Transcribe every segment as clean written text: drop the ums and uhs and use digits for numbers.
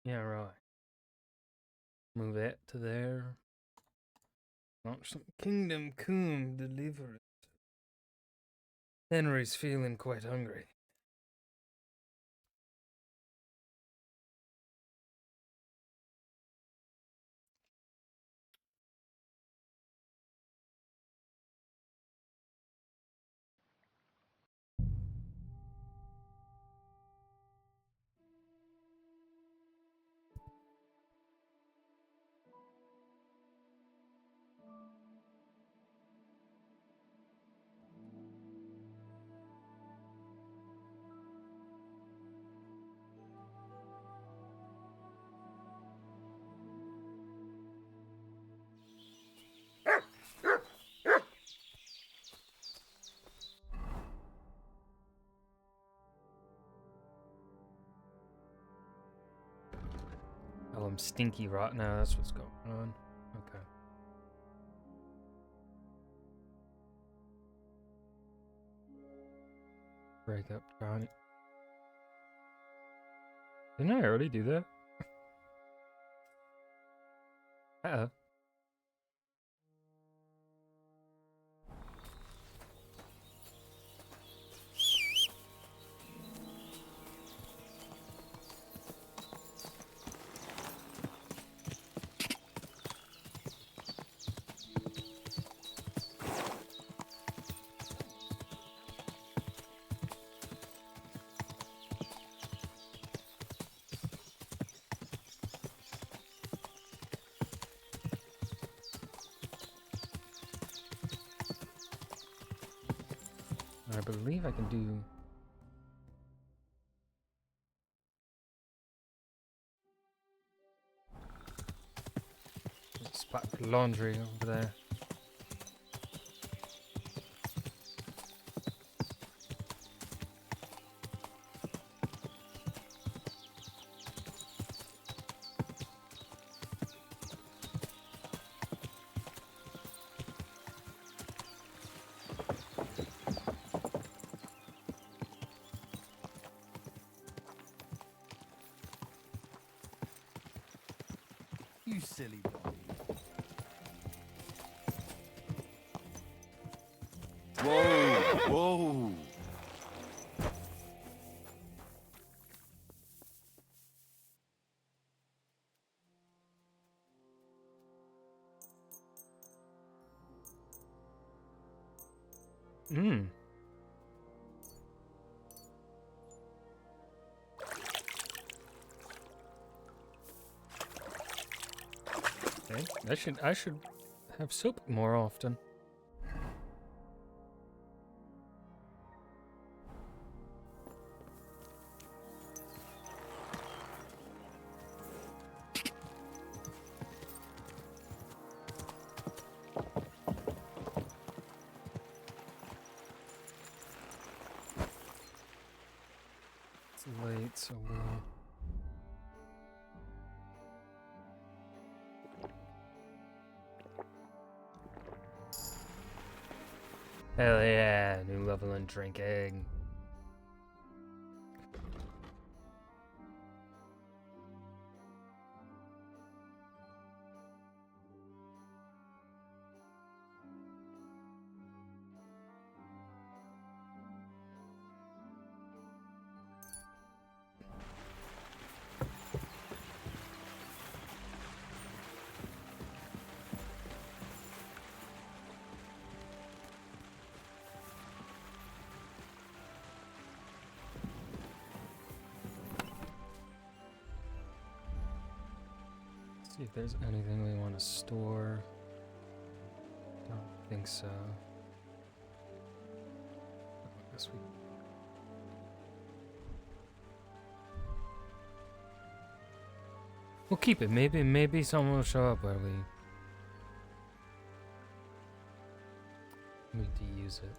Yeah, right. Move it to there. Launch some Kingdom Come Deliverance. Henry's feeling quite hungry. Oh, I'm stinky right now. That's what's going on. Okay. Break up Johnny. Didn't I already do that? Uh-oh. I believe I can do... spot for laundry over there. You silly boy. Whoa, whoa. Mmm. Okay. I should have soap more often. It's late, so we'll... Hell yeah, new level and drink egg. See if there's anything we want to store. Don't think so. I guess we... We'll keep it. Maybe someone will show up where we need to use it.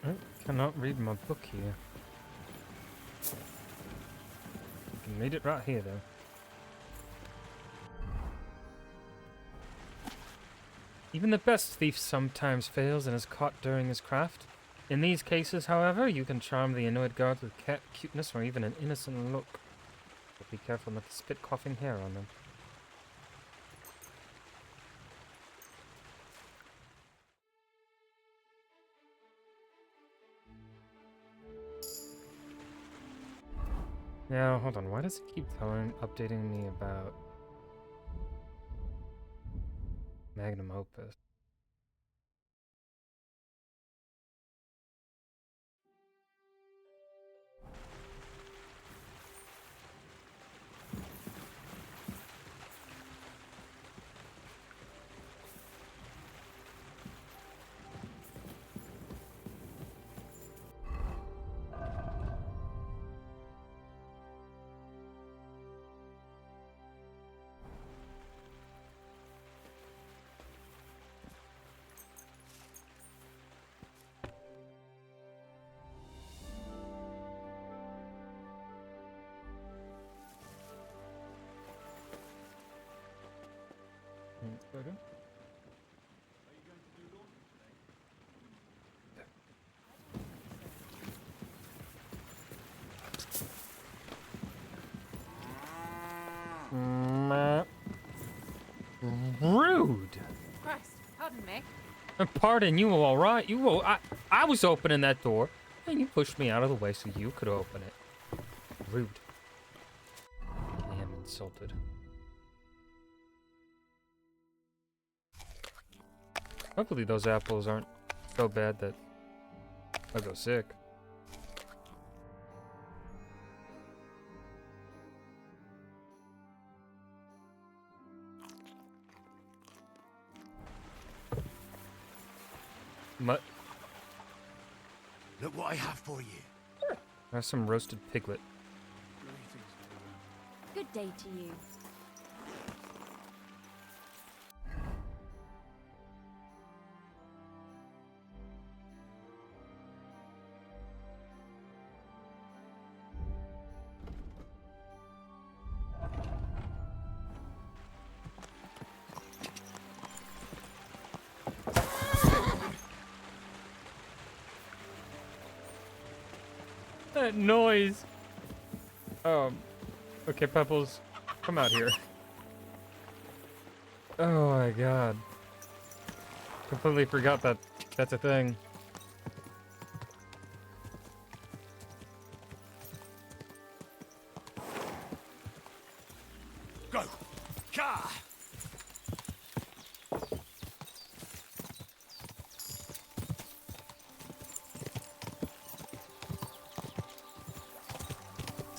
I cannot read my book here. You can read it right here, though. Even the best thief sometimes fails and is caught during his craft. In these cases, however, you can charm the annoyed guards with cuteness or even an innocent look. But be careful not to spit coughing hair on them. Now, hold on. Why does it keep updating me about Magnum Opus? Okay. Rude! Christ, pardon me. Pardon you, all right? I was opening that door, and you pushed me out of the way so you could open it. Rude. I am insulted. Hopefully those apples aren't so bad that I'll go sick. Look what I have for you. That's some roasted piglet. Good day to you. That noise! Okay, Pebbles, come out here. Oh my god. Completely forgot that that's a thing. Go. Ka.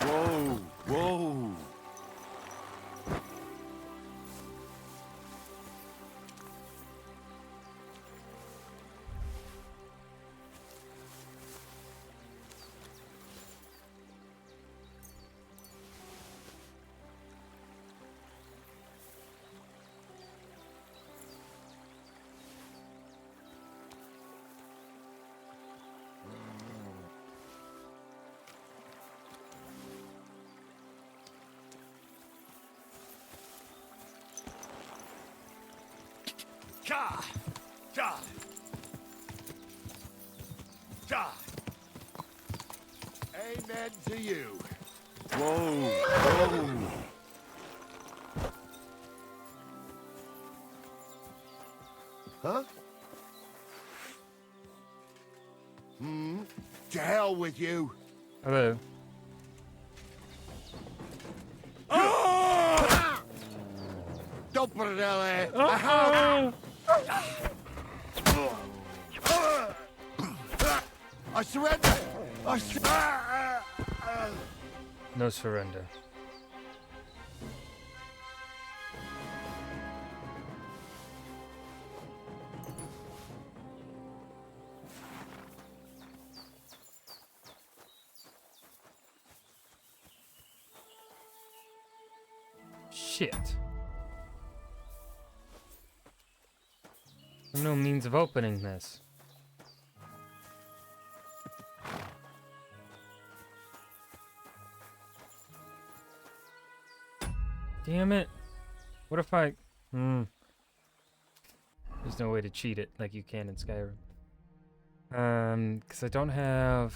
Whoa, whoa. Ka. Ka. Ka. Amen to you. Whoa, whoa. Huh? To hell with you. Hello. Don't put it out there. I surrender. No surrender. Shit. I have no means of opening this. Damn it. What if I... There's no way to cheat it like you can in Skyrim. Because I don't have...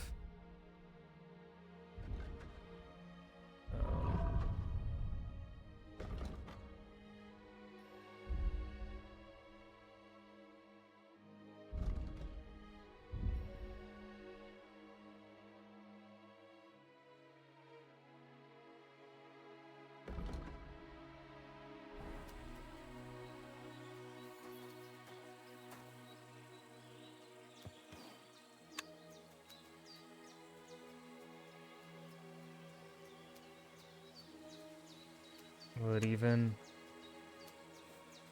Will it even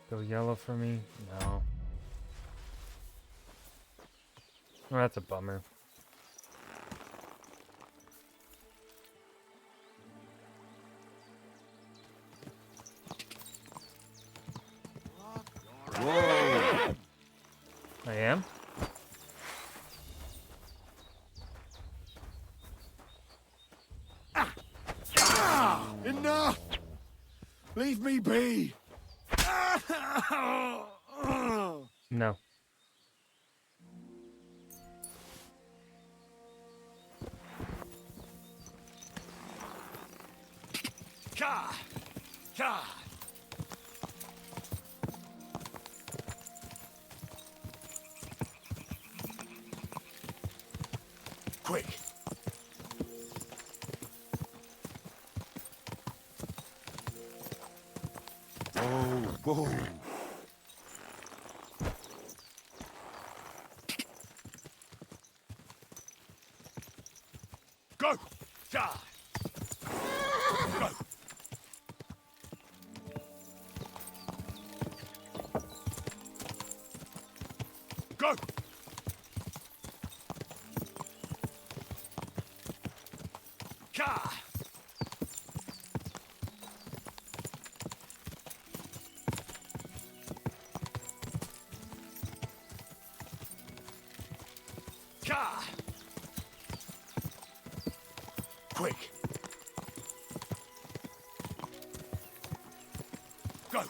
go yellow for me? No. Oh, that's a bummer. Whoa! I am? Enough! Leave me be! No. Ka! Ka! Quick! Whoa! Go! Ka! Go! Go! Ka! Ka! Quick! Go!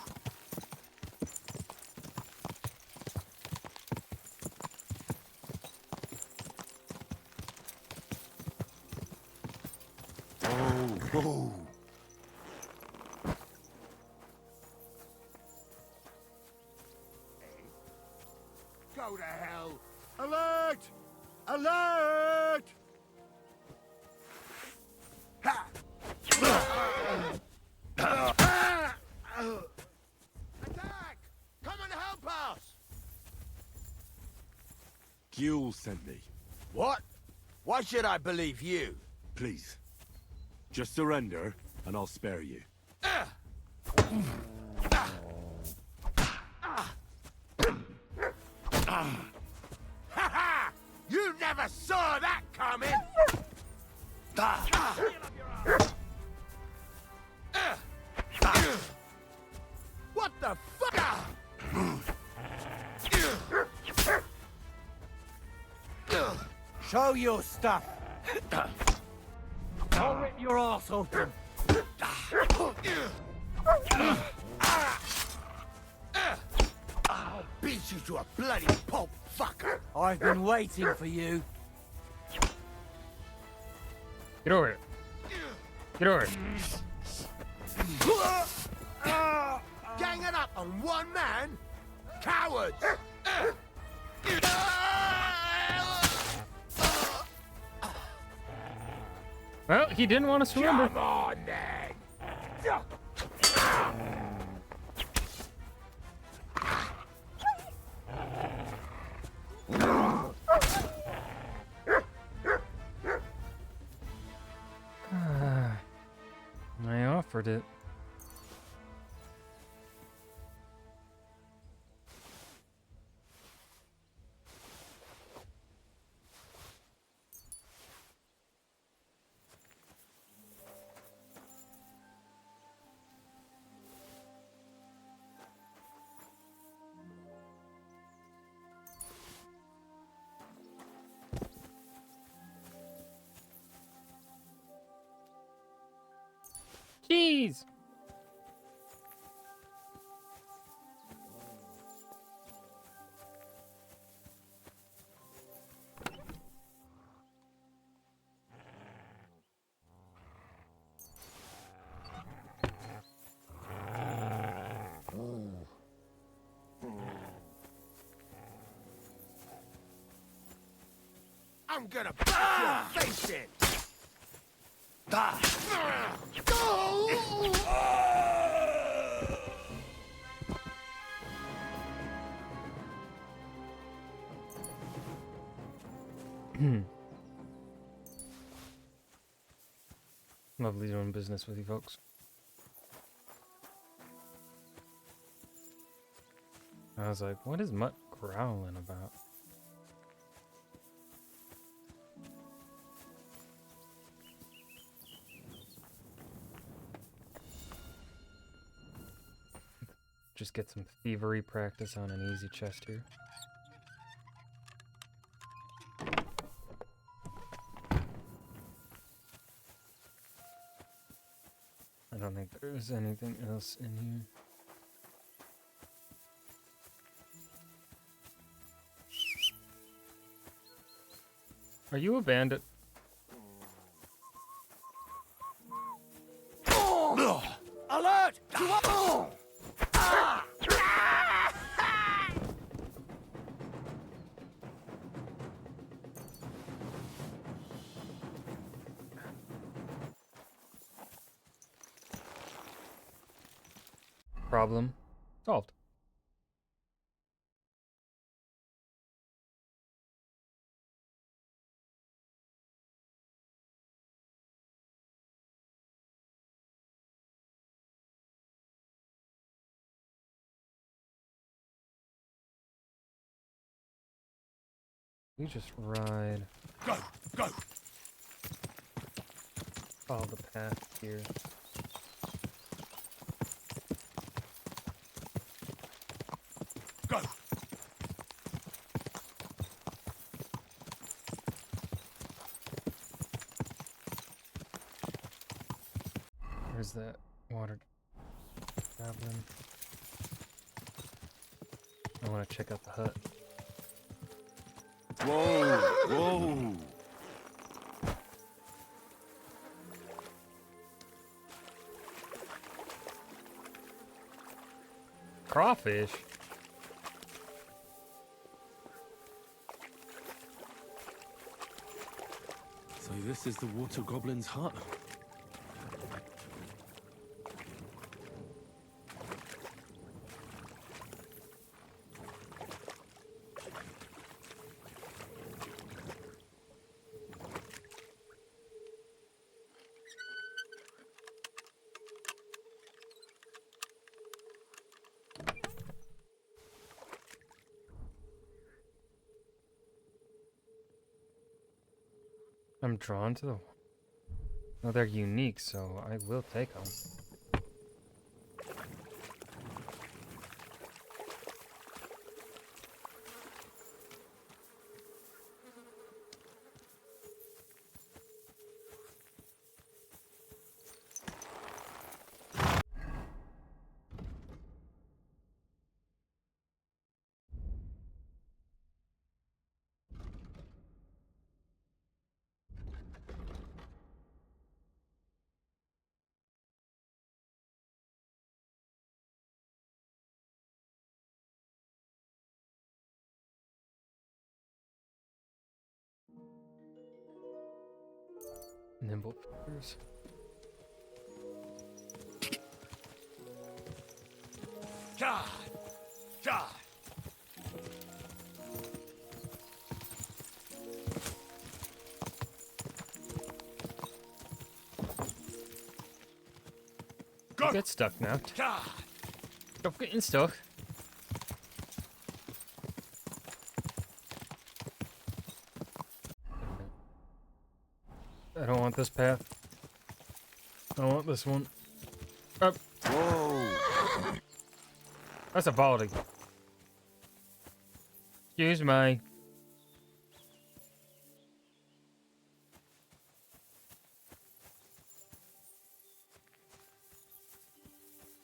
Whoa! Go to hell! Alert! Alert! Ha! Attack! Come and help us! Guel sent me. What? Why should I believe you? Please. Just surrender, and I'll spare you. Ha! You never saw that coming! What the fuck? Show your stuff. I'll rip your ass open. I'll beat you to a bloody pulp fucker! I've been waiting for you. Get over it. Get over it. Ganging up on one man? Cowards! Well, he didn't want to surrender. Come on then! I offered it. Jeez! I'm gonna bash your face in! Lovely doing business with you folks. I was like, what is Mutt growling about? Just get some thievery practice on an easy chest here. I don't think there's anything else in here. Are you a bandit? Alert! Problem solved. We just ride. Go! Go! Follow the path here. Go! Where's that water goblin? I want to check out the hut. Whoa! Whoa! Crawfish? So this is the water goblin's hut? I'm drawn to them. No, they're unique, so I will take them. Nimble fingers. God! God! You get stuck now. God! Stop getting stuck. I don't want this path. I want this one. Up. Whoa! That's a baldy. Excuse me.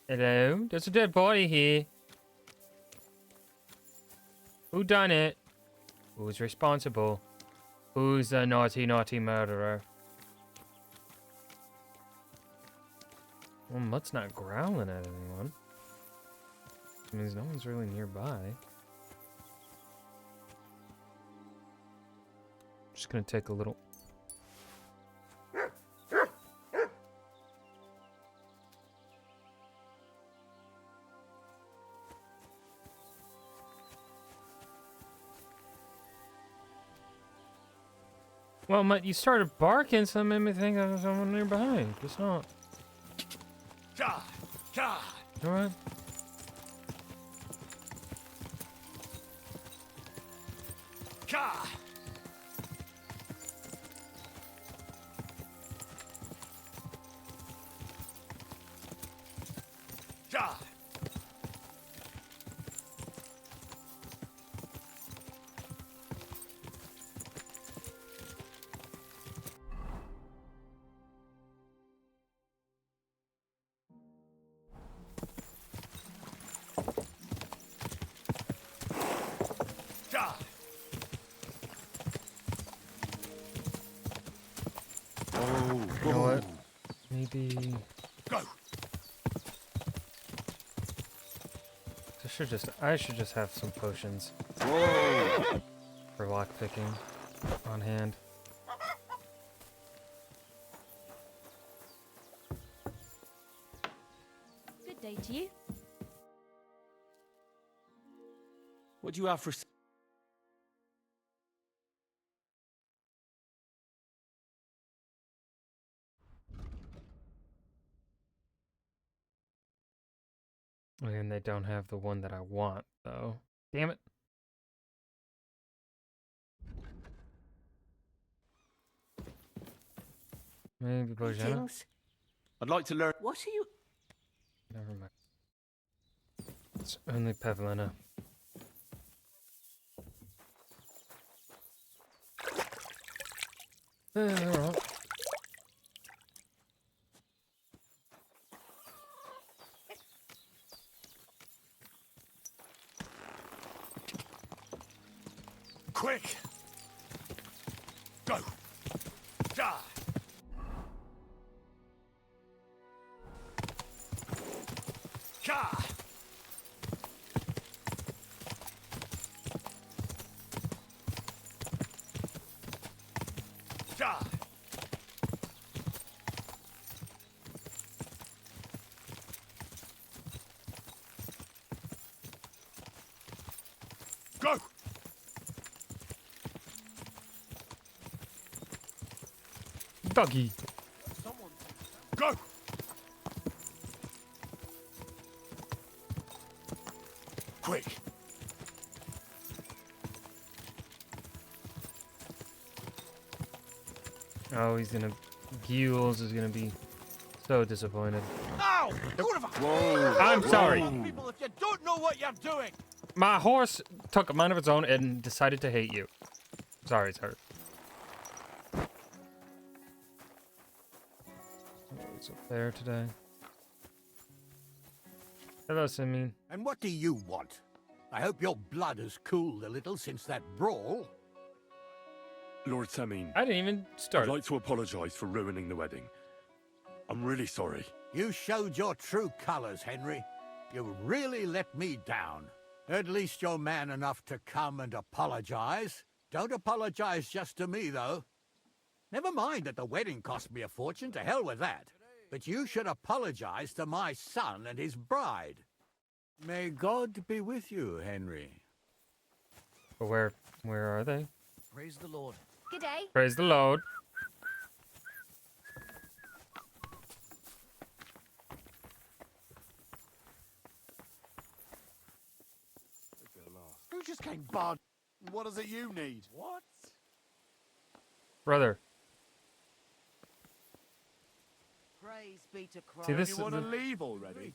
Hello? There's a dead body here. Who done it? Who's responsible? Who's the naughty, naughty murderer? Well, Mutt's not growling at anyone. Which means no one's really nearby. just gonna take a little. Well, Matt, you started barking, so it made me think there was someone near behind. It's not. God, God. All right. God. God. God. You know what? Maybe Go. I should just have some potions for lock picking on hand. Good day to you. What do you have for... And they don't have the one that I want, though. Damn it. Maybe Bojana? Greetings. I'd like to learn... What are you... Never mind. It's only Pavlina. They're all. Quick. Go. Die. God. Die. Go. Doggy. Go. Quick. Oh, he's gonna. Gules is gonna be so disappointed. Ow! Whoa! I'm sorry. People, if you don't know what you're doing. My horse took a mind of its own and decided to hate you. Sorry, sir. Oh, he's up there today. Hello, Simeon. And what do you want? I hope your blood has cooled a little since that brawl. Lord Samin, I didn't even I'd start. like to apologize for ruining the wedding. I'm really sorry. You showed your true colors, Henry. You really let me down. At least you're man enough to come and apologize. Don't apologize just to me, though. Never mind that the wedding cost me a fortune, to hell with that. But you should apologize to my son and his bride. May God be with you, Henry. But where are they? Praise the Lord. Good day. Praise the Lord. Who just came barred? What does it you need? What? Brother. Praise be to Christ. See, this You is want to the, leave already?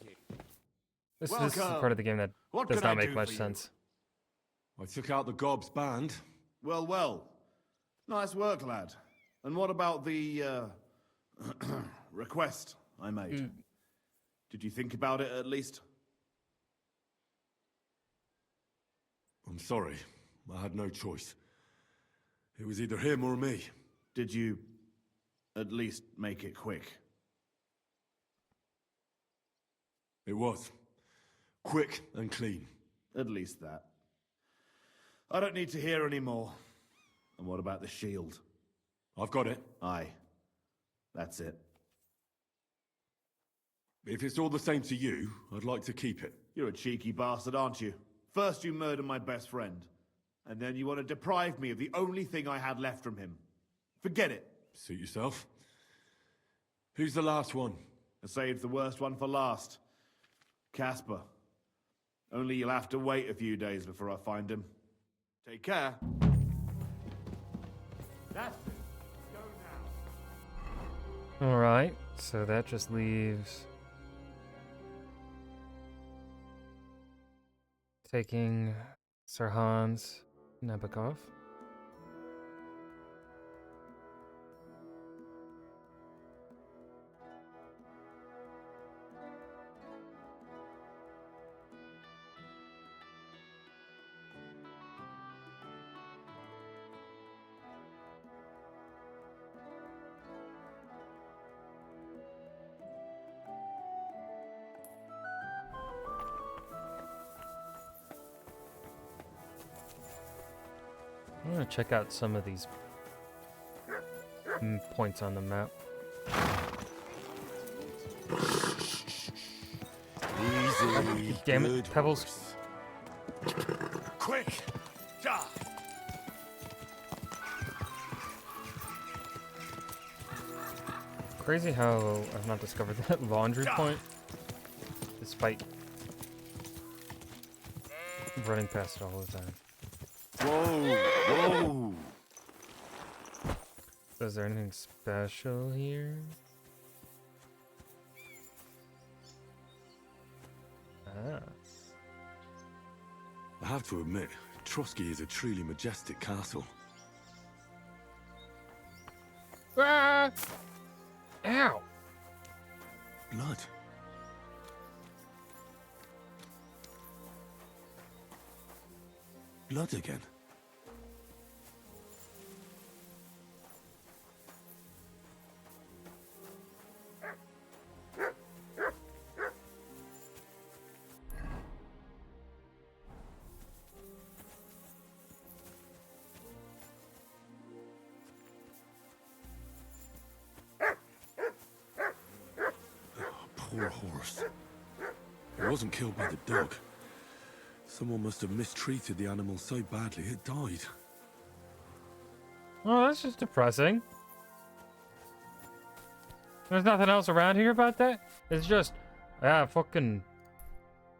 this is the Welcome. part of the game that What does can I not make do much for you? sense. I took out the Gob's band. Well, well. Nice work, lad. And what about the, request I made? Did you think about it, at least? I'm sorry. I had no choice. It was either him or me. Did you at least make it quick? It was. Quick and clean. At least that. I don't need to hear any more. And what about the shield? I've got it. Aye. That's it. If it's all the same to you, I'd like to keep it. You're a cheeky bastard, aren't you? First you murder my best friend, and then you want to deprive me of the only thing I had left from him. Forget it. Suit yourself. Who's the last one? I saved the worst one for last. Casper. Only you'll have to wait a few days before I find him. Take care. That's it. Go now. Alright, so that just leaves taking Sir Hans Nabokov. I'm gonna check out some of these points on the map. Easy. Damn it, good Pebbles. horse. Quick! Ja! Crazy how I've not discovered that laundry point, despite running past it all the time. Whoa! Whoa! So is there anything special here? Ah. I have to admit, Trotsky is a truly majestic castle. Ah! Ow! Blood. Blood again. Poor horse. It wasn't killed by the dog. Someone must have mistreated the animal so badly it died. Oh, that's just depressing. There's nothing else around here about that? It's just, fucking,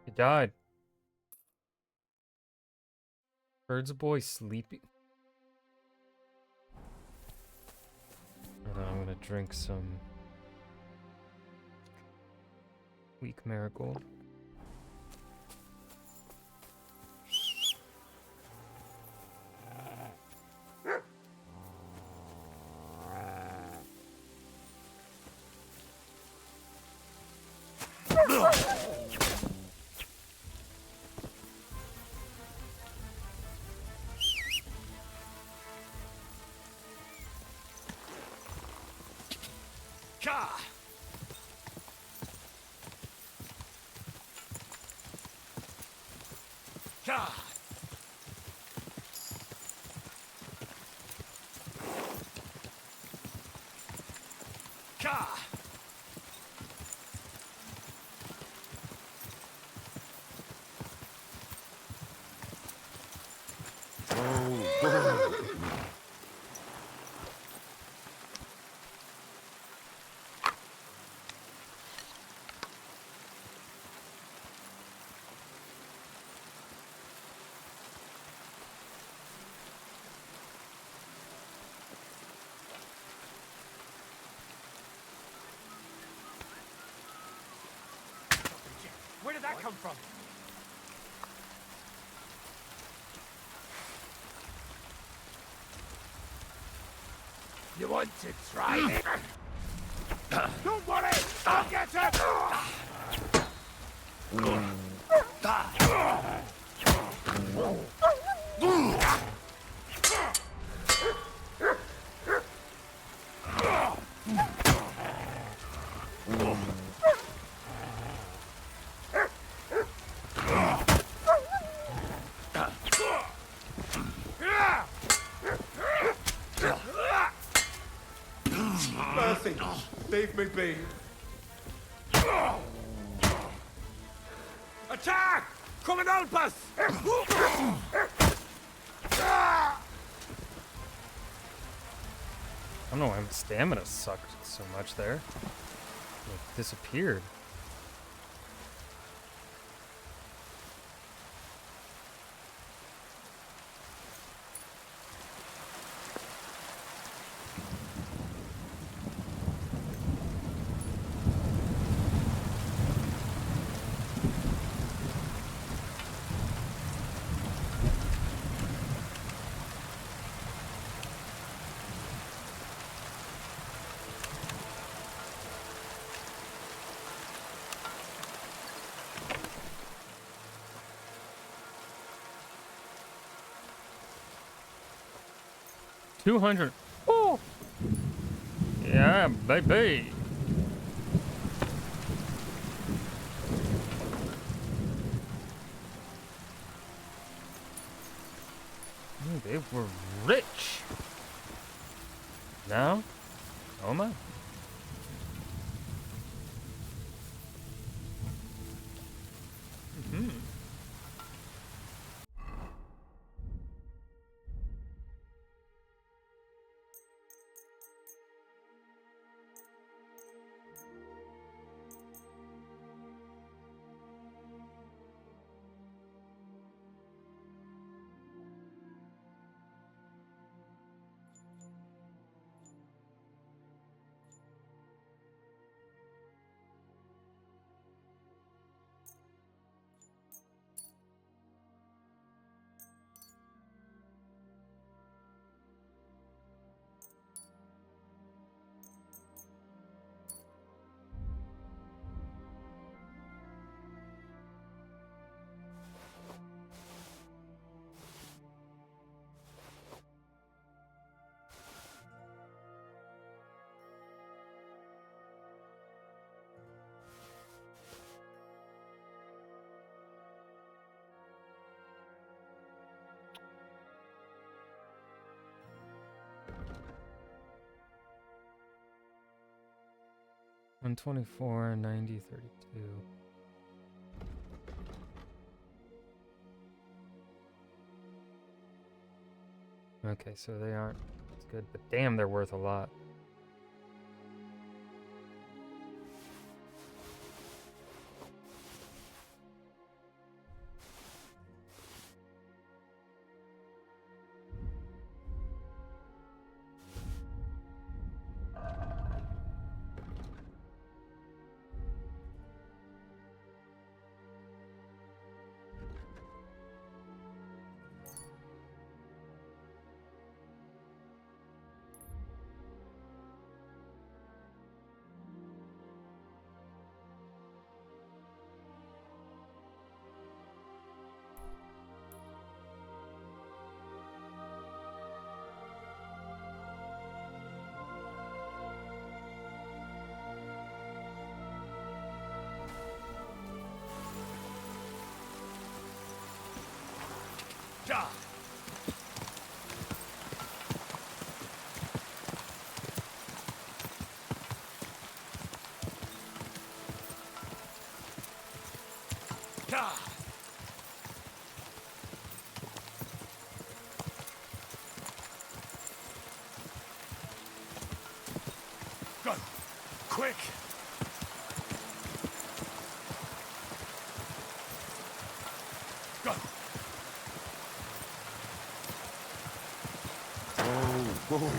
he died. Bird's boy sleeping. Hold on, I'm gonna drink some weak marigold. Where did that come from? You want to try it? Don't worry! I'll get it! Mercy! Leave me be! Attack! Come and help us! I don't know why my stamina sucked so much there. It disappeared. $200. Oh! Yeah, baby! They were rich! Now? Oh my. Mm-hmm. One 24, 90, 32. Okay, so they aren't as good, but damn, they're worth a lot. Ja! Ja! Go! Quick! Go! Whoa.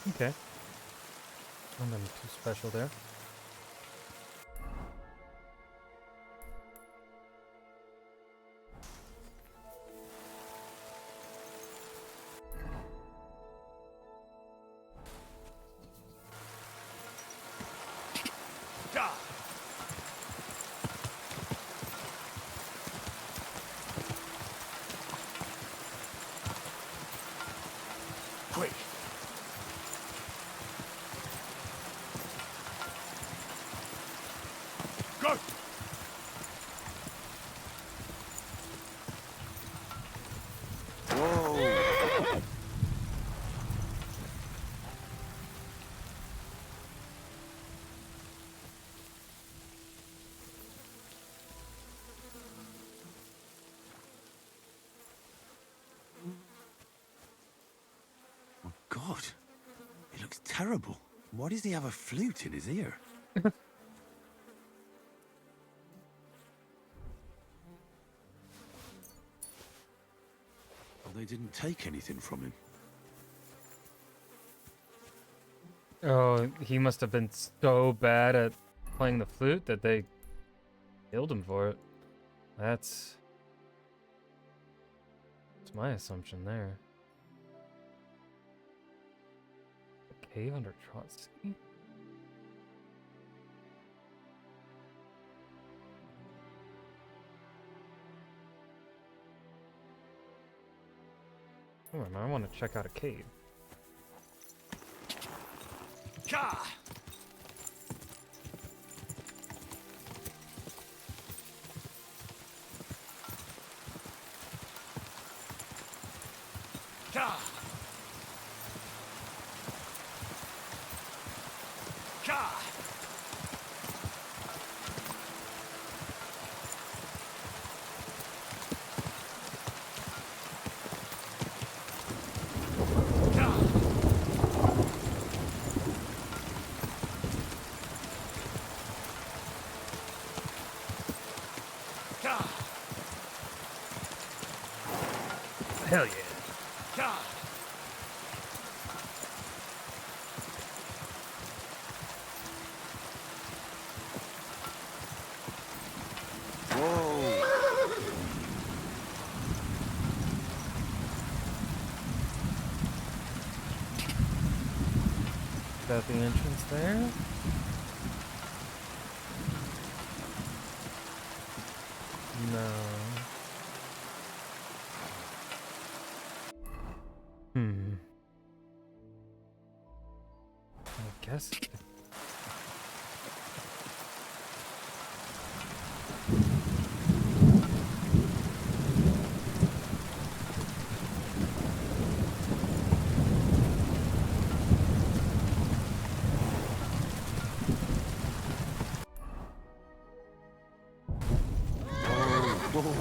Okay. Nothing too special there. Go! Whoa! Oh, God. It looks terrible. Why does he have a flute in his ear? Well, they didn't take anything from him. Oh, he must have been so bad at playing the flute that they killed him for it. That's my assumption there. A cave under Trotsky? Oh, man, I want to check out a cave. Ka! Ka! Ka! Hell yeah. Ka! Whoa! Is that the entrance there? No. I guess. Whoa!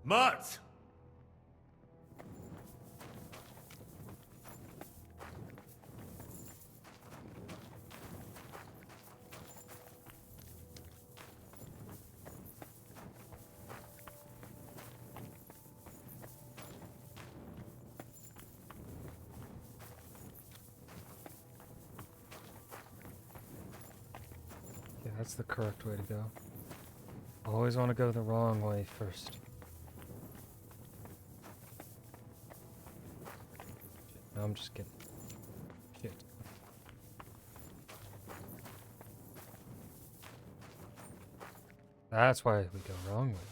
Mutt! Yeah, that's the correct way to go. Always want to go the wrong way first. No, I'm just kidding. Shit. That's why we go wrong way first.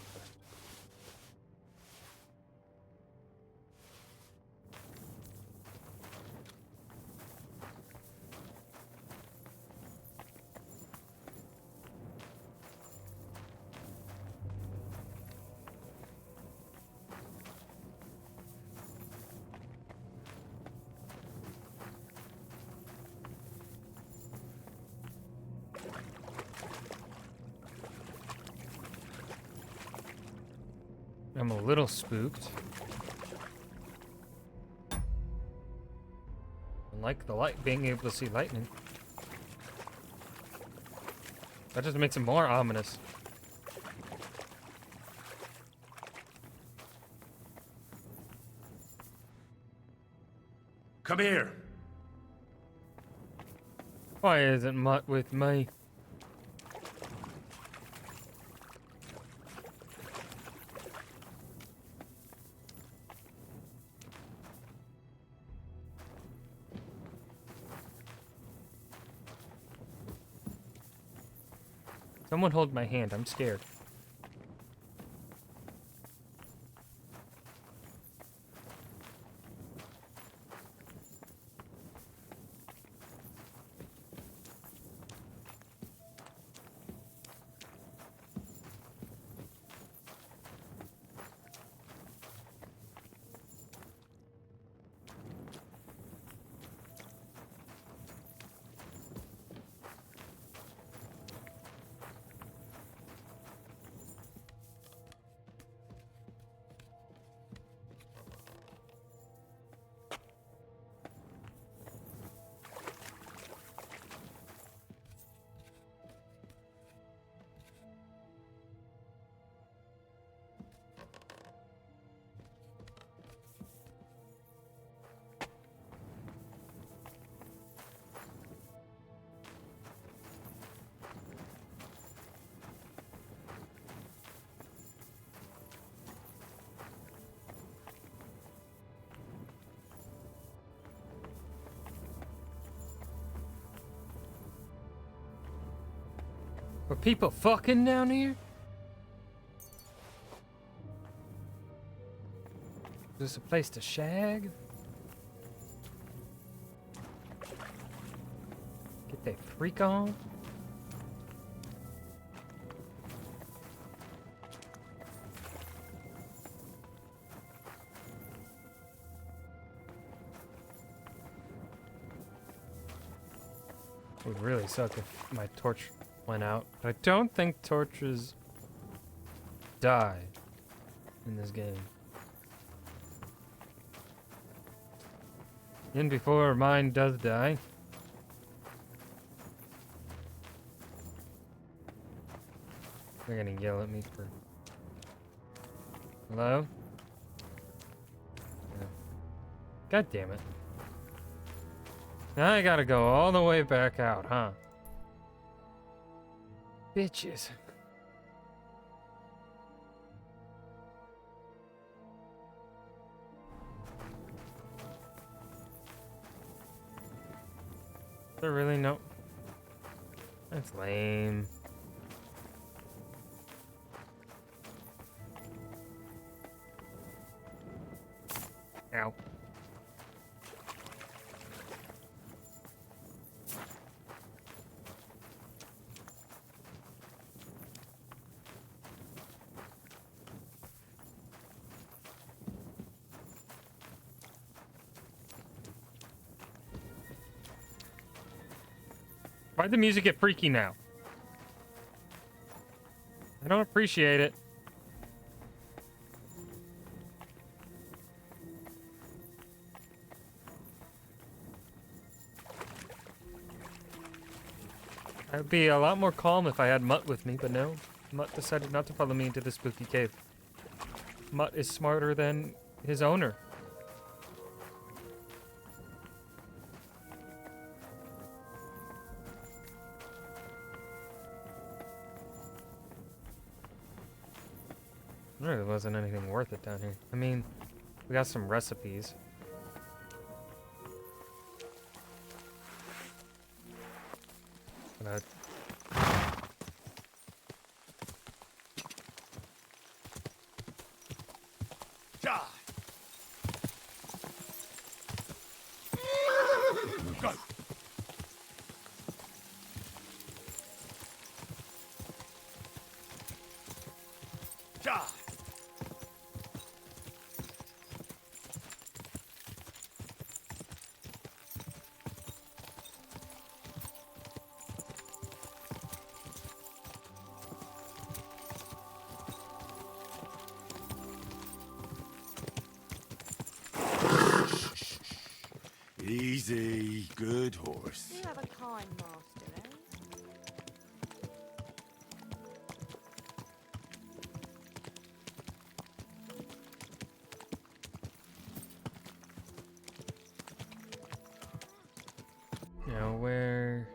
I'm a little spooked. I like the light, being able to see lightning. That just makes it more ominous. Come here. Why isn't Mutt with me? Someone hold my hand. I'm scared. Are people fucking down here? Is this a place to shag? Get that freak on? It would really suck if my torch went out. But I don't think torches die in this game. Even before mine does die. They're gonna yell at me for... Hello? Yeah. God damn it. Now I gotta go all the way back out, huh? Bitches. There really no... That's lame. Ow. Why'd the music get freaky now? I don't appreciate it. I'd be a lot more calm if I had Mutt with me, but no. Mutt decided not to follow me into the spooky cave. Mutt is smarter than his owner. There really wasn't anything worth it down here. I mean, we got some recipes. But Die. Go. Die. Easy, good horse. You have a kind master, eh? where...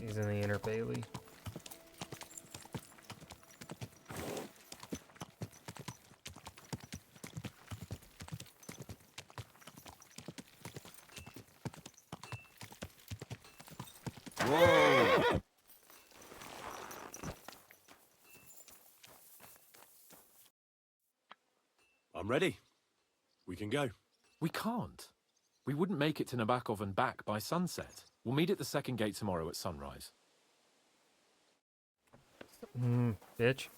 He's in the Inner Bailey. Whoa! I'm ready. We can go. We can't. We wouldn't make it to Nabokov and back by sunset. We'll meet at the second gate tomorrow at sunrise. Bitch.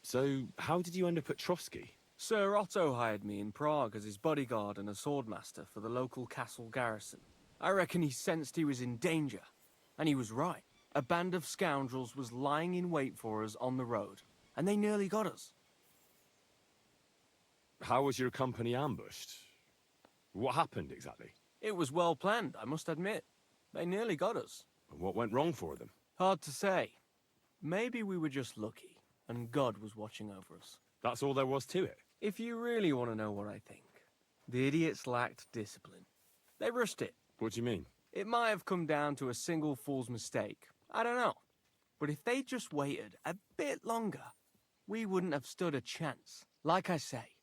So, how did you end up at Trotsky? Sir Otto hired me in Prague as his bodyguard and a swordmaster for the local castle garrison. I reckon he sensed he was in danger. And he was right. A band of scoundrels was lying in wait for us on the road. And they nearly got us. How was your company ambushed? What happened exactly? It was well planned, I must admit. They nearly got us. And what went wrong for them? Hard to say. Maybe we were just lucky, and God was watching over us. That's all there was to it. If you really want to know what I think, the idiots lacked discipline. They rushed it. What do you mean? It might have come down to a single fool's mistake. I don't know. But if they just waited a bit longer, we wouldn't have stood a chance. Like I say,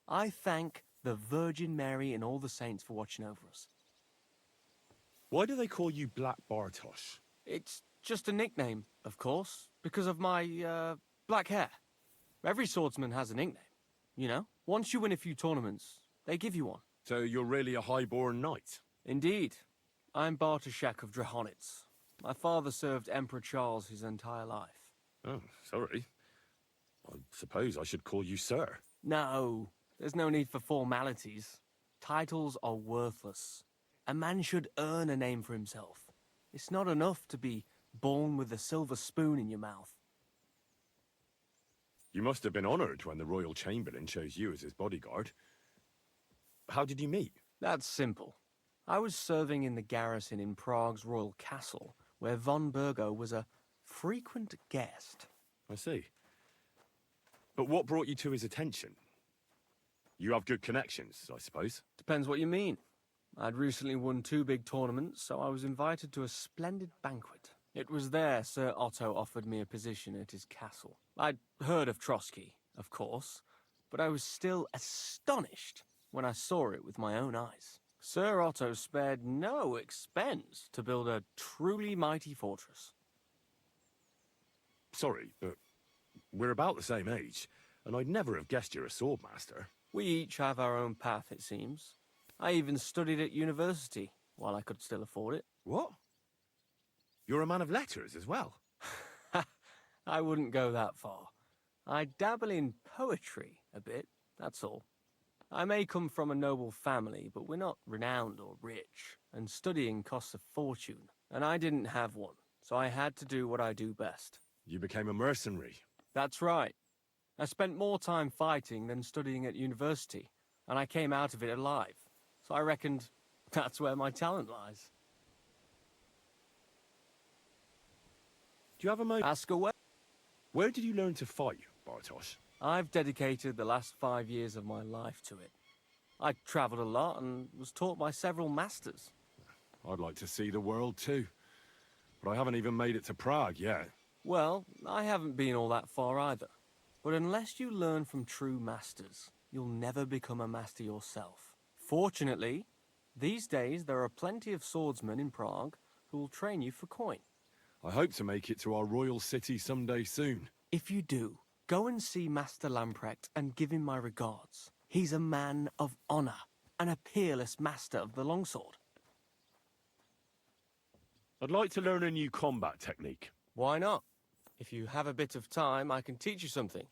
I thank the Virgin Mary and all the saints for watching over us. Why do they call you Black Bartosz? It's just a nickname, of course, because of my, black hair. Every swordsman has a nickname, you know? Once you win a few tournaments, they give you one. So you're really a high-born knight? Indeed. I'm Bartoszek of Drahonitz. My father served Emperor Charles his entire life. Oh, sorry. I suppose I should call you sir. No, there's no need for formalities. Titles are worthless. A man should earn a name for himself. It's not enough to be born with a silver spoon in your mouth. You must have been honored when the royal chamberlain chose you as his bodyguard. How did you meet? That's simple. I was serving in the garrison in Prague's royal castle, where von Burgo was a frequent guest. I see. But what brought you to his attention? You have good connections, I suppose. Depends what you mean. I'd recently won 2 big tournaments, so I was invited to a splendid banquet. It was there Sir Otto offered me a position at his castle. I'd heard of Trotsky, of course, but I was still astonished when I saw it with my own eyes. Sir Otto spared no expense to build a truly mighty fortress. Sorry, but we're about the same age, and I'd never have guessed you're a swordmaster. We each have our own path, it seems. I even studied at university, while I could still afford it. What? You're a man of letters as well? I wouldn't go that far. I dabble in poetry a bit, that's all. I may come from a noble family, but we're not renowned or rich, and studying costs a fortune, and I didn't have one, so I had to do what I do best. You became a mercenary. That's right. I spent more time fighting than studying at university, and I came out of it alive, so I reckoned that's where my talent lies. Do you have a moment? Ask away. Where did you learn to fight, Bartosz? I've dedicated the last 5 years of my life to it. I travelled a lot and was taught by several masters. I'd like to see the world too. But I haven't even made it to Prague yet. Well, I haven't been all that far either. But unless you learn from true masters, you'll never become a master yourself. Fortunately, these days there are plenty of swordsmen in Prague who will train you for coin. I hope to make it to our royal city someday soon. If you do, go and see Master Lamprecht and give him my regards. He's a man of honor and a peerless master of the longsword. I'd like to learn a new combat technique. Why not? If you have a bit of time, I can teach you something.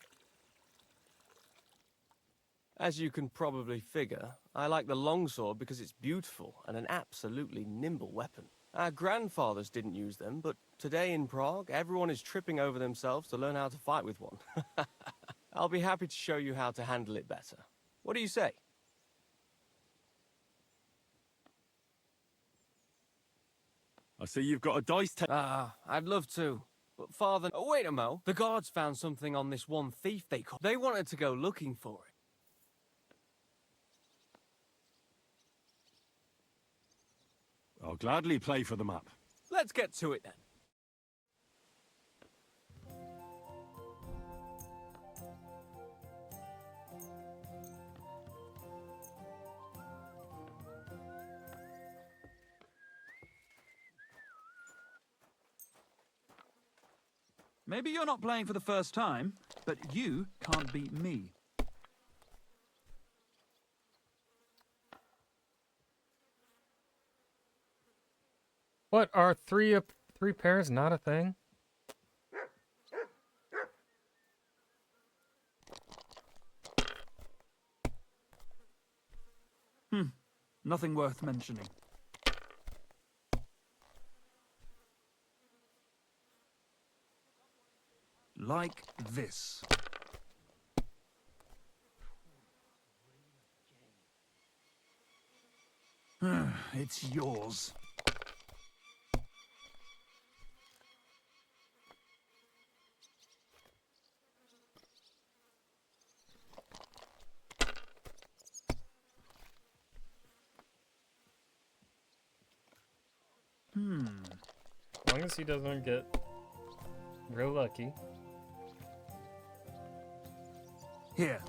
As you can probably figure, I like the longsword because it's beautiful and an absolutely nimble weapon. Our grandfathers didn't use them, but today in Prague, everyone is tripping over themselves to learn how to fight with one. I'll be happy to show you how to handle it better. What do you say? I see you've got a dice table. I'd love to, But Father... Oh, wait a mo. The guards found something on this one thief they caught. They wanted to go looking for it. I'll gladly play for the map. Let's get to it then. Maybe you're not playing for the first time, but you can't beat me. What are three pairs not a thing? Nothing worth mentioning. Like this. It's yours. As long as he doesn't get real lucky. Here.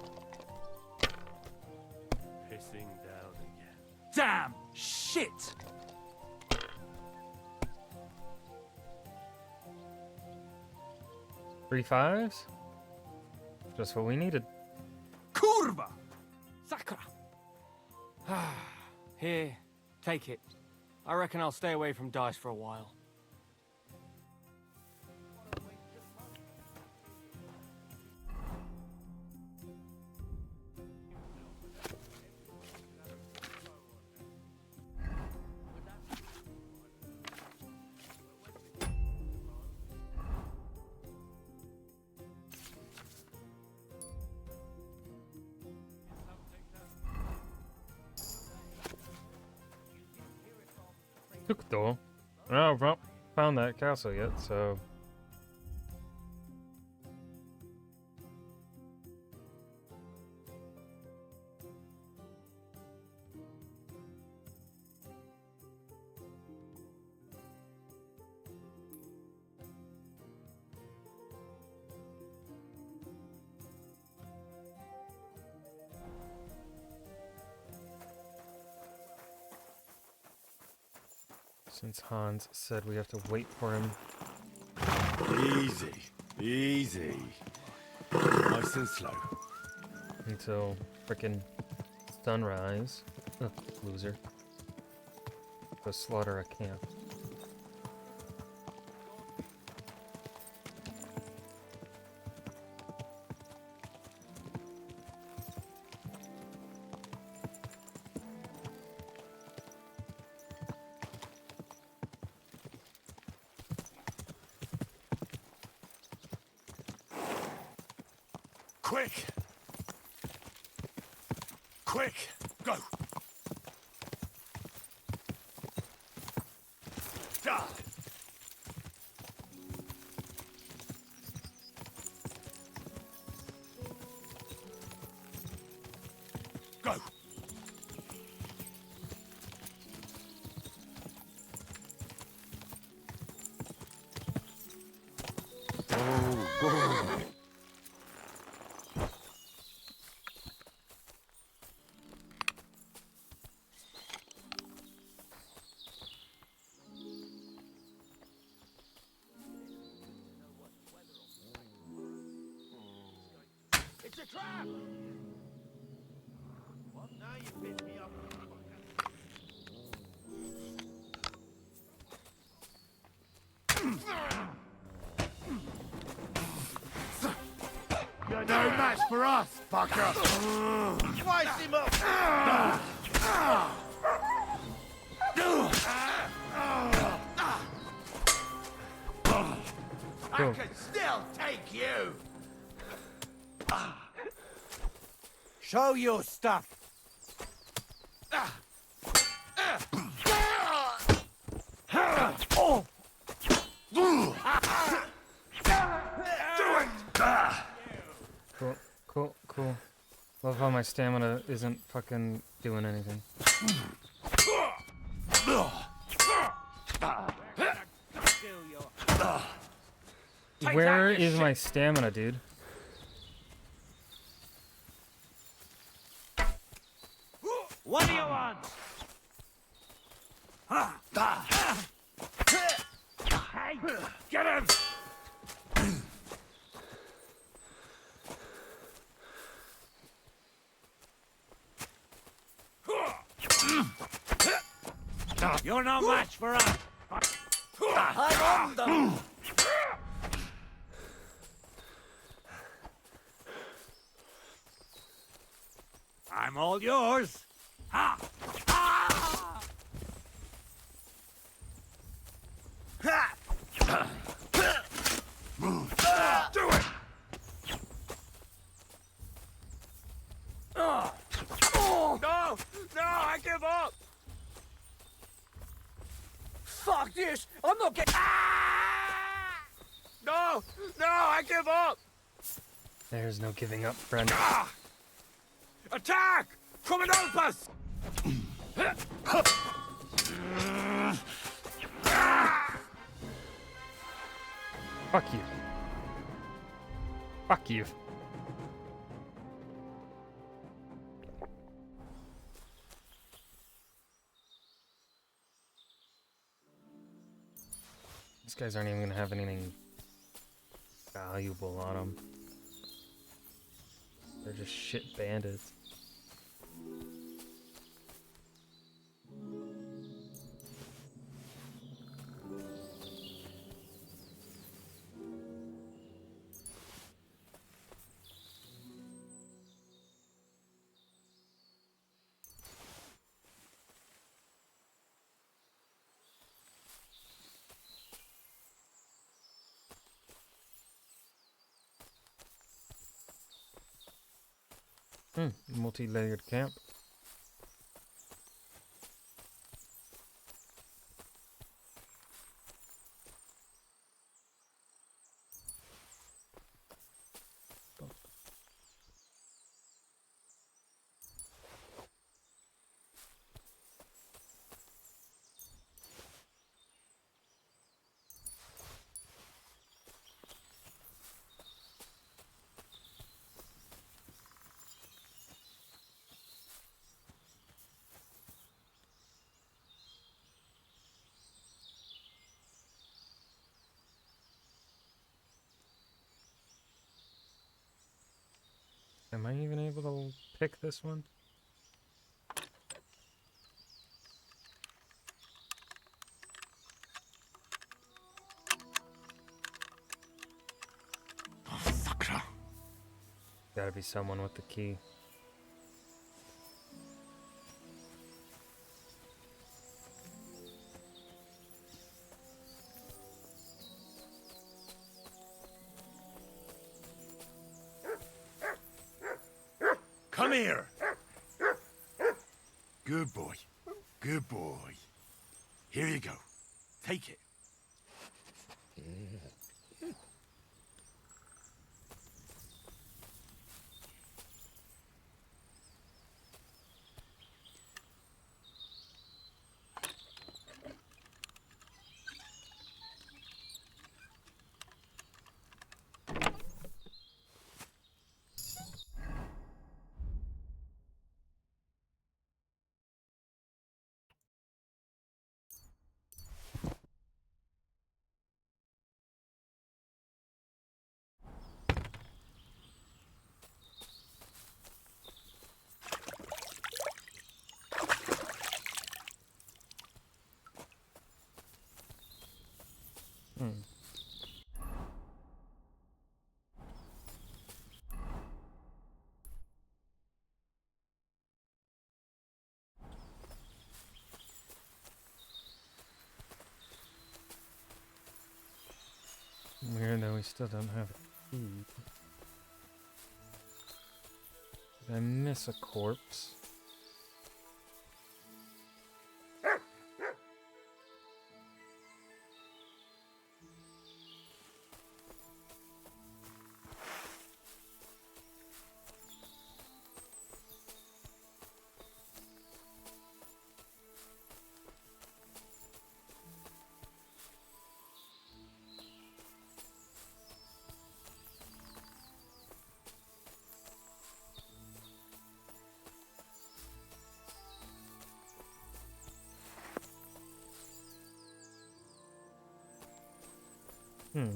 Pissing down again. Damn! Shit! Three fives? Just what we needed. Kurva! Sakra! Here, take it. I reckon I'll stay away from dice for a while. Took door. Oh, I've not found that castle yet, so. Since Hans said we have to wait for him. Easy. Easy. Nice and slow. Until frickin' sunrise. Ugh, loser. Go slaughter a camp. Quick! Quick! Go! Die! Go! It's a trap! What? Now you piss me off. You're no match for us, fucker! Slice him up! I can still take you! Show your stuff. stamina isn't fucking doing anything. Where is my stamina, dude? What do you want? Hey, get him! You're no match for us. I'm on them. I'm all yours. Ha! Ah! Ha! Do it! No! No! I give up! Fuck this! I'm not getting... Ah! No! I give up! There's no giving up, friend. Ah! Attack! Come and help us! Fuck you. Fuck you. These guys aren't even gonna have anything valuable on them. They're just shit bandits. Multi-layered camp. Am I even able to pick this one? Gotta be someone with the key. Come here. Good boy. Good boy. Here you go. Take it. Weird though, we still don't have a key. Did I miss a corpse? Hmm.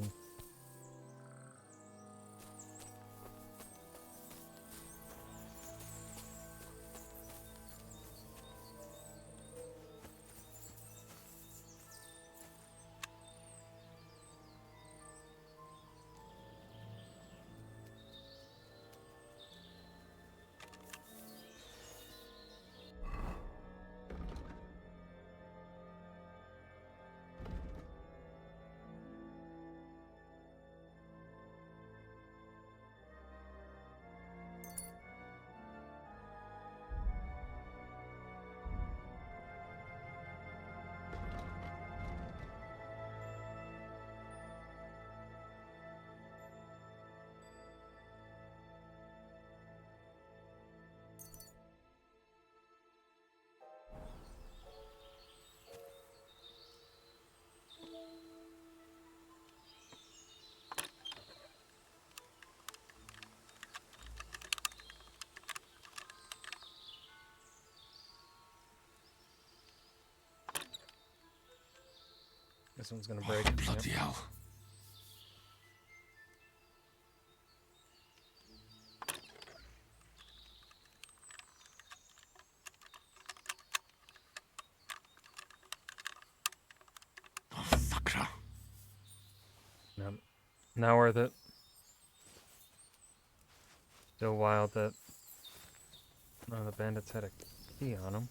This one's gonna break. Oh, bloody hell. Oh, fucker. Yep. Not worth it. Still wild that the bandits had a key on them.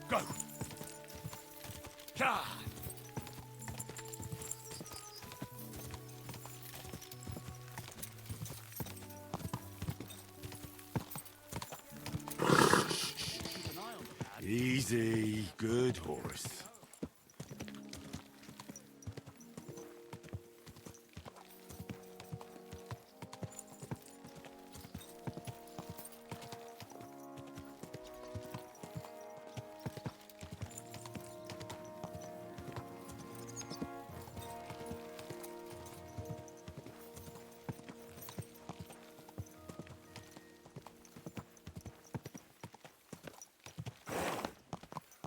Go! Charge! Easy. Good horse.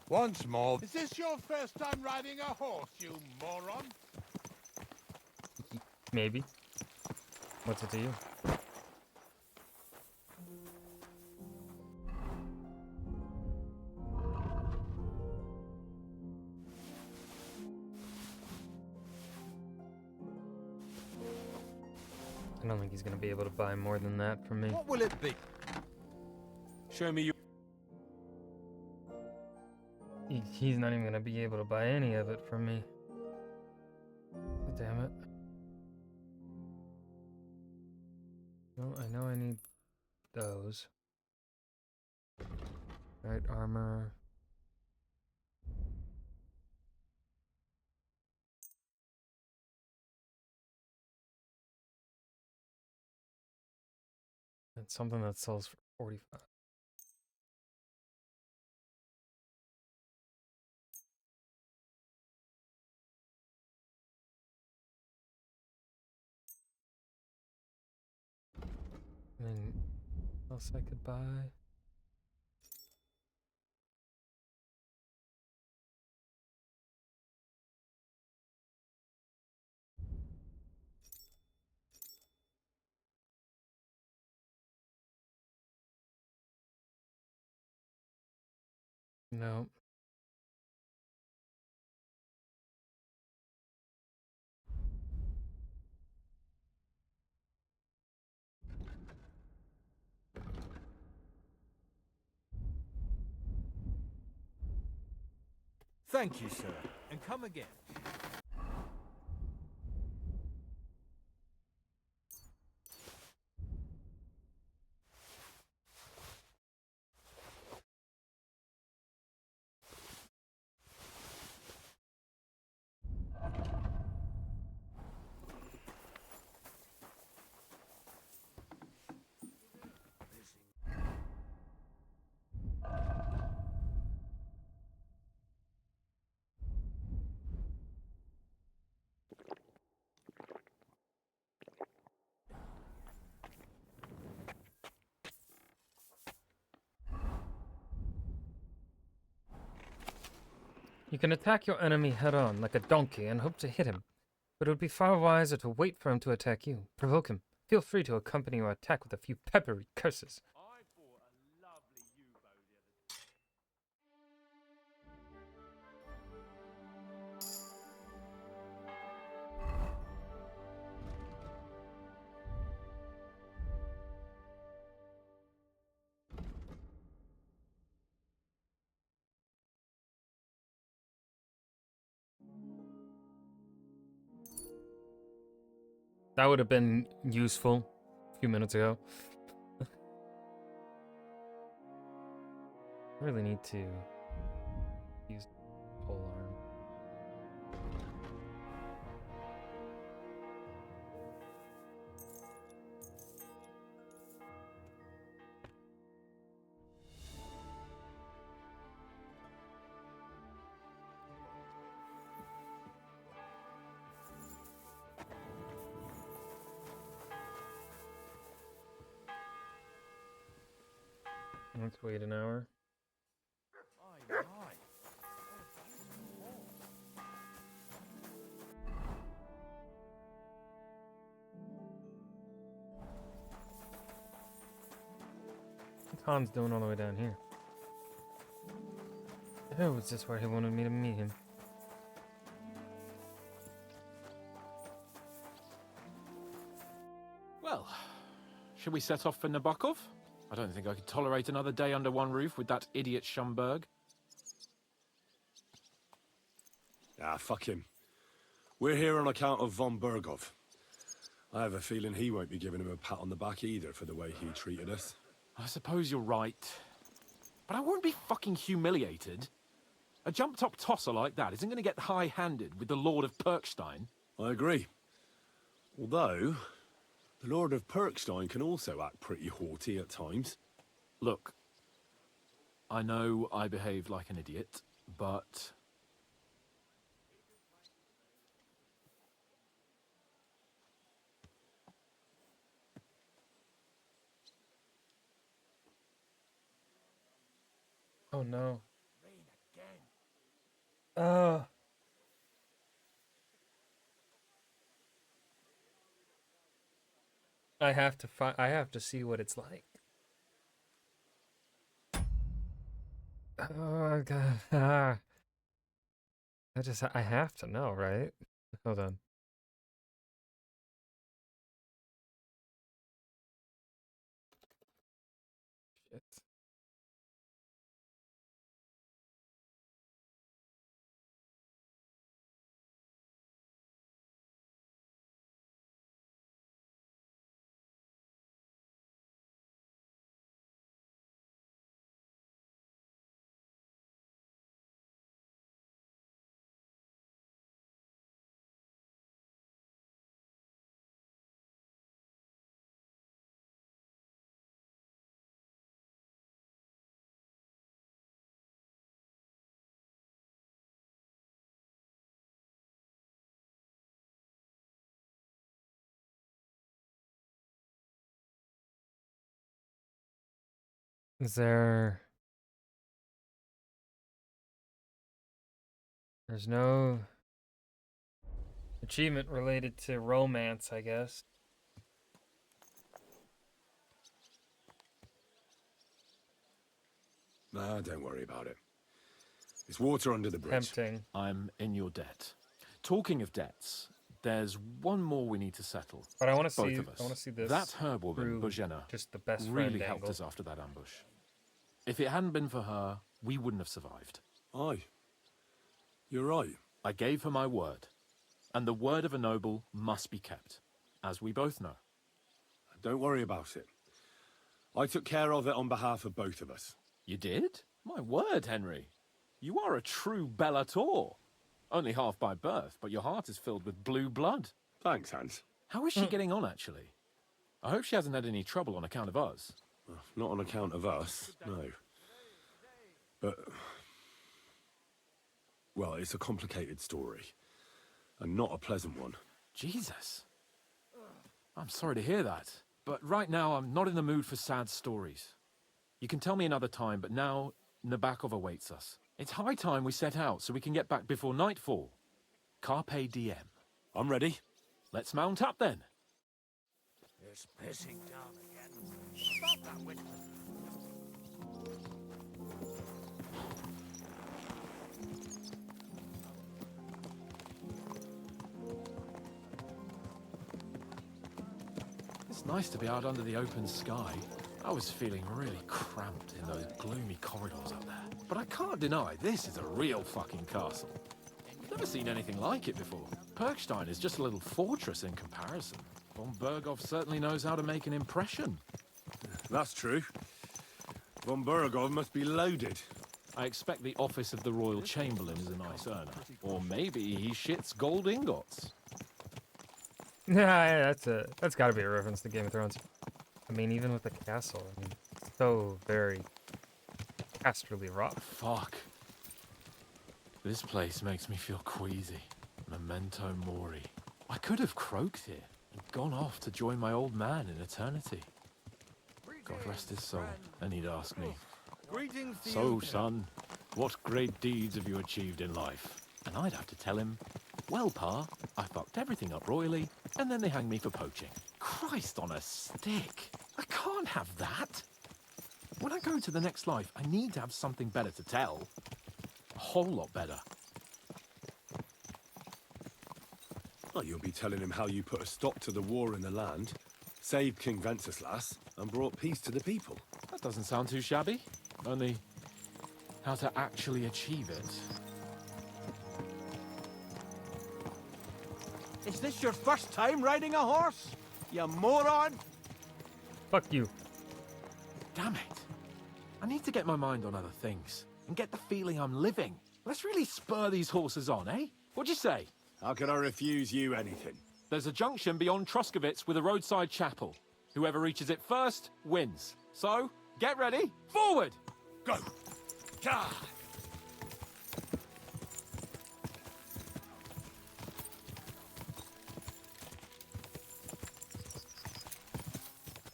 Once more. Is this your first time riding a horse, you moron? Maybe. What's it to you? I don't think he's gonna be able to buy more than that from me. What will it be? Show me your... He's not even gonna be able to buy any of it from me. Damn it. Well, I know I need those. Right, armor. It's something that sells for 45. Anything else I could buy? No. Thank you, sir. And come again. You can attack your enemy head-on, like a donkey, and hope to hit him. But it would be far wiser to wait for him to attack you. Provoke him. Feel free to accompany your attack with a few peppery curses. That would have been useful a few minutes ago. I really need to use pole arm. Let's wait an hour. What's Hans doing all the way down here? Oh, is this where he wanted me to meet him? Well, should we set off for Nabokov? I don't think I could tolerate another day under one roof with that idiot Schumberg. Ah, fuck him. We're here on account of von Bergov. I have a feeling he won't be giving him a pat on the back either for the way he treated us. I suppose you're right. But I won't be fucking humiliated. A jump-top tosser like that isn't going to get high-handed with the Lord of Perkstein. I agree. Although, the Lord of Perkstein can also act pretty haughty at times. Look, I know I behaved like an idiot, but... Oh no. I have to I have to see what it's like. Oh god. I have to know, right? Hold on. Shit. Is there... There's no achievement related to romance, I guess. Nah, don't worry about it. It's water under the bridge. Tempting. I'm in your debt. Talking of debts, there's one more we need to settle. But I want to Both see. of us. I want to see this. That herwoman, through Bozhena, just the best really friend helped angle. us after that ambush. If it hadn't been for her, we wouldn't have survived. Aye. You're right. I gave her my word, and the word of a noble must be kept, as we both know. Don't worry about it. I took care of it on behalf of both of us. You did? My word, Henry. You are a true bellator. Only half by birth, but your heart is filled with blue blood. Thanks, Hans. How is she getting on, actually? I hope she hasn't had any trouble on account of us. Not on account of us, no. But... well, it's a complicated story. And not a pleasant one. Jesus. I'm sorry to hear that. But right now, I'm not in the mood for sad stories. You can tell me another time, but now, Nabokov awaits us. It's high time we set out so we can get back before nightfall. Carpe diem. I'm ready. Let's mount up then. It's pissing down again. Stop that window. It's nice to be out under the open sky. I was feeling really cramped in those gloomy corridors up there. But I can't deny this is a real fucking castle. Never seen anything like it before. Perkstein is just a little fortress in comparison. Von Berghoff certainly knows how to make an impression. That's true. Von Berghoff must be loaded. I expect the office of the Royal Chamberlain is a nice earner. Or maybe he shits gold ingots. Yeah, that's got to be a reference to Game of Thrones. I mean, even with the castle, I mean, so very castrally wrought. Fuck. This place makes me feel queasy. Memento mori. I could have croaked here and gone off to join my old man in eternity. God rest his soul. And he'd ask me, Greetings to "So, you. son, what great deeds have you achieved in life?" And I'd have to tell him, "Well, Pa, I fucked everything up royally, and then they hanged me for poaching." Christ on a stick. I can't have that. When I go to the next life, I need to have something better to tell. A whole lot better. Well, you'll be telling him how you put a stop to the war in the land, saved King Wenceslas, and brought peace to the people. That doesn't sound too shabby. Only, how to actually achieve it. Is this your first time riding a horse? You moron! Fuck you. Damn it. I need to get my mind on other things and get the feeling I'm living. Let's really spur these horses on, eh? What'd you say? How can I refuse you anything? There's a junction beyond Troskowitz with a roadside chapel. Whoever reaches it first wins. So, get ready. Forward! Go! Ka!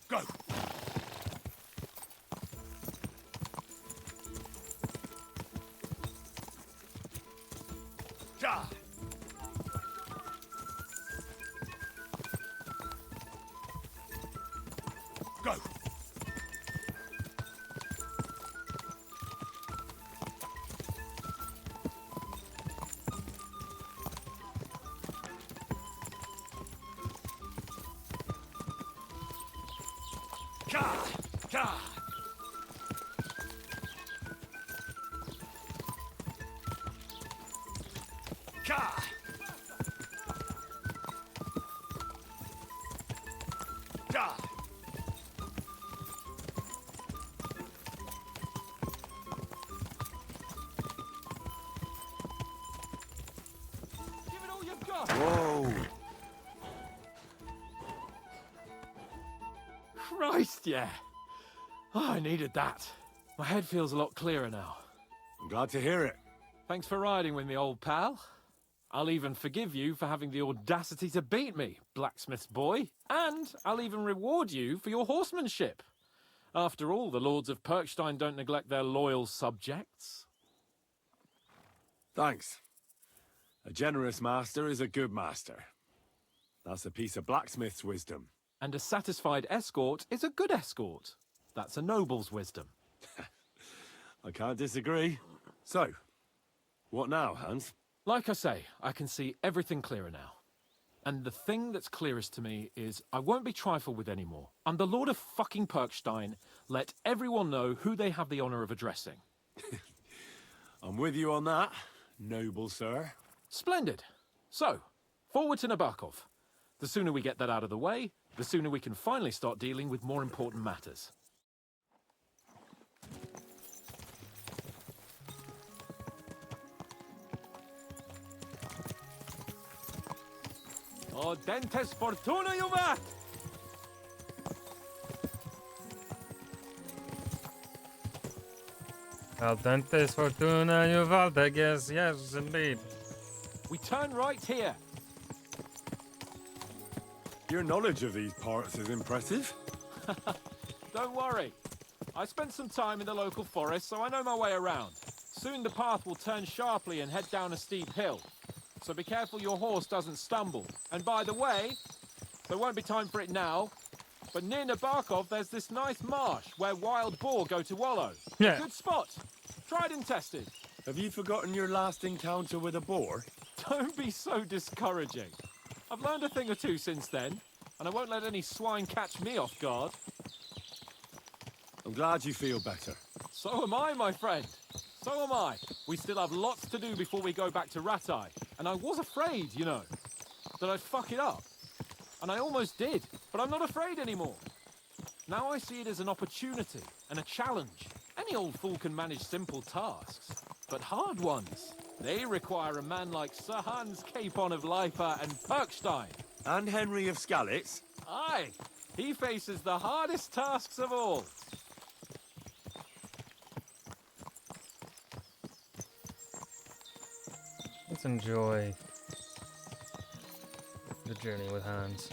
Go! Ka! Go! Ka! Ka! Ka! Ka! Give it all you've got! Whoa! Christ, yeah. Oh, I needed that. My head feels a lot clearer now. I'm glad to hear it. Thanks for riding with me, old pal. I'll even forgive you for having the audacity to beat me, blacksmith's boy. And I'll even reward you for your horsemanship. After all, the lords of Perkstein don't neglect their loyal subjects. Thanks. A generous master is a good master. That's a piece of blacksmith's wisdom. And a satisfied escort is a good escort. That's a noble's wisdom. I can't disagree. So, what now, Hans? Like I say, I can see everything clearer now. And the thing that's clearest to me is I won't be trifled with anymore. I'm the Lord of fucking Perkstein. Let everyone know who they have the honor of addressing. I'm with you on that, noble sir. Splendid. So, forward to Nabokov. The sooner we get that out of the way, the sooner we can finally start dealing with more important matters. O dentes fortuna juvat! Al dentes fortuna juvalda, yes, indeed. We turn right here. Your knowledge of these parts is impressive. Don't worry. I spent some time in the local forest, so I know my way around. Soon the path will turn sharply and head down a steep hill. So be careful your horse doesn't stumble. And by the way, there won't be time for it now, but near Nabokov there's this nice marsh where wild boar go to wallow. Yeah. Good spot. Tried and tested. Have you forgotten your last encounter with a boar? Don't be so discouraging. I've learned a thing or two since then, and I won't let any swine catch me off guard. I'm glad you feel better. So am I, my friend. So am I. We still have lots to do before we go back to Ratai. And I was afraid, you know, that I'd fuck it up. And I almost did, but I'm not afraid anymore. Now I see it as an opportunity and a challenge. Any old fool can manage simple tasks, but hard ones, they require a man like Sir Hans Capon of Leipa and Perkstein. And Henry of Skalitz? Aye, he faces the hardest tasks of all. Let's enjoy the journey with Hans.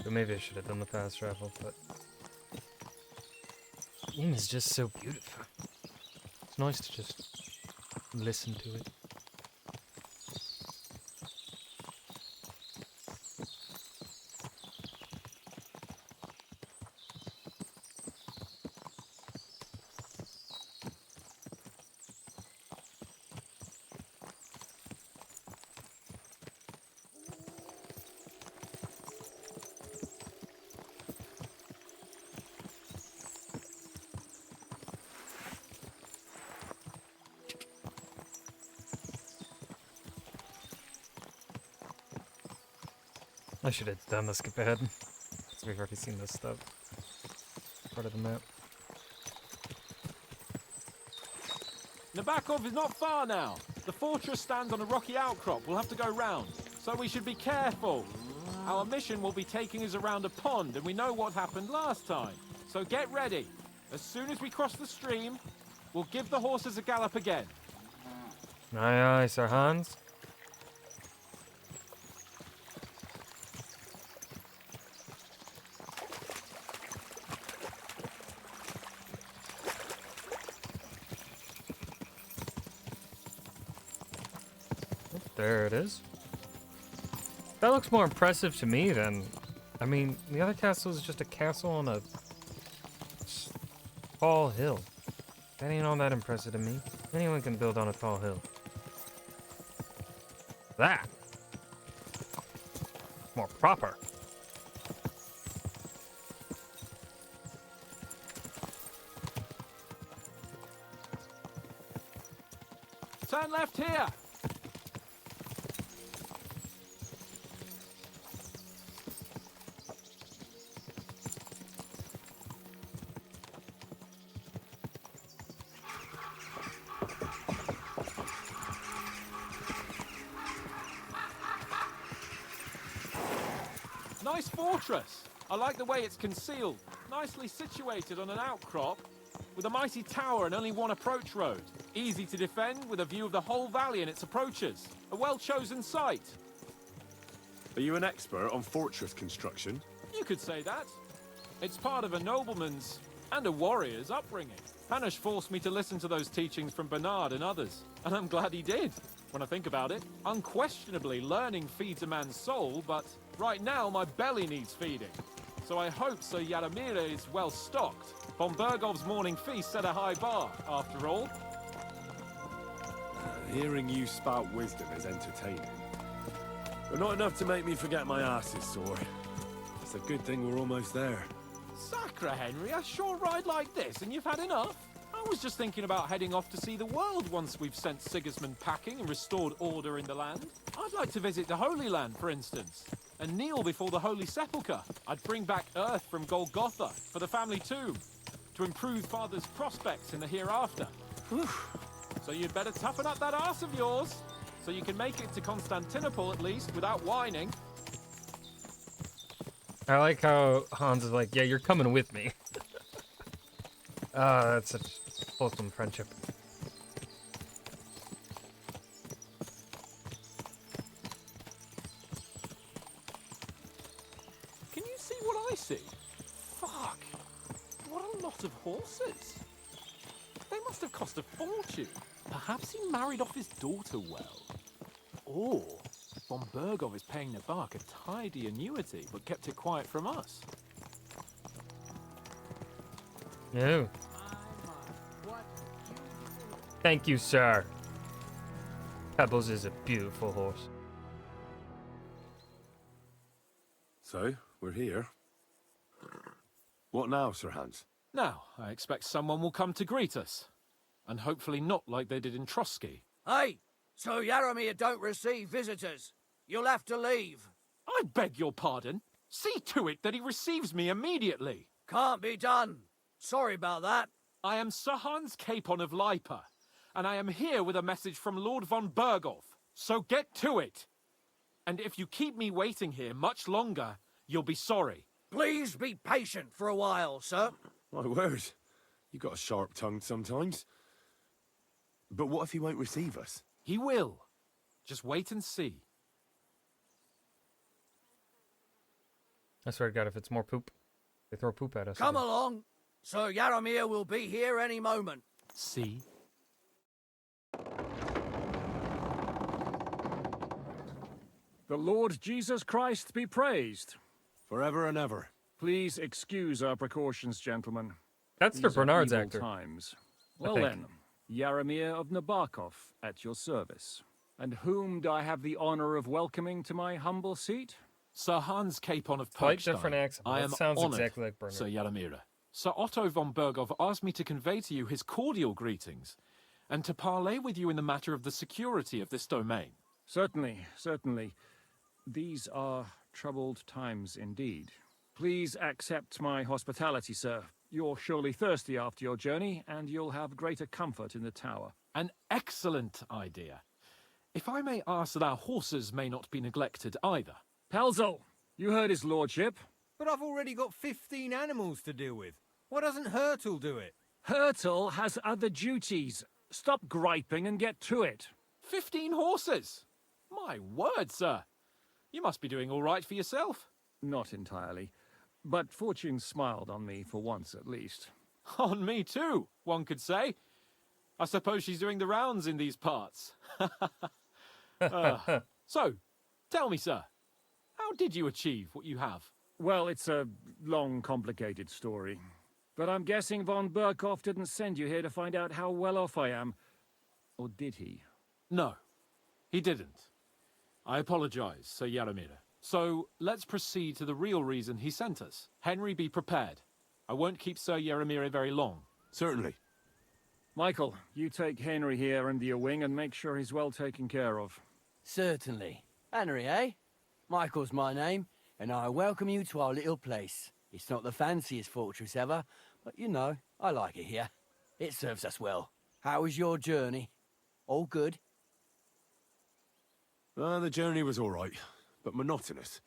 But maybe I should have done the fast travel, but the game is just so beautiful. It's nice to just listen to it. I should have done the skip ahead, because we've already seen this stuff. Part of the map. Nabokov is not far now. The fortress stands on a rocky outcrop. We'll have to go round, so we should be careful. Our mission will be taking us around a pond, and we know what happened last time. So get ready. As soon as we cross the stream, we'll give the horses a gallop again. Aye, aye, Sir Hans. There it is. That looks more impressive to me than... I mean, the other castle is just a castle on a tall hill. That ain't all that impressive to me. Anyone can build on a tall hill. That! More proper. Turn left here. Nice fortress. I like the way it's concealed. Nicely situated on an outcrop with a mighty tower and only one approach road. Easy to defend with a view of the whole valley and its approaches. A well-chosen site. Are you an expert on fortress construction? You could say that. It's part of a nobleman's and a warrior's upbringing. Hanush forced me to listen to those teachings from Bernard and others, and I'm glad he did. When I think about it, unquestionably learning feeds a man's soul, but right now my belly needs feeding. So I hope Sir Yadomir is well stocked. Von Bergov's morning feast set a high bar, after all. Hearing you spout wisdom is entertaining. But not enough to make me forget my ass is sore. It's a good thing we're almost there. Sacre, Henry, a short ride like this and you've had enough? I was just thinking about heading off to see the world once we've sent Sigismund packing and restored order in the land. I'd like to visit the Holy Land, for instance, and kneel before the Holy Sepulchre. I'd bring back earth from Golgotha for the family tomb, to improve Father's prospects in the hereafter. Whew. So you'd better toughen up that arse of yours, so you can make it to Constantinople at least without whining. I like how Hans is like, yeah, you're coming with me. Ah, that's such wholesome friendship. lot of horses. They must have cost a fortune. Perhaps he married off his daughter well. Or von Bergov is paying Nabark a tidy annuity, but kept it quiet from us. No. Thank you, sir. Pebbles is a beautiful horse. So, we're here. What now, Sir Hans? Now, I expect someone will come to greet us. And hopefully not like they did in Trotsky. Hey, so Yaramir don't receive visitors. You'll have to leave. I beg your pardon. See to it that he receives me immediately. Can't be done. Sorry about that. I am Sir Hans Capon of Lipa, and I am here with a message from Lord von Bergov. So get to it. And if you keep me waiting here much longer, you'll be sorry. Please be patient for a while, sir. My word. You got a sharp tongue sometimes. But what if he won't receive us? He will. Just wait and see. I swear to God, if it's more poop, they throw poop at us. Come again. along. Sir Yaramir will be here any moment. See? The Lord Jesus Christ be praised. Forever and ever. Please excuse our precautions, gentlemen. That's the These are Bernard's evil actor. times. I Well think. then, Yaramir of Nabokov at your service. And whom do I have the honor of welcoming to my humble seat? Sir Hans Capon of Quite Perkstein. different accent. I That am sounds honored, exactly like Bernard. Sir Yaramira. Sir Otto von Bergov asked me to convey to you his cordial greetings, and to parley with you in the matter of the security of this domain. Certainly, certainly. These are troubled times indeed. Please accept my hospitality, sir. You're surely thirsty after your journey, and you'll have greater comfort in the tower. An excellent idea. If I may ask that our horses may not be neglected either. Pelzel, you heard his lordship. But I've already got 15 animals to deal with. Why doesn't Hurtle do it? Hurtle has other duties. Stop griping and get to it. 15 horses! My word, sir. You must be doing all right for yourself. Not entirely. But fortune smiled on me for once at least. On me too, one could say. I suppose she's doing the rounds in these parts. So, tell me, sir, how did you achieve what you have? Well, it's a long, complicated story. But I'm guessing von Berkhoff didn't send you here to find out how well off I am. Or did he? No, he didn't. I apologize, Sir Yaramir. So, let's proceed to the real reason he sent us. Henry, be prepared. I won't keep Sir Yaramir very long. Certainly. Michael, you take Henry here under your wing and make sure he's well taken care of. Certainly. Henry, eh? Michael's my name, and I welcome you to our little place. It's not the fanciest fortress ever, but you know, I like it here. It serves us well. How was your journey? All good? The journey was all right, but monotonous.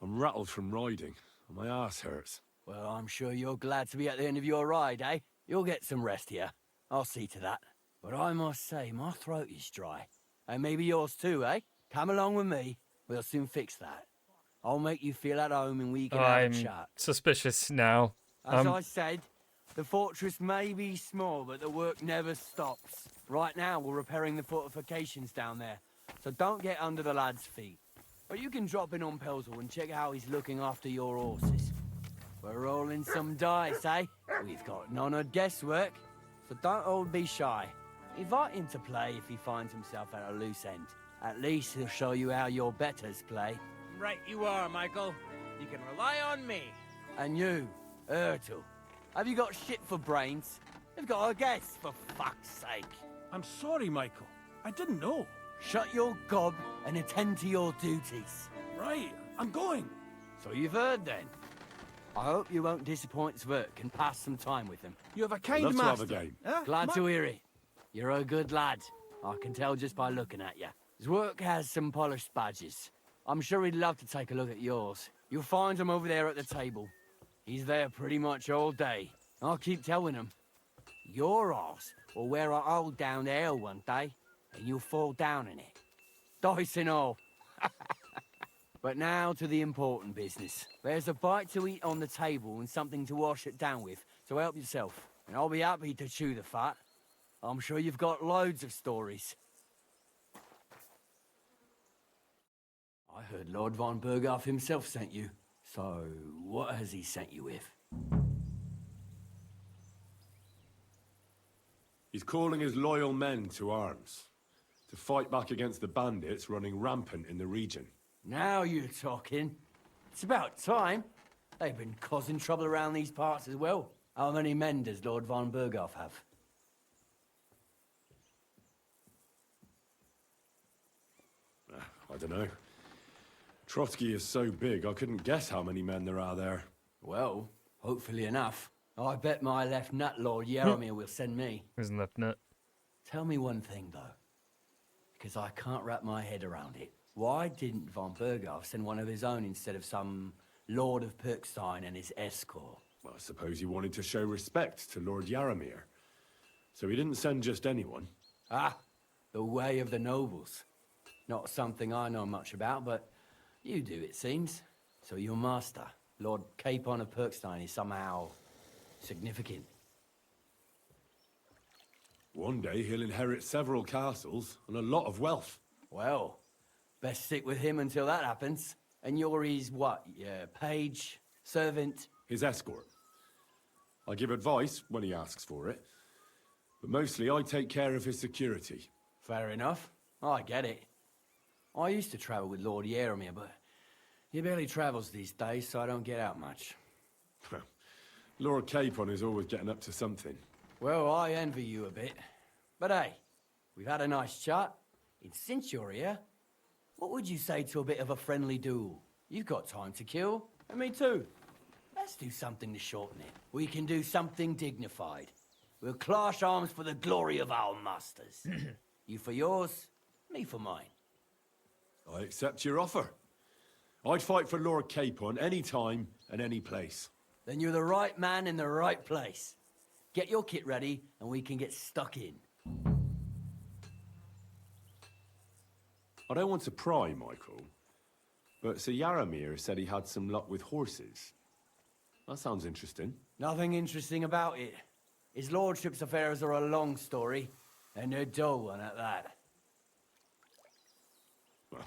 I'm rattled from riding, and my ass hurts. Well, I'm sure you're glad to be at the end of your ride, eh? You'll get some rest here. I'll see to that. But I must say, my throat is dry. And maybe yours too, eh? Come along with me. We'll soon fix that. I'll make you feel at home and we can have I'm a chat. suspicious now. As I said, the fortress may be small, but the work never stops. Right now, we're repairing the fortifications down there, so don't get under the lad's feet. Or you can drop in on Pelzel and check how he's looking after your horses. We're rolling some dice, eh? We've got none of guesswork, so don't all be shy. Invite him to play if he finds himself at a loose end. At least he'll show you how your betters play. Right you are, Michael. You can rely on me. And you, Ertul, have you got shit for brains? You've got a guess, for fuck's sake. I'm sorry, Michael. I didn't know. Shut your gob and attend to your duties. Right, I'm going. So you've heard then. I hope you won't disappoint Zwerk and pass some time with him. You have a kind Love to have master. a game. Huh? Glad to hear it. You're a good lad. I can tell just by looking at you. Zwerk has some polished badges. I'm sure he'd love to take a look at yours. You'll find him over there at the table. He's there pretty much all day. I'll keep telling him. Your arse will wear a hole down there one day, and you'll fall down in it. Dice and all. But now to the important business. There's a bite to eat on the table and something to wash it down with, so help yourself. And I'll be happy to chew the fat. I'm sure you've got loads of stories. I heard Lord von Berghoff himself sent you. So, what has he sent you with? He's calling his loyal men to arms, to fight back against the bandits running rampant in the region. Now you're talking. It's about time. They've been causing trouble around these parts as well. How many men does Lord von Berghoff have? I don't know. Trotsky is so big, I couldn't guess how many men there are there. Well, hopefully enough. I bet my left nut, Lord Yaromir, will send me. His left nut. Tell me one thing, though, because I can't wrap my head around it. Why didn't von Berghoff send one of his own instead of some Lord of Pirkstein and his escort? Well, I suppose he wanted to show respect to Lord Yaromir. So he didn't send just anyone. Ah, the way of the nobles. Not something I know much about, but you do, it seems. So your master, Lord Capon of Pirkstein, is somehow significant. One day he'll inherit several castles and a lot of wealth. Well, best stick with him until that happens. And you're his what? Yeah, page? Servant? His escort. I give advice when he asks for it, but mostly I take care of his security. Fair enough. I get it. I used to travel with Lord Yaromir, but he barely travels these days, so I don't get out much. Lord Capon is always getting up to something. Well, I envy you a bit. But hey, we've had a nice chat. And since you're here, what would you say to a bit of a friendly duel? You've got time to kill, and me too. Let's do something to shorten it. We can do something dignified. We'll clash arms for the glory of our masters. You for yours, me for mine. I accept your offer. I'd fight for Lord Capon any time and any place. Then you're the right man in the right place. Get your kit ready, and we can get stuck in. I don't want to pry, Michael, but Sir Yaromir said he had some luck with horses. That sounds interesting. Nothing interesting about it. His lordship's affairs are a long story, and a dull one at that. Well,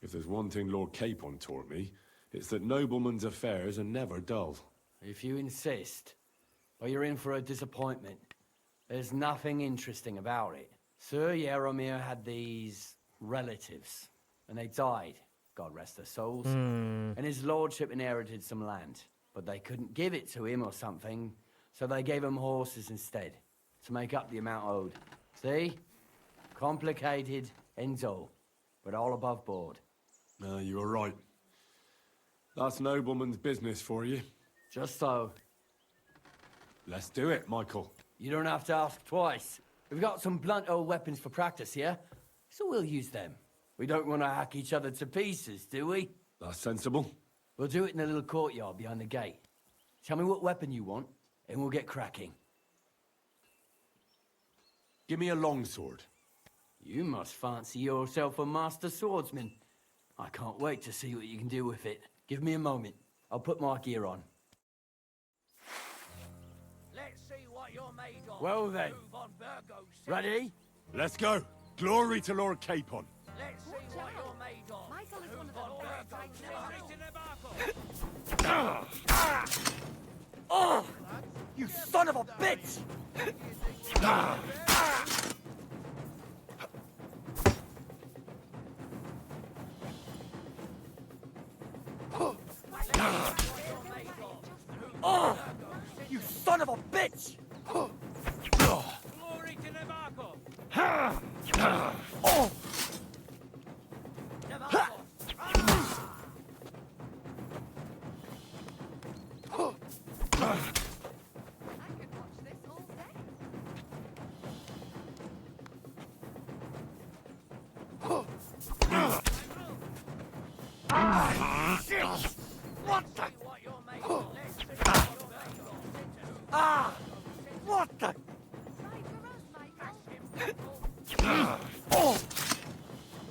if there's one thing Lord Capon taught me, it's that noblemen's affairs are never dull. If you insist, well, you're in for a disappointment. There's nothing interesting about it. Sir Yaromir had these relatives, and they died, God rest their souls. And his lordship inherited some land, but they couldn't give it to him or something, so they gave him horses instead, to make up the amount owed. See? Complicated and dull, but all above board. No, you were right. That's nobleman's business for you. Just so. Let's do it, Michael. You don't have to ask twice. We've got some blunt old weapons for practice here, so we'll use them. We don't want to hack each other to pieces, do we? That's sensible. We'll do it in the little courtyard behind the gate. Tell me what weapon you want, and we'll get cracking. Give me a longsword. You must fancy yourself a master swordsman. I can't wait to see what you can do with it. Give me a moment. I'll put my gear on. Let's see what you're made of. Well then. Move on, Virgo. Ready? Let's go. Glory to Lord Capon. Let's see what you're made of. Michael is one of the Oh! You son of a bitch! Oh! You son of a bitch! Glory to Nevarco. Oh! I could watch this all day. What the? What you're made of. Let's see what you're made of. Ah! What the? Fight for us, Michael. Oh!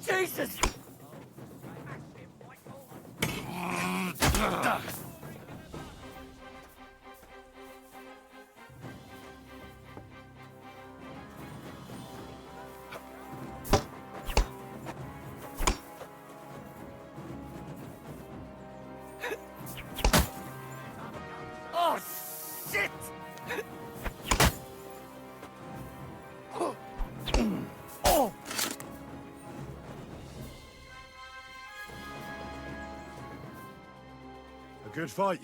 Jesus! shit! Oh! A good fight.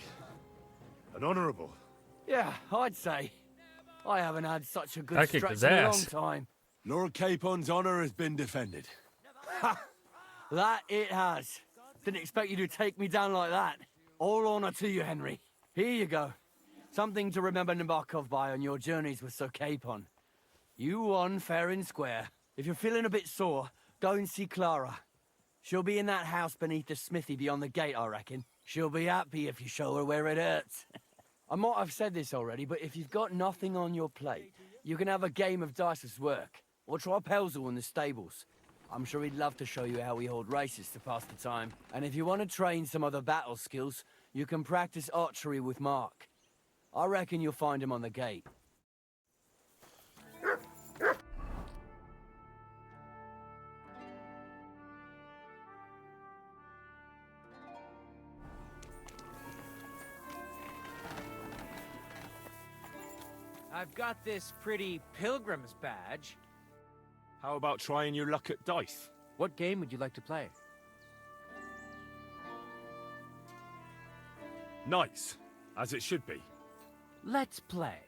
An honourable. Yeah, I'd say. I haven't had such a good I kicked stretch his in a long ass. time. Lord Capon's honour has been defended. Ha! That it has. Didn't expect you to take me down like that. All honour to you, Henry. Here you go. Something to remember Nabokov by on your journeys with Sir Capon. You won fair and square. If you're feeling a bit sore, go and see Clara. She'll be in that house beneath the smithy beyond the gate, I reckon. She'll be happy if you show her where it hurts. I might have said this already, but if you've got nothing on your plate, you can have a game of dice's work. Or try Pelzel in the stables. I'm sure he'd love to show you how we hold races to pass the time. And if you want to train some other battle skills, you can practice archery with Mark. I reckon you'll find him on the gate. I've got this pretty pilgrim's badge. How about trying your luck at dice? What game would you like to play? Nice, as it should be. Let's play.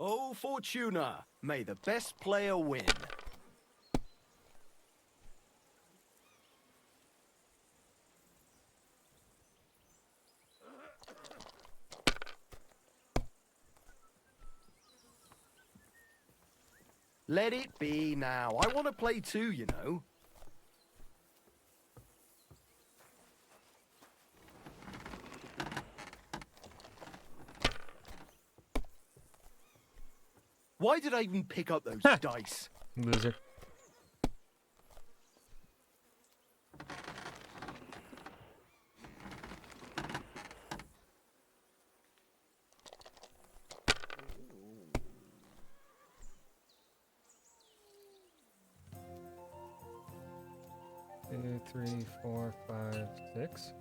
Oh, Fortuna, may the best player win. Let it be now. I want to play too, you know. Why did I even pick up those dice? Loser. Two, 3, 4, 5, 6.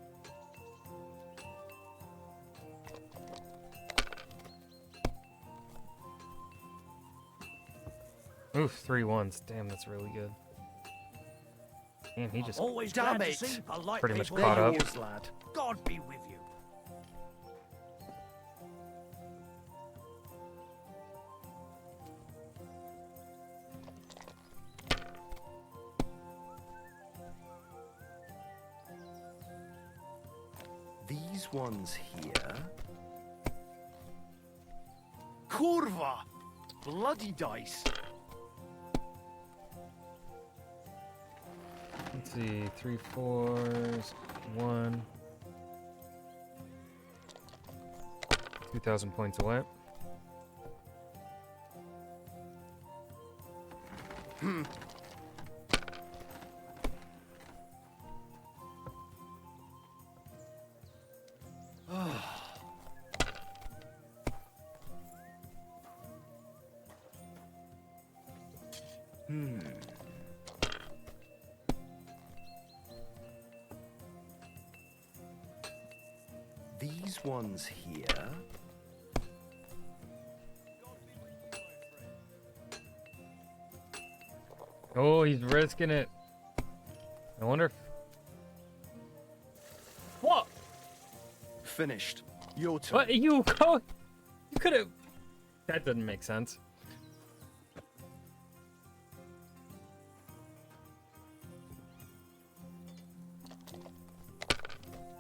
Oof, 3 1s. Damn, that's really good. Damn, he just Always glad to see polite pretty much people. caught up. Yours, lad. God be with you. These ones here. Kurva! Bloody dice. Let's see, 3 4s, 1. 2,000 points away. Hmm. Hmm. These ones here. Oh, he's risking it. I wonder if... What? Finished. Your turn. What? You go... You could have... That doesn't make sense.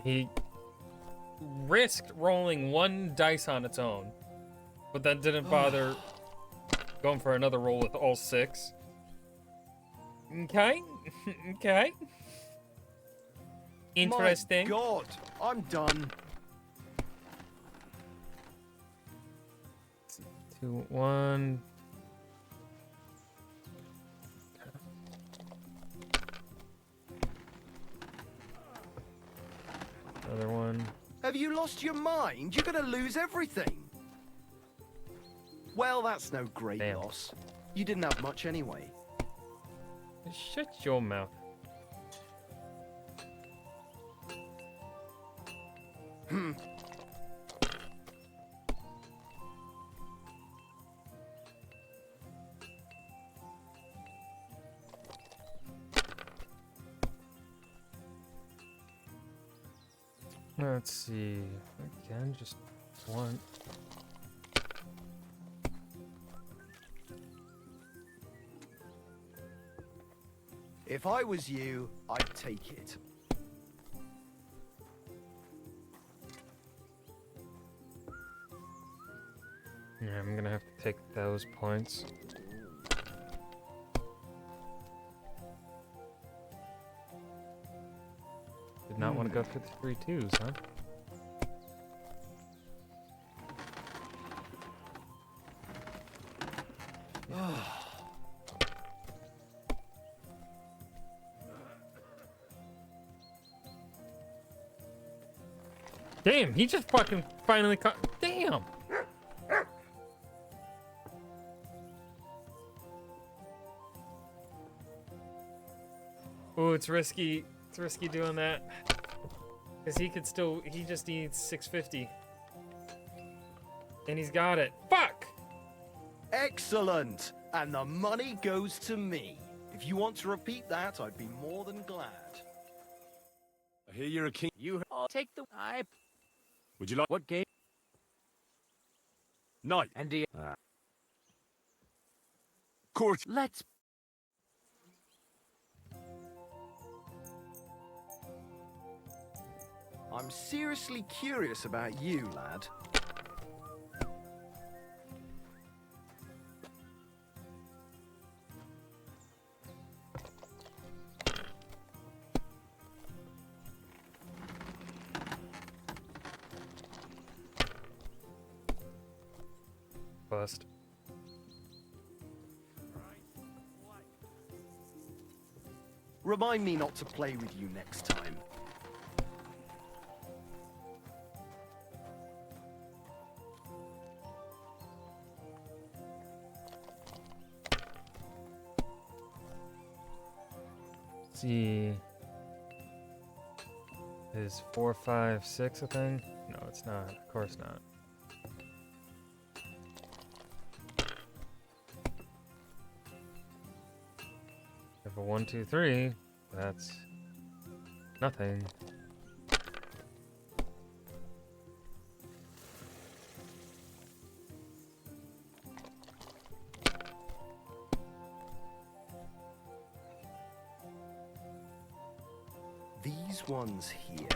He risked rolling 1 dice on its own, but then didn't bother going for another roll with all 6. Okay. Okay. Interesting. My God, I'm done. 2 1. Have you lost your mind? You're gonna lose everything. Well, that's no great loss. You didn't have much anyway. Shut your mouth. Let's see. Again, just one. If I was you, I'd take it. Yeah, I'm gonna have to take those points. Did not want to go for the 3 twos, huh? Damn, he just fucking finally caught. Damn! Oh, it's risky. It's risky doing that. Because he could still. He just needs 650. And he's got it. Fuck! Excellent! And the money goes to me. If you want to repeat that, I'd be more than glad. I hear you're a king. You take the I. Would you like What game? Knight? And do you... Court. Let's. I'm seriously curious about you, lad. Bust. Remind me not to play with you next time. Let's see. Is 4, 5, 6 a thing? No, it's not. Of course not. If a 1, 2, 3, that's nothing. These ones here.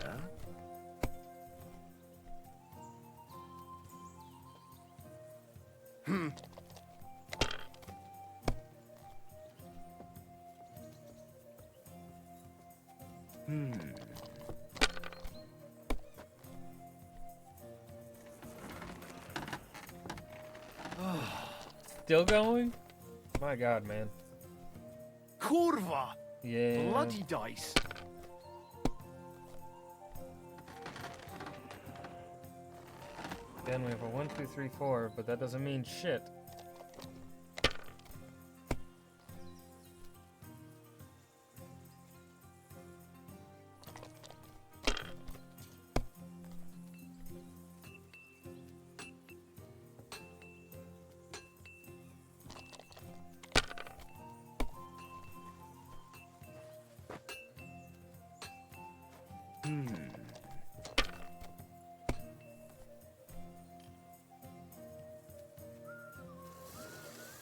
Still going? My god, man. Kurva! Yeah. Bloody dice. Again, we have a 1, 2, 3, 4, but that doesn't mean shit.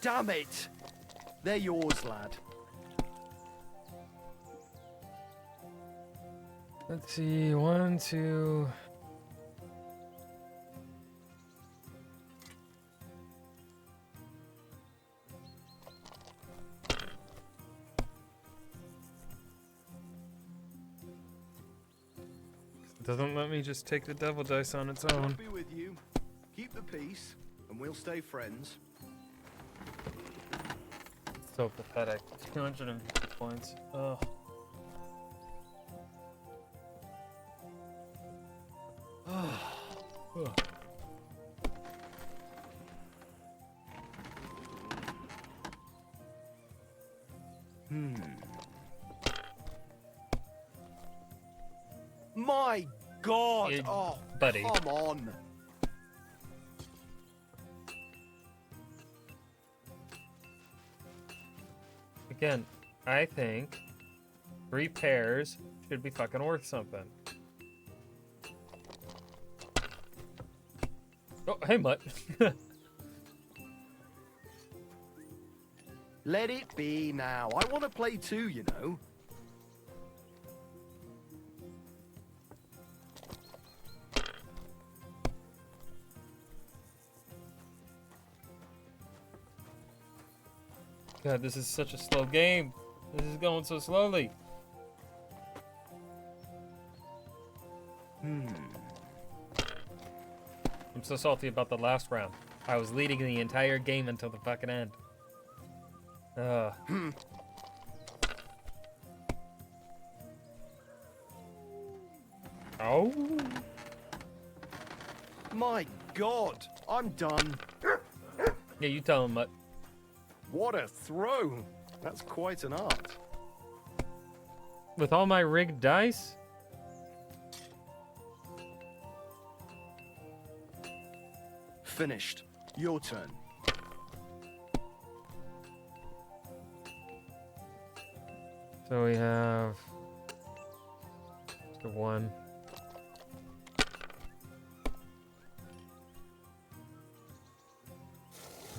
Damn it! They're yours, lad. Let's see, 1, 2. It doesn't let me just take the devil dice on its own. I'll be with you. Keep the peace, and we'll stay friends. So pathetic. 250 points. Ugh. My God! Yeah, Oh, buddy. come on. Again, I think 3 pairs should be fucking worth something. Oh, hey, Mutt. Let it be now. I want to play too, you know. God, this is such a slow game. This is going so slowly. I'm so salty about the last round. I was leading the entire game until the fucking end. Oh. My God, I'm done. Yeah, you tell him, Mutt. What a throw. That's quite an art. With all my rigged dice? Finished. Your turn. So we have the 1.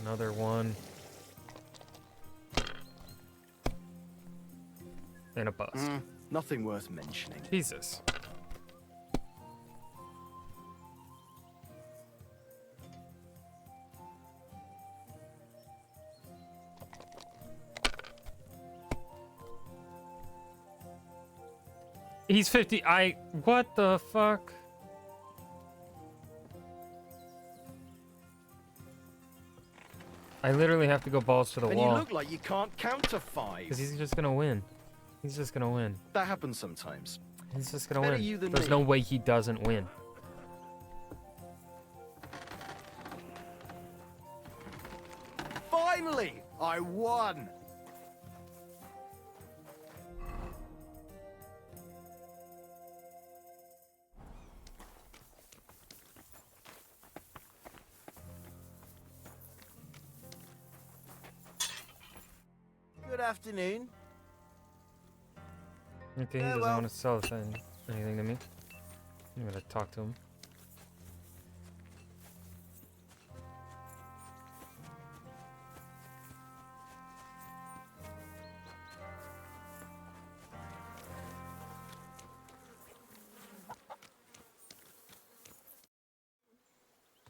Another 1. And a bust. Nothing worth mentioning. Jesus. He's 50. What the fuck? I literally have to go balls to the And wall. you look like you can't counter 5. Because he's just gonna win. He's just gonna win. That happens sometimes. He's just gonna Better win. you than There's me. no way he doesn't win. Finally, I won. Good afternoon. Okay, he Yeah, doesn't well- want to sell anything to me. I'm gonna talk to him.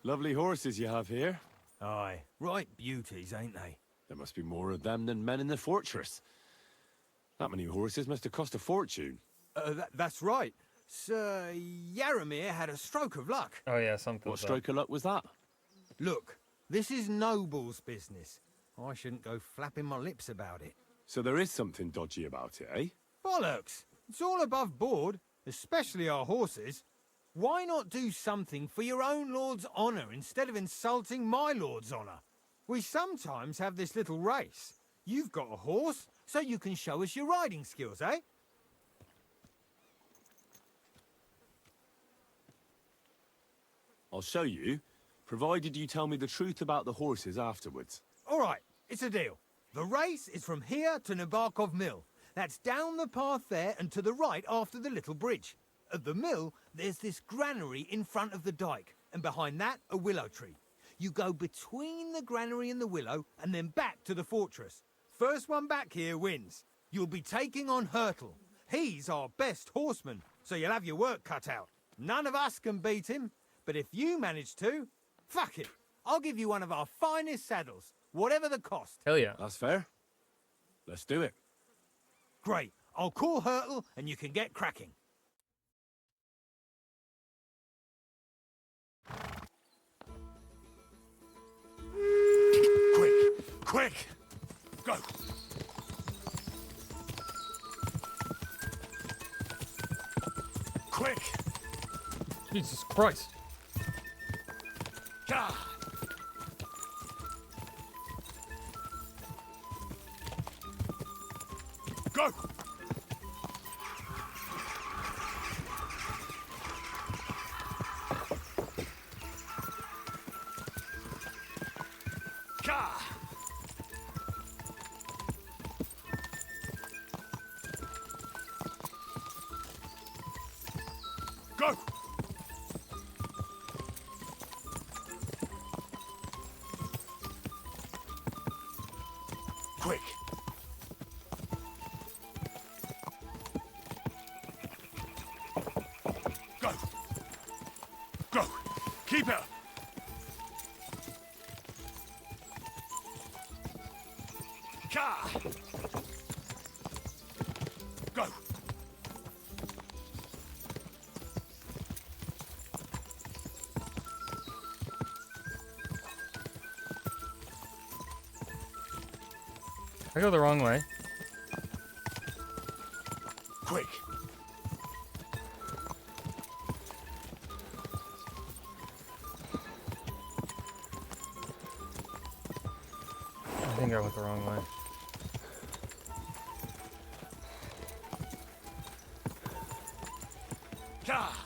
Lovely horses you have here. Aye, right beauties, ain't they? There must be more of them than men in the fortress. That many horses must have cost a fortune. That's right. Sir Yaramir had a stroke of luck. Oh yeah, something. What stroke of luck was that? Look, this is Noble's business. I shouldn't go flapping my lips about it. So there is something dodgy about it, eh? Bollocks! It's all above board, especially our horses. Why not do something for your own lord's honour instead of insulting my lord's honour? We sometimes have this little race. You've got a horse, so you can show us your riding skills, eh? I'll show you, provided you tell me the truth about the horses afterwards. All right, it's a deal. The race is from here to Nabokov Mill. That's down the path there and to the right after the little bridge. At the mill, there's this granary in front of the dike, and behind that, a willow tree. You go between the granary and the willow, and then back to the fortress. First one back here wins. You'll be taking on Hurtle. He's our best horseman, so you'll have your work cut out. None of us can beat him, but if you manage to, fuck it. I'll give you one of our finest saddles, whatever the cost. Hell yeah. That's fair. Let's do it. Great. I'll call Hurtle, and you can get cracking. Quick! Go! Quick! Jesus Christ. Gah! Go! Ka! Go! Quick! Go! Go! Keep it! Ka! Go! I go the wrong way. Quick! I think I went the wrong way. Ka!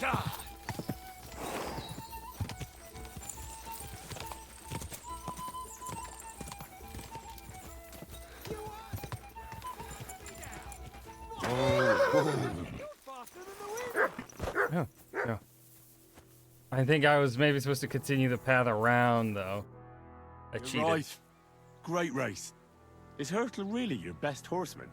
Ka! Oh, yeah. I think I was maybe supposed to continue the path around, though. I cheated. Right. Great race. Is Hurtle really your best horseman?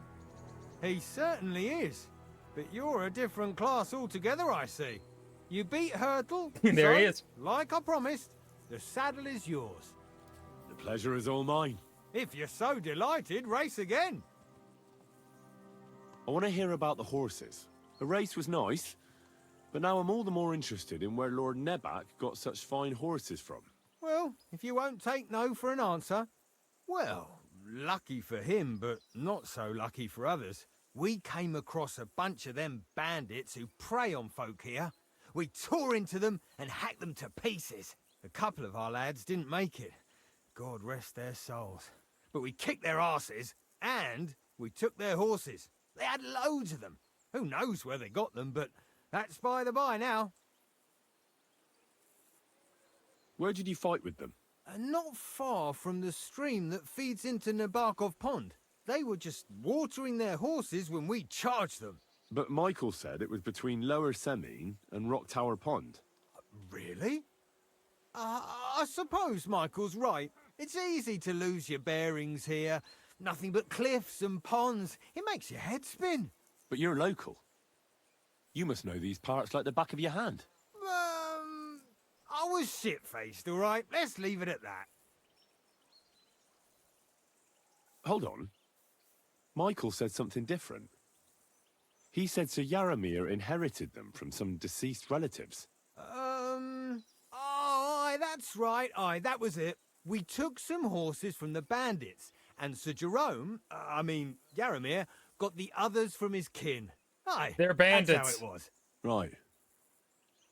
He certainly is. But you're a different class altogether, I see. You beat Hurtle. There he so, is. Like I promised, the saddle is yours. The pleasure is all mine. If you're so delighted, race again. I want to hear about the horses. The race was nice, but now I'm all the more interested in where Lord Neback got such fine horses from. Well, if you won't take no for an answer, well, lucky for him, but not so lucky for others. We came across a bunch of them bandits who prey on folk here. We tore into them and hacked them to pieces. A couple of our lads didn't make it. God rest their souls. But we kicked their asses, and we took their horses. They had loads of them. Who knows where they got them, but that's by the by now. Where did you fight with them? Not far from the stream that feeds into Nabokov Pond. They were just watering their horses when we charged them. But Michael said it was between Lower Semine and Rock Tower Pond. Really? I suppose Michael's right. It's easy to lose your bearings here. Nothing but cliffs and ponds. It makes your head spin. But you're local. You must know these parts like the back of your hand. I was shit-faced, all right? Let's leave it at that. Hold on. Michael said something different. He said Sir Yaramir inherited them from some deceased relatives. Aye, that's right. Aye, that was it. We took some horses from the bandits, and Sir Jerome, Yaramir, got the others from his kin. Aye, They're bandits. That's how it was. Right.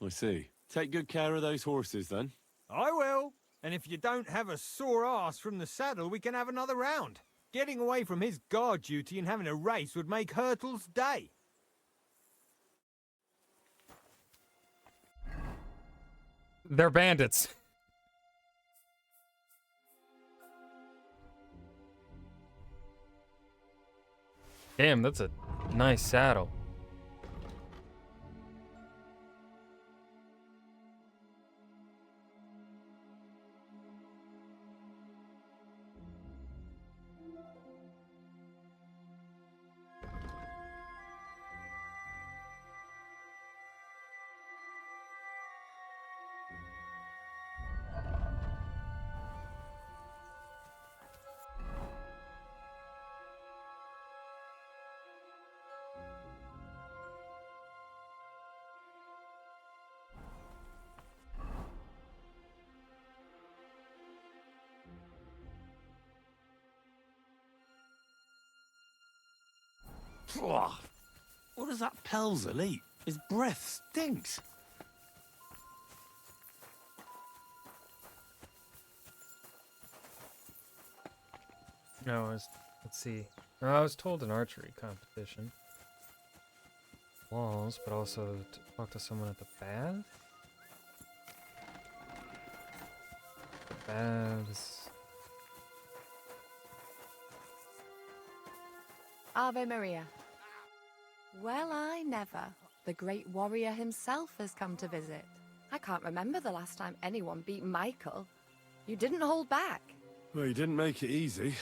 I see. Take good care of those horses, then. I will. And if you don't have a sore ass from the saddle, we can have another round. Getting away from his guard duty and having a race would make Hurtle's day. They're bandits. Damn, that's a nice saddle. What does that Pelzer eat? His breath stinks. No, let's see. No, I was told an archery competition. Walls, but also to talk to someone at the bath? Baths. Ave Maria. Well, I never. The great warrior himself has come to visit. I can't remember the last time anyone beat Michael. You didn't hold back. Well, you didn't make it easy.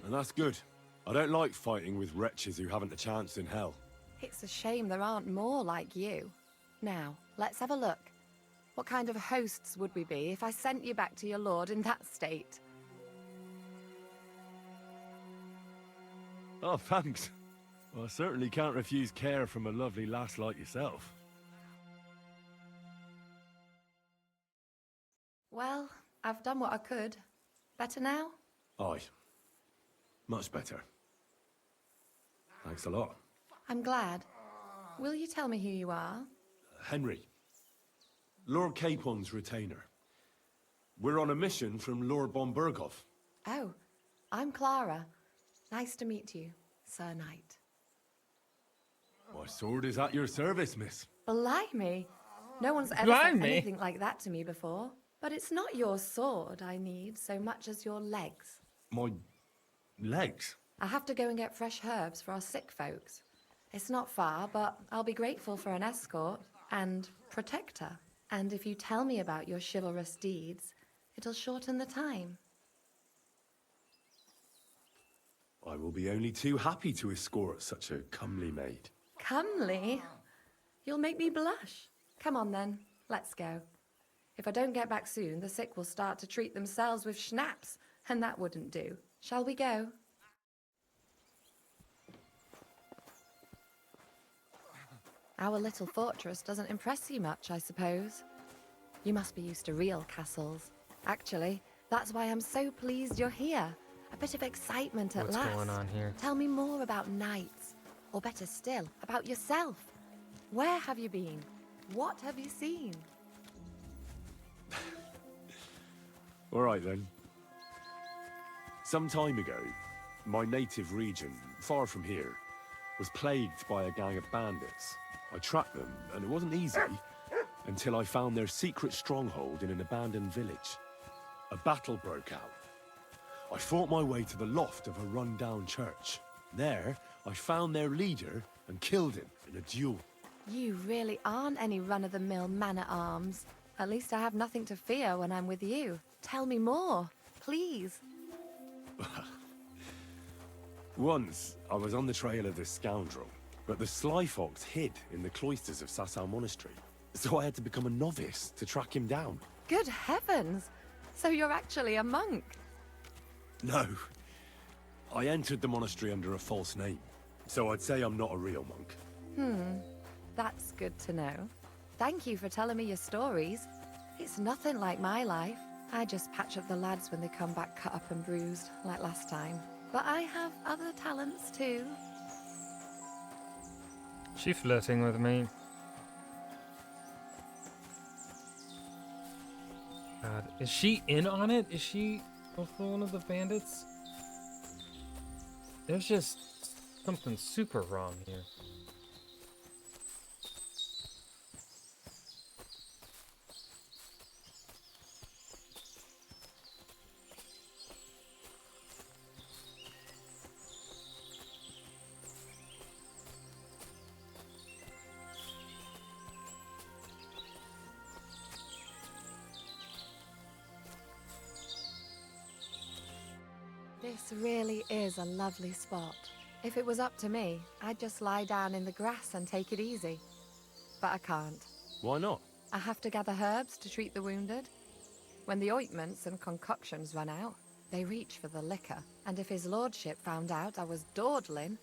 And that's good. I don't like fighting with wretches who haven't a chance in hell. It's a shame there aren't more like you. Now, let's have a look. What kind of hosts would we be if I sent you back to your lord in that state? Oh, thanks. Well, I certainly can't refuse care from a lovely lass like yourself. Well, I've done what I could. Better now? Aye. Much better. Thanks a lot. I'm glad. Will you tell me who you are? Henry. Lord Capon's retainer. We're on a mission from Lord Bombergov. Oh, I'm Clara. Nice to meet you, Sir Knight. My sword is at your service, miss. Blimey! No one's ever said anything like that to me before. But it's not your sword I need so much as your legs. My legs? I have to go and get fresh herbs for our sick folks. It's not far, but I'll be grateful for an escort and protector. And if you tell me about your chivalrous deeds, it'll shorten the time. I will be only too happy to escort such a comely maid. Comely? You'll make me blush. Come on then, let's go. If I don't get back soon, the sick will start to treat themselves with schnapps, and that wouldn't do. Shall we go? Our little fortress doesn't impress you much, I suppose. You must be used to real castles. Actually, that's why I'm so pleased you're here. A bit of excitement at last. What's going on here? Tell me more about knights, or better still, about yourself. Where have you been? What have you seen? All right, then. Some time ago, my native region, far from here, was plagued by a gang of bandits. I tracked them, and it wasn't easy, until I found their secret stronghold in an abandoned village. A battle broke out. I fought my way to the loft of a run-down church. There, I found their leader and killed him in a duel. You really aren't any run-of-the-mill man-at-arms. At least I have nothing to fear when I'm with you. Tell me more, please. Once, I was on the trail of this scoundrel, but the sly fox hid in the cloisters of Sasau Monastery, so I had to become a novice to track him down. Good heavens! So you're actually a monk? No. I entered the monastery under a false name, so I'd say I'm not a real monk. That's good to know. Thank you for telling me your stories. It's nothing like my life. I just patch up the lads when they come back cut up and bruised, like last time. But I have other talents too. She flirting with me. God, is she in on it? Is she also one of the bandits? There's just something super wrong here. This really is a lovely spot. If it was up to me, I'd just lie down in the grass and take it easy. But I can't. Why not? I have to gather herbs to treat the wounded. When the ointments and concoctions run out, they reach for the liquor. And if his lordship found out I was dawdling,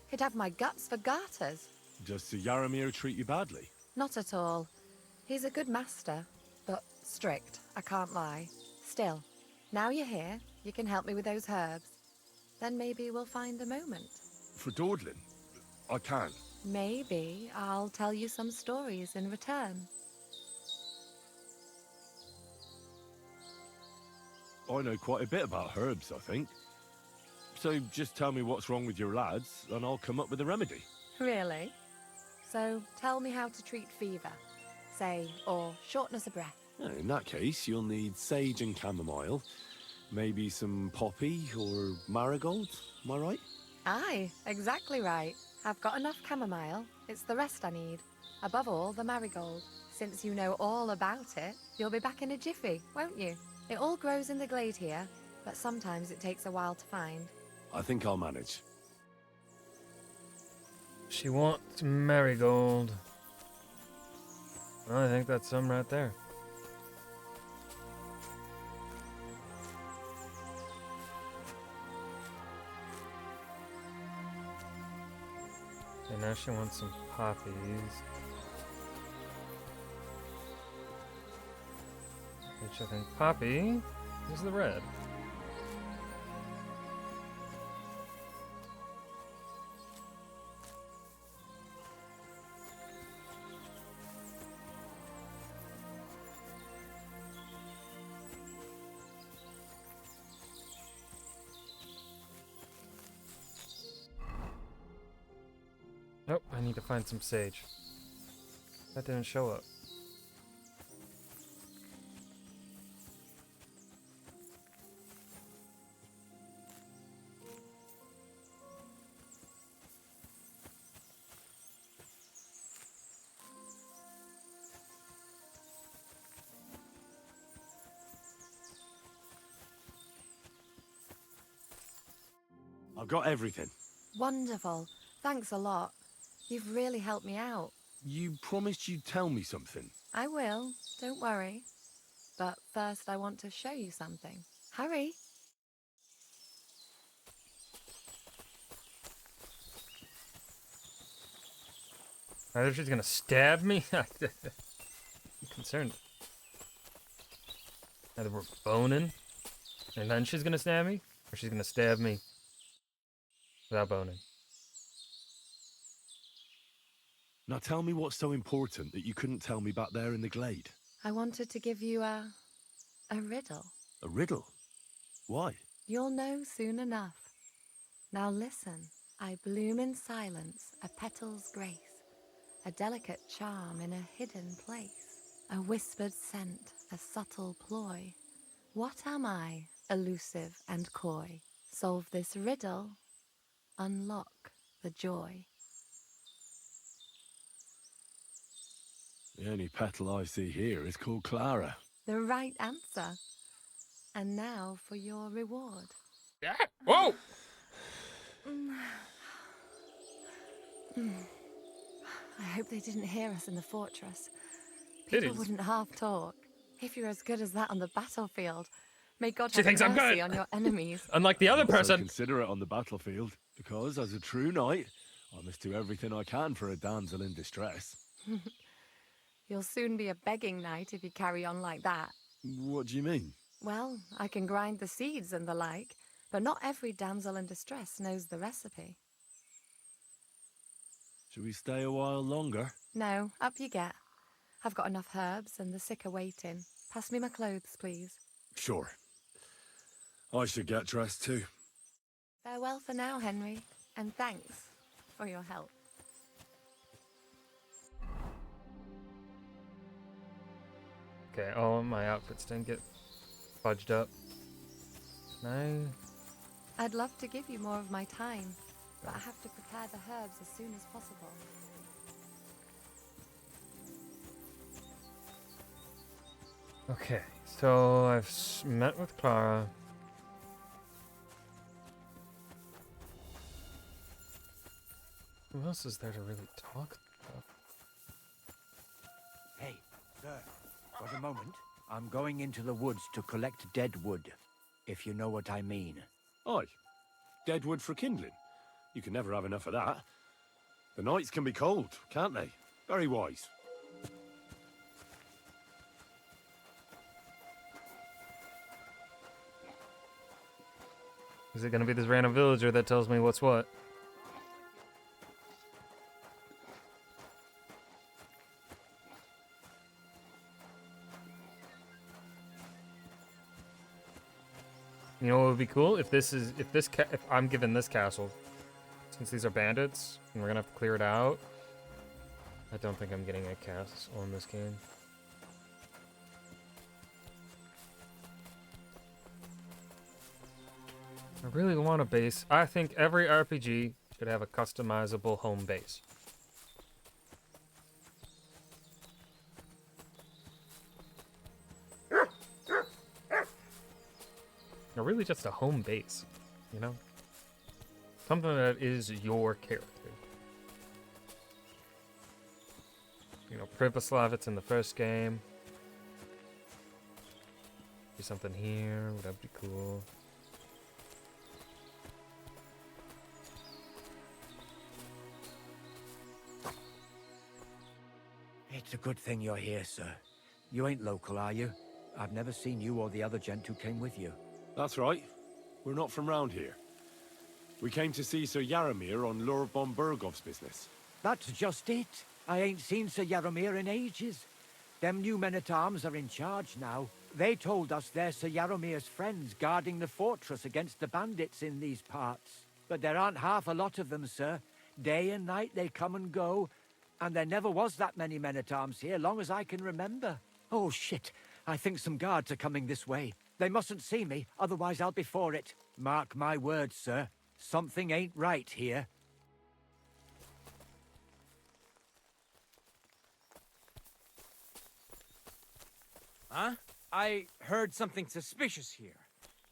he'd have my guts for garters. Does Sir Yaramir treat you badly? Not at all. He's a good master, but strict, I can't lie. Still, now you're here, you can help me with those herbs. Then maybe we'll find a moment. For dawdling? I can. Maybe I'll tell you some stories in return. I know quite a bit about herbs, I think. So just tell me what's wrong with your lads, and I'll come up with a remedy. Really? So tell me how to treat fever, say, or shortness of breath. In that case, you'll need sage and chamomile, maybe some poppy or marigold, am I right? Aye, exactly right. I've got enough chamomile. It's the rest I need. Above all, the marigold. Since you know all about it, you'll be back in a jiffy, won't you? It all grows in the glade here, but sometimes it takes a while to find. I think I'll manage. She wants marigold. I think that's some right there. And now she wants some poppies. Which I think poppy is the red. Nope, I need to find some sage. That didn't show up. I've got everything. Wonderful. Thanks a lot. You've really helped me out. You promised you'd tell me something. I will, don't worry. But first I want to show you something. Hurry. Either she's gonna stab me. I'm concerned. Either we're boning, and then she's gonna stab me, or she's gonna stab me without boning. Now tell me what's so important that you couldn't tell me back there in the glade. I wanted to give you a riddle. A riddle? Why? You'll know soon enough. Now listen. I bloom in silence, a petal's grace, a delicate charm in a hidden place, a whispered scent, a subtle ploy. What am I, elusive and coy? Solve this riddle, unlock the joy. The only petal I see here is called Clara. The right answer. And now for your reward. Yeah. Whoa! I hope they didn't hear us in the fortress. It People is. wouldn't half talk. If you're as good as that on the battlefield, may God She have thinks I'm mercy good. on your enemies. Unlike the other Also person. consider it on the battlefield, because as a true knight, I must do everything I can for a damsel in distress. You'll soon be a begging knight if you carry on like that. What do you mean? Well, I can grind the seeds and the like, but not every damsel in distress knows the recipe. Should we stay a while longer? No, up you get. I've got enough herbs and the sick are waiting. Pass me my clothes, please. Sure. I should get dressed too. Farewell for now, Henry, and thanks for your help. Okay, all of my outfits didn't get fudged up. No. I'd love to give you more of my time, but I have to prepare the herbs as soon as possible. Okay, so I've met with Clara. Who else is there to really talk about? Hey, sir, for a moment. I'm going into the woods to collect dead wood, if you know what I mean. Aye. Dead wood for kindling. You can never have enough of that. The nights can be cold, can't they? Very wise. Is it gonna be this random villager that tells me what's what? You know what would be cool if if I'm given this castle, since these are bandits and we're gonna have to clear it out. I don't think I'm getting a castle in this game. I really want a base. I think every RPG should have a customizable home base. Or really just a home base, you know? Something that is your character. You know, Privoslav, it's in the first game. Do something here, would that be cool? It's a good thing you're here, sir. You ain't local, are you? I've never seen you or the other gent who came with you. That's right. We're not from round here. We came to see Sir Yaramir on Lord von Bergov's business. That's just it. I ain't seen Sir Yaramir in ages. Them new men-at-arms are in charge now. They told us they're Sir Yaramir's friends guarding the fortress against the bandits in these parts. But there aren't half a lot of them, sir. Day and night they come and go, and there never was that many men-at-arms here, long as I can remember. Oh, shit. I think some guards are coming this way. They mustn't see me, otherwise I'll be for it. Mark my words, sir. Something ain't right here. Huh? I heard something suspicious here.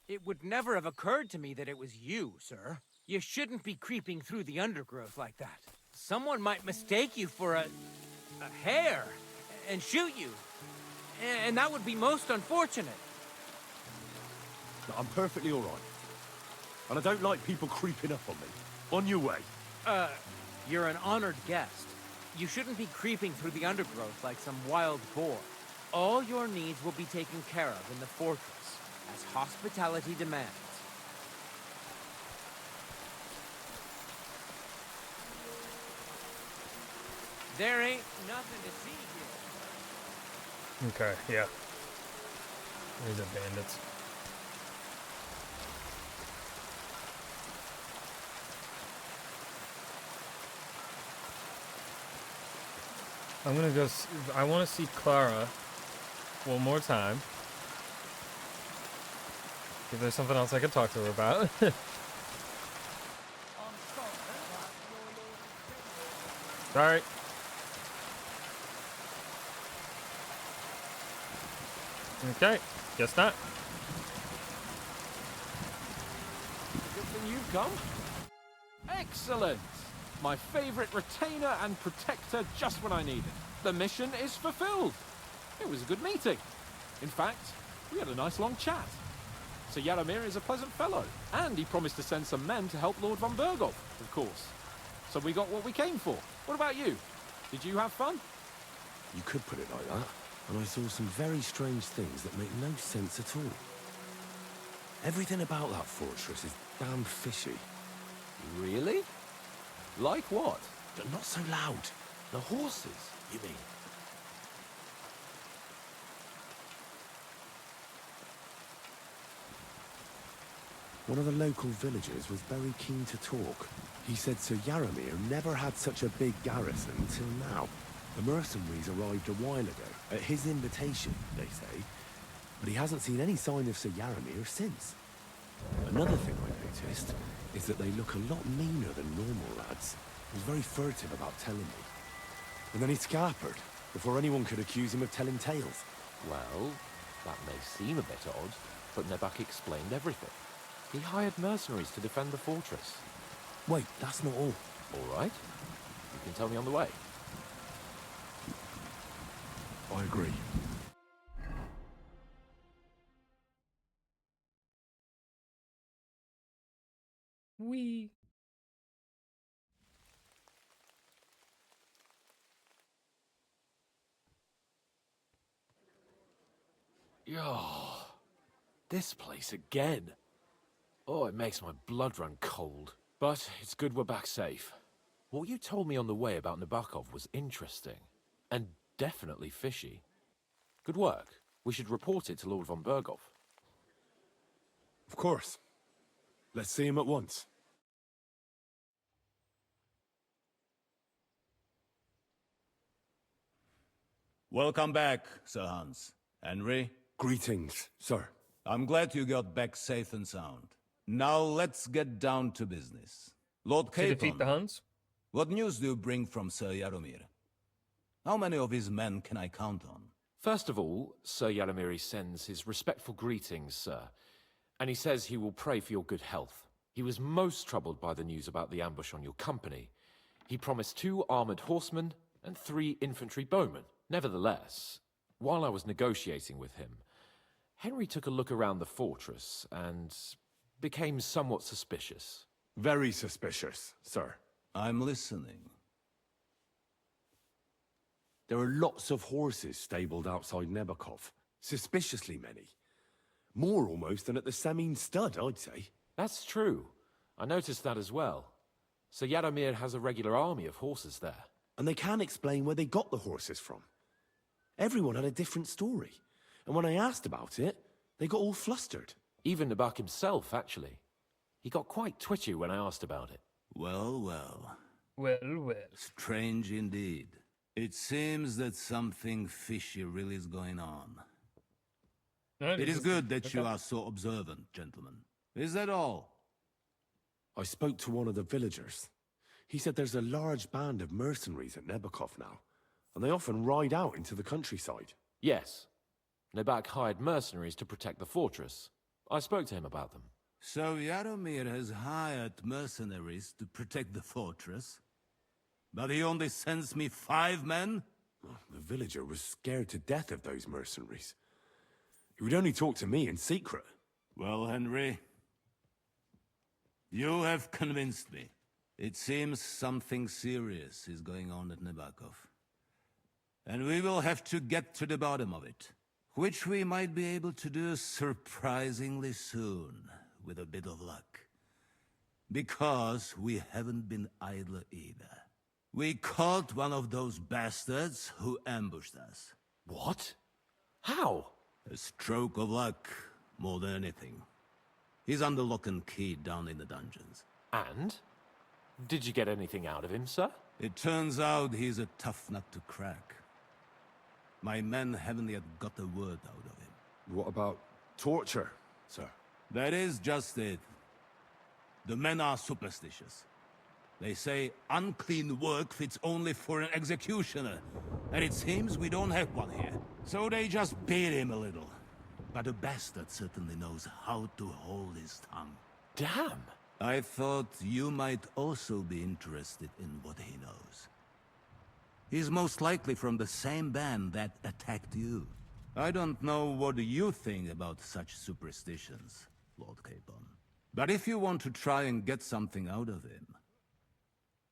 It would never have occurred to me that it was you, sir. You shouldn't be creeping through the undergrowth like that. Someone might mistake you for a hare and shoot you. And that would be most unfortunate. I'm perfectly all right. And I don't like people creeping up on me. On your way. You're an honored guest. You shouldn't be creeping through the undergrowth like some wild boar. All your needs will be taken care of in the fortress, as hospitality demands. There ain't nothing to see here. Okay, yeah. These are bandits. I'm gonna go. I want to see Clara one more time. If there's something else I could talk to her about. Sorry. Okay, guess not. Good thing you've come. Excellent! My favorite retainer and protector just when I need it. The mission is fulfilled. It was a good meeting. In fact, we had a nice long chat. Sir Yaramir is a pleasant fellow, and he promised to send some men to help Lord von Bergov, of course. So we got what we came for. What about you? Did you have fun? You could put it like that. And I saw some very strange things that make no sense at all. Everything about that fortress is damn fishy. Really? Like what? Not so loud. The horses, you mean? One of the local villagers was very keen to talk. He said Sir Yaramir never had such a big garrison until now. The mercenaries arrived a while ago, at his invitation, they say, but he hasn't seen any sign of Sir Yaramir since. Another thing I noticed is that they look a lot meaner than normal lads. He was very furtive about telling me. And then he scampered, before anyone could accuse him of telling tales. Well, that may seem a bit odd, but Nebak explained everything. He hired mercenaries to defend the fortress. Wait, that's not all. All right. You can tell me on the way. I agree. Wee. Oh, this place again. Oh, it makes my blood run cold. But it's good we're back safe. What you told me on the way about Nabokov was interesting. And definitely fishy. Good work. We should report it to Lord von Bergov. Of course. Let's see him at once. Welcome back, Sir Hans. Henry? Greetings, sir. I'm glad you got back safe and sound. Now let's get down to business. Lord To defeat the Capon, Huns? what news do you bring from Sir Jaromir? How many of his men can I count on? First of all, Sir Jaromir sends his respectful greetings, sir. And he says he will pray for your good health. He was most troubled by the news about the ambush on your company. He promised 2 armored horsemen and 3 infantry bowmen. Nevertheless, while I was negotiating with him, Henry took a look around the fortress and became somewhat suspicious. Very suspicious, sir. I'm listening. There are lots of horses stabled outside Nebakov. Suspiciously many. More almost than at the Samin stud, I'd say. That's true. I noticed that as well. Sir Jaromir has a regular army of horses there. And they can't explain where they got the horses from. Everyone had a different story. And when I asked about it, they got all flustered. Even Nabak himself, actually. He got quite twitchy when I asked about it. Well, well. Well, well. Strange indeed. It seems that something fishy really is going on. It is good that you are so observant, gentlemen. Is that all? I spoke to one of the villagers. He said there's a large band of mercenaries at Nebakov now, and they often ride out into the countryside. Yes. Nabak hired mercenaries to protect the fortress. I spoke to him about them. So Jaromir has hired mercenaries to protect the fortress? But he only sends me 5 men? The villager was scared to death of those mercenaries. He would only talk to me in secret. Well, Henry, you have convinced me. It seems something serious is going on at Nebakov. And we will have to get to the bottom of it. Which we might be able to do surprisingly soon, with a bit of luck. Because we haven't been idle either. We caught one of those bastards who ambushed us. What? How? A stroke of luck, more than anything. He's under lock and key down in the dungeons. And? Did you get anything out of him, sir? It turns out he's a tough nut to crack. My men haven't yet got a word out of him. What about torture, sir? That is just it. The men are superstitious. They say unclean work fits only for an executioner. And it seems we don't have one here. So they just beat him a little. But the bastard certainly knows how to hold his tongue. Damn! I thought you might also be interested in what he knows. He's most likely from the same band that attacked you. I don't know what you think about such superstitions, Lord Capon. But if you want to try and get something out of him,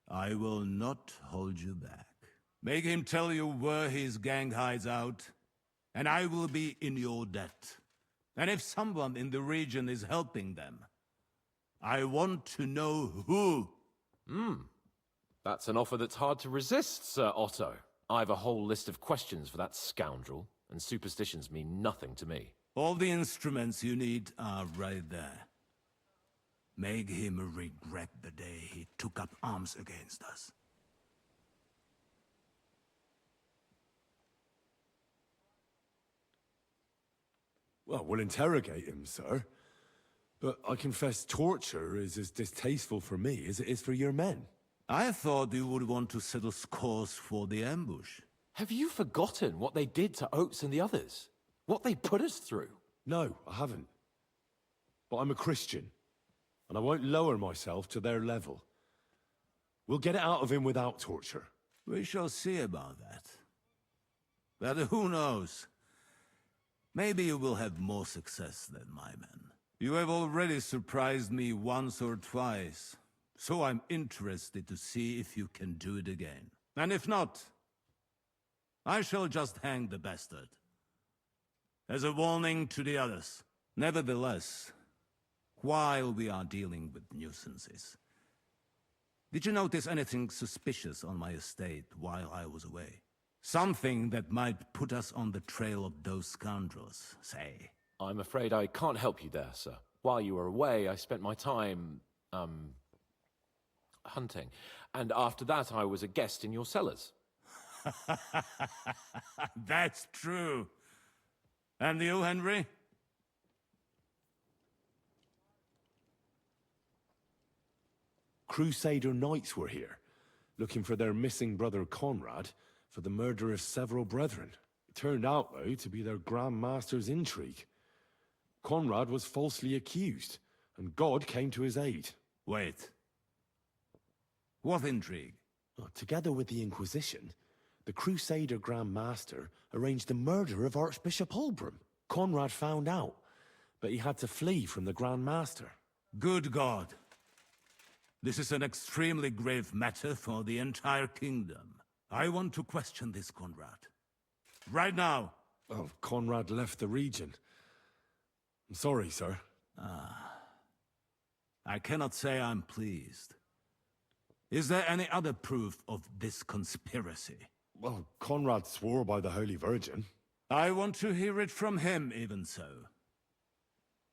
I will not hold you back. Make him tell you where his gang hides out, and I will be in your debt. And if someone in the region is helping them, I want to know who. That's an offer that's hard to resist, Sir Otto. I've a whole list of questions for that scoundrel, and superstitions mean nothing to me. All the instruments you need are right there. Make him regret the day he took up arms against us. Well, we'll interrogate him, sir. But I confess torture is as distasteful for me as it is for your men. I thought you would want to settle scores for the ambush. Have you forgotten what they did to Oates and the others? What they put us through? No, I haven't. But I'm a Christian, and I won't lower myself to their level. We'll get it out of him without torture. We shall see about that. But who knows? Maybe you will have more success than my men. You have already surprised me once or twice, so I'm interested to see if you can do it again. And if not, I shall just hang the bastard. As a warning to the others. Nevertheless, while we are dealing with nuisances, did you notice anything suspicious on my estate while I was away? Something that might put us on the trail of those scoundrels, say. I'm afraid I can't help you there, sir. Why? while you were away, I spent my time, hunting. And after that, I was a guest in your cellars. That's true. And you, Henry? Crusader knights were here, looking for their missing brother Conrad for the murder of several brethren. It turned out, though, to be their Grand Master's intrigue. Conrad was falsely accused, and God came to his aid. Wait. What intrigue? Well, together with the Inquisition, the Crusader Grand Master arranged the murder of Archbishop Holbrook. Conrad found out, but he had to flee from the Grand Master. Good God. This is an extremely grave matter for the entire kingdom. I want to question this, Conrad. Right now. Well, Conrad left the region. I'm sorry, sir. I cannot say I'm pleased. Is there any other proof of this conspiracy? Well, Conrad swore by the Holy Virgin. I want to hear it from him, even so.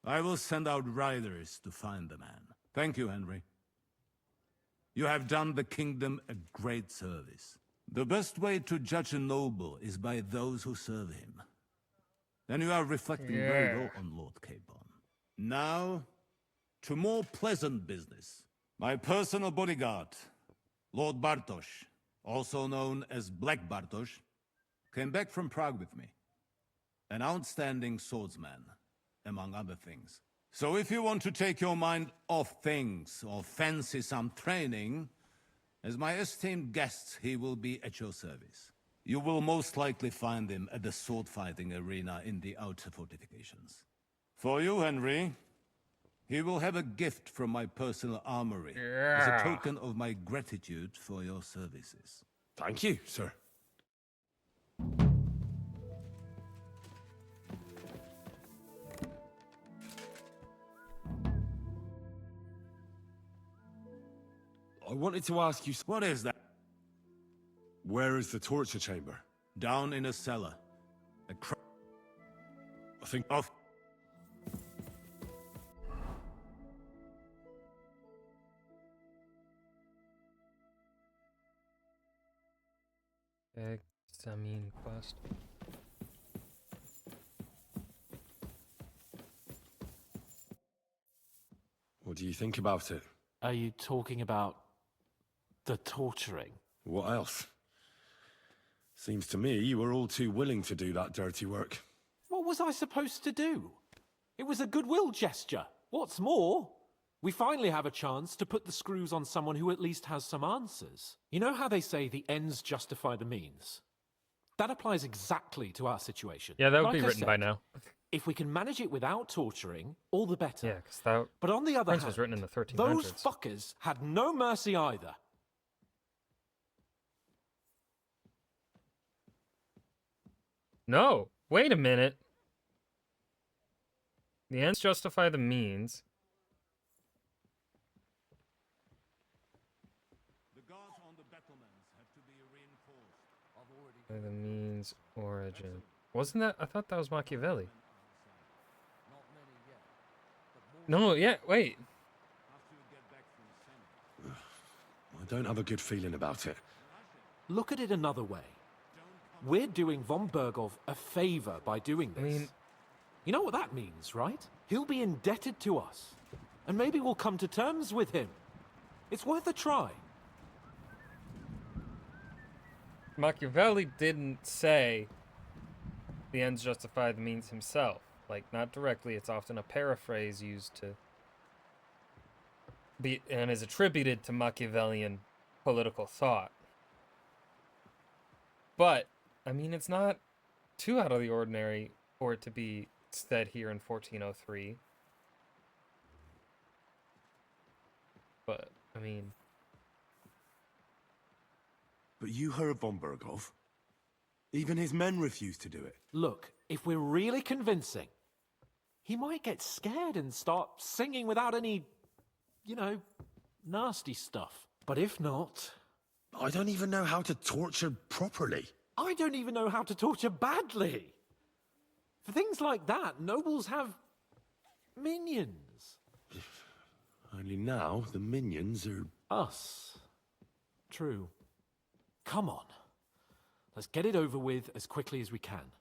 I will send out riders to find the man. Thank you, Henry. You have done the kingdom a great service. The best way to judge a noble is by those who serve him. And you are reflecting very well on Lord Capon. Now, to more pleasant business. My personal bodyguard, Lord Bartosz, also known as Black Bartosz, came back from Prague with me. An outstanding swordsman, among other things. So if you want to take your mind off things or fancy some training, as my esteemed guest, he will be at your service. You will most likely find him at the sword-fighting arena in the outer fortifications. For you, Henry, he will have a gift from my personal armory as a token of my gratitude for your services. Thank you, sir. I wanted to ask you... What is that? Where is the torture chamber? Down in a cellar. I think... Off. Examine quest. What do you think about it? Are you talking about the torturing? What else? Seems to me you were all too willing to do that dirty work. What was I supposed to do? It was a goodwill gesture. What's more, we finally have a chance to put the screws on someone who at least has some answers. You know how they say the ends justify the means? That applies exactly to our situation. Yeah, that would Like be I written said, by now. If we can manage it without torturing, all the better. Yeah, because that... But on the other Prince hand, was written in the 1300s. those fuckers had no mercy either. No, wait a minute. The ends justify the means. The guards on the battlements have to be reinforced. By the means origin. Wasn't that? I thought that was Machiavelli. No, yeah, wait. I don't have a good feeling about it. Look at it another way. We're doing von Bergov a favor by doing this. I mean, you know what that means, right? He'll be indebted to us. And maybe we'll come to terms with him. It's worth a try. Machiavelli didn't say the ends justify the means himself. Like, not directly, it's often a paraphrase used to be, and is attributed to Machiavellian political thought. But, I mean, it's not too out of the ordinary for it to be said here in 1403. But, I mean... But you heard von Bergov. Even his men refused to do it. Look, if we're really convincing, he might get scared and start singing without any, you know, nasty stuff. But if not... I don't even know how to torture properly. I don't even know how to torture badly. For things like that, nobles have minions. Only now the minions are... Us. True. Come on. Let's get it over with as quickly as we can.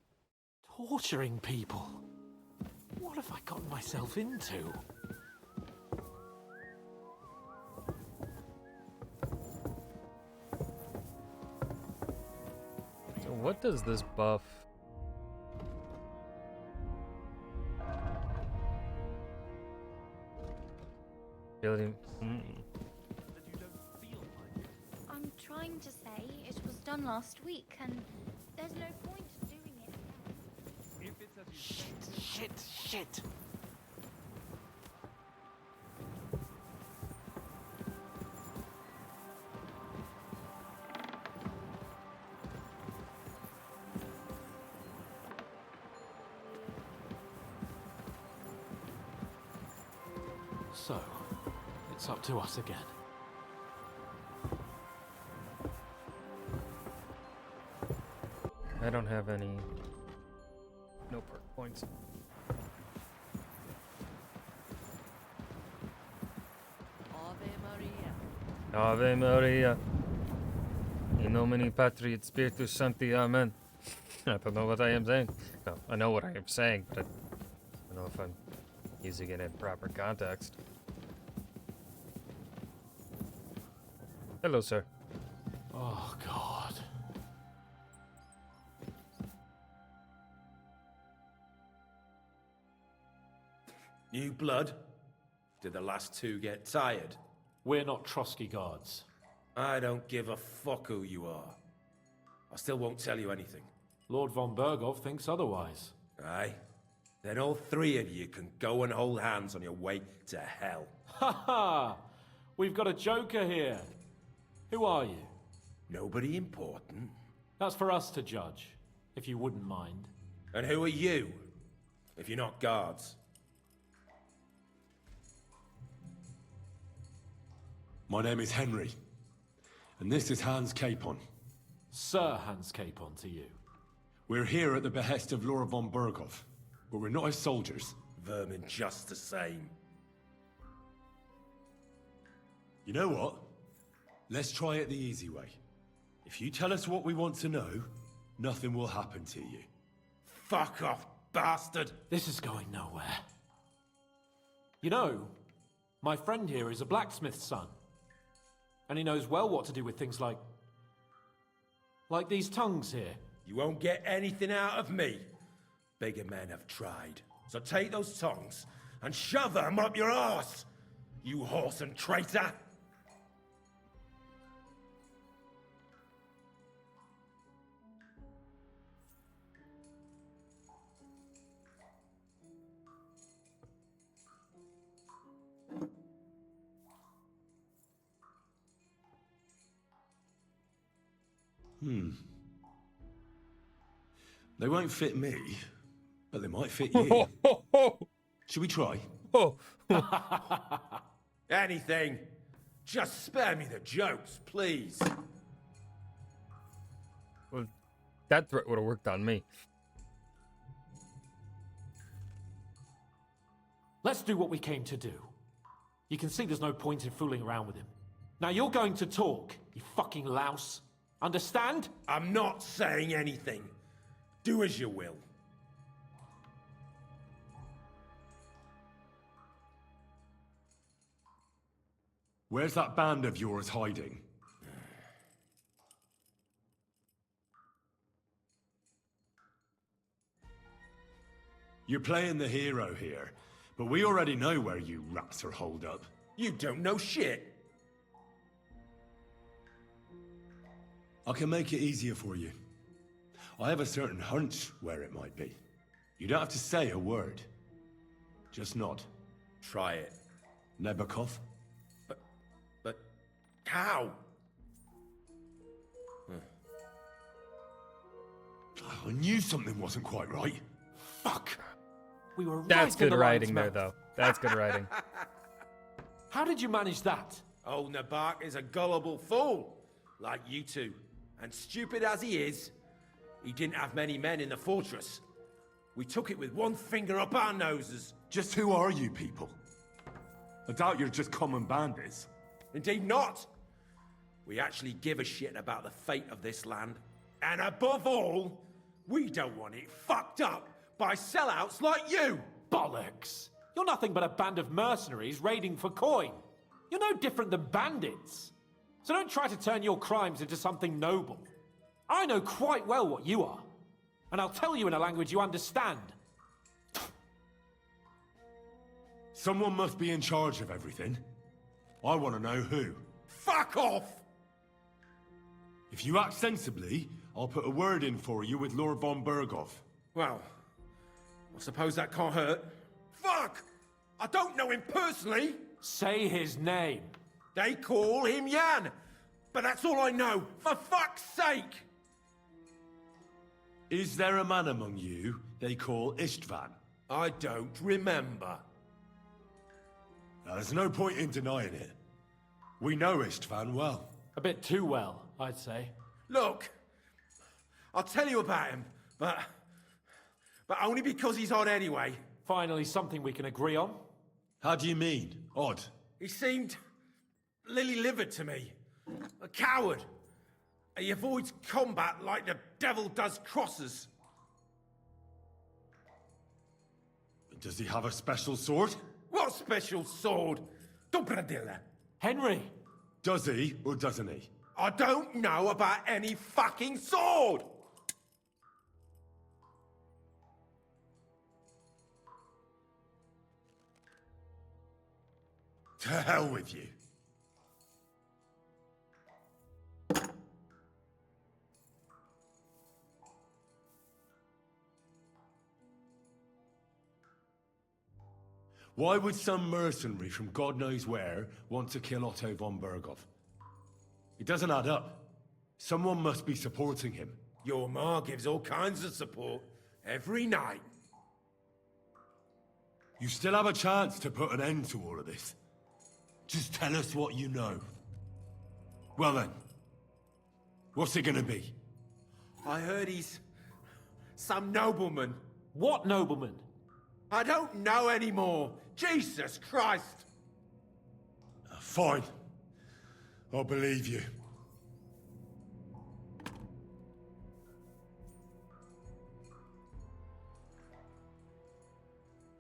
Torturing people. What have I gotten myself into? So what does this buff? Building. I'm trying to say it was done last week, and there's no point doing it again. Shit. So, it's up to us again. I don't have any. No perk points. Ave Maria. In nomine Patri et Spiritus Sancti. Amen. I don't know what I am saying. No, I know what I am saying, but I don't know if I'm using it in proper context. Hello, sir. Oh, God. New blood? Did the last two get tired? We're not Trotsky guards. I don't give a fuck who you are. I still won't tell you anything. Lord von Bergov thinks otherwise. Aye? Then all three of you can go and hold hands on your way to hell. Ha ha! We've got a joker here. Who are you? Nobody important. That's for us to judge, if you wouldn't mind. And who are you, if you're not guards? My name is Henry, and this is Hans Capon. Sir Hans Capon to you. We're here at the behest of Lord von Bergov, but we're not his soldiers. Vermin just the same. You know what? Let's try it the easy way. If you tell us what we want to know, nothing will happen to you. Fuck off, bastard! This is going nowhere. You know, my friend here is a blacksmith's son. And he knows well what to do with things like these tongues here. You won't get anything out of me. Bigger men have tried. So take those tongs and shove them up your arse, you horse and traitor! They won't fit me, but they might fit you. Should we try? Anything. Just spare me the jokes, please. Well, that threat would have worked on me. Let's do what we came to do. You can see there's no point in fooling around with him. Now you're going to talk, you fucking louse. Understand? I'm not saying anything. Do as you will. Where's that band of yours hiding? You're playing the hero here, but we already know where you rats are holed up. You don't know shit. I can make it easier for you. I have a certain hunch where it might be. You don't have to say a word. Just nod. Try it. Nebakov? But how? I knew something wasn't quite right. Fuck. We were That's right in good the writing lion's there, mouth. though. That's good writing. How did you manage that? Old Nabak is a gullible fool, like you two. And stupid as he is, he didn't have many men in the fortress. We took it with one finger up our noses. Just who are you people? I doubt you're just common bandits. Indeed not. We actually give a shit about the fate of this land. And above all, we don't want it fucked up by sellouts like you! Bollocks! You're nothing but a band of mercenaries raiding for coin. You're no different than bandits. So don't try to turn your crimes into something noble. I know quite well what you are. And I'll tell you in a language you understand. Someone must be in charge of everything. I want to know who. Fuck off! If you act sensibly, I'll put a word in for you with Lord von Berghoff. Well, I suppose that can't hurt. Fuck! I don't know him personally! Say his name. They call him Jan, but that's all I know, for fuck's sake! Is there a man among you they call Istvan? I don't remember. Now, there's no point in denying it. We know Istvan well. A bit too well, I'd say. Look, I'll tell you about him, but only because he's odd anyway. Finally, something we can agree on. How do you mean, odd? He seemed lily-livered to me. A coward. He avoids combat like the devil does crosses. Does he have a special sword? What special sword? Dobradilla. Henry! Does he, or doesn't he? I don't know about any fucking sword! To hell with you. Why would some mercenary from God knows where want to kill Otto von Berghoff? It doesn't add up. Someone must be supporting him. Your ma gives all kinds of support every night. You still have a chance to put an end to all of this. Just tell us what you know. Well then, what's it gonna be? I heard he's some nobleman. What nobleman? I don't know anymore. Jesus Christ! Fine. I'll believe you.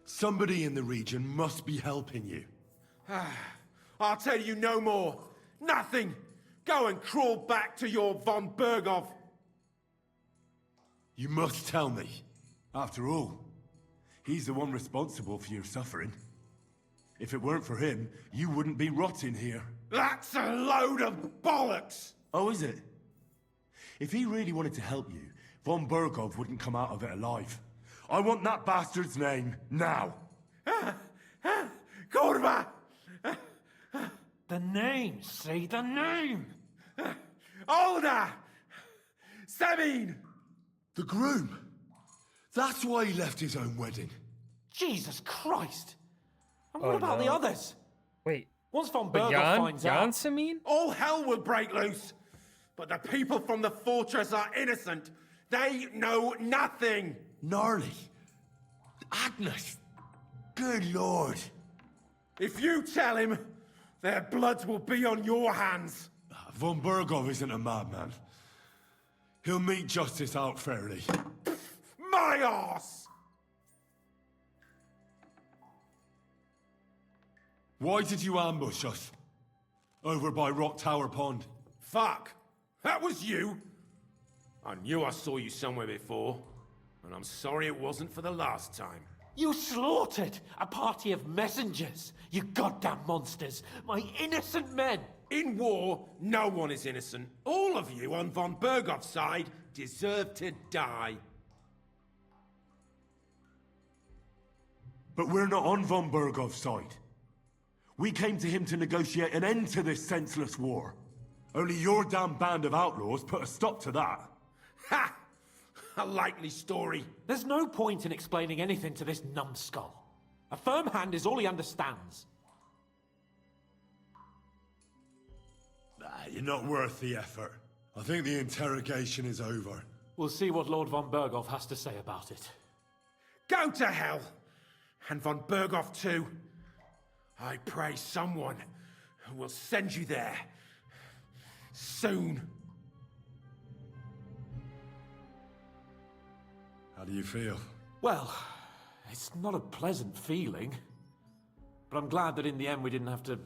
Somebody in the region must be helping you. I'll tell you no more. Nothing. Go and crawl back to your von Berghoff. You must tell me. After all, he's the one responsible for your suffering. If it weren't for him, you wouldn't be rotting here. That's a load of bollocks! Oh, is it? If he really wanted to help you, von Berghoff wouldn't come out of it alive. I want that bastard's name, now! Korva! The name, say the name! Olda! Sabine! The groom! That's why he left his own wedding. Jesus Christ! And what about the others? Wait. Once von But Berghoff finds out... Samine? All hell will break loose! But the people from the fortress are innocent! They know nothing! Gnarly. Agnes. Good lord. If you tell him, their bloods will be on your hands. Von Berghoff isn't a madman. He'll meet justice out fairly. My arse! Why did you ambush us? Over by Rock Tower Pond. Fuck! That was you! I knew I saw you somewhere before, and I'm sorry it wasn't for the last time. You slaughtered a party of messengers, you goddamn monsters, my innocent men! In war, no one is innocent. All of you on von Berghoff's side deserve to die. But we're not on von Berghoff's side. We came to him to negotiate an end to this senseless war. Only your damn band of outlaws put a stop to that. Ha! A likely story. There's no point in explaining anything to this numbskull. A firm hand is all he understands. You're not worth the effort. I think the interrogation is over. We'll see what Lord von Berghoff has to say about it. Go to hell! And von Berghoff too. I pray someone will send you there. Soon. How do you feel? Well, it's not a pleasant feeling. But I'm glad that in the end we didn't have to,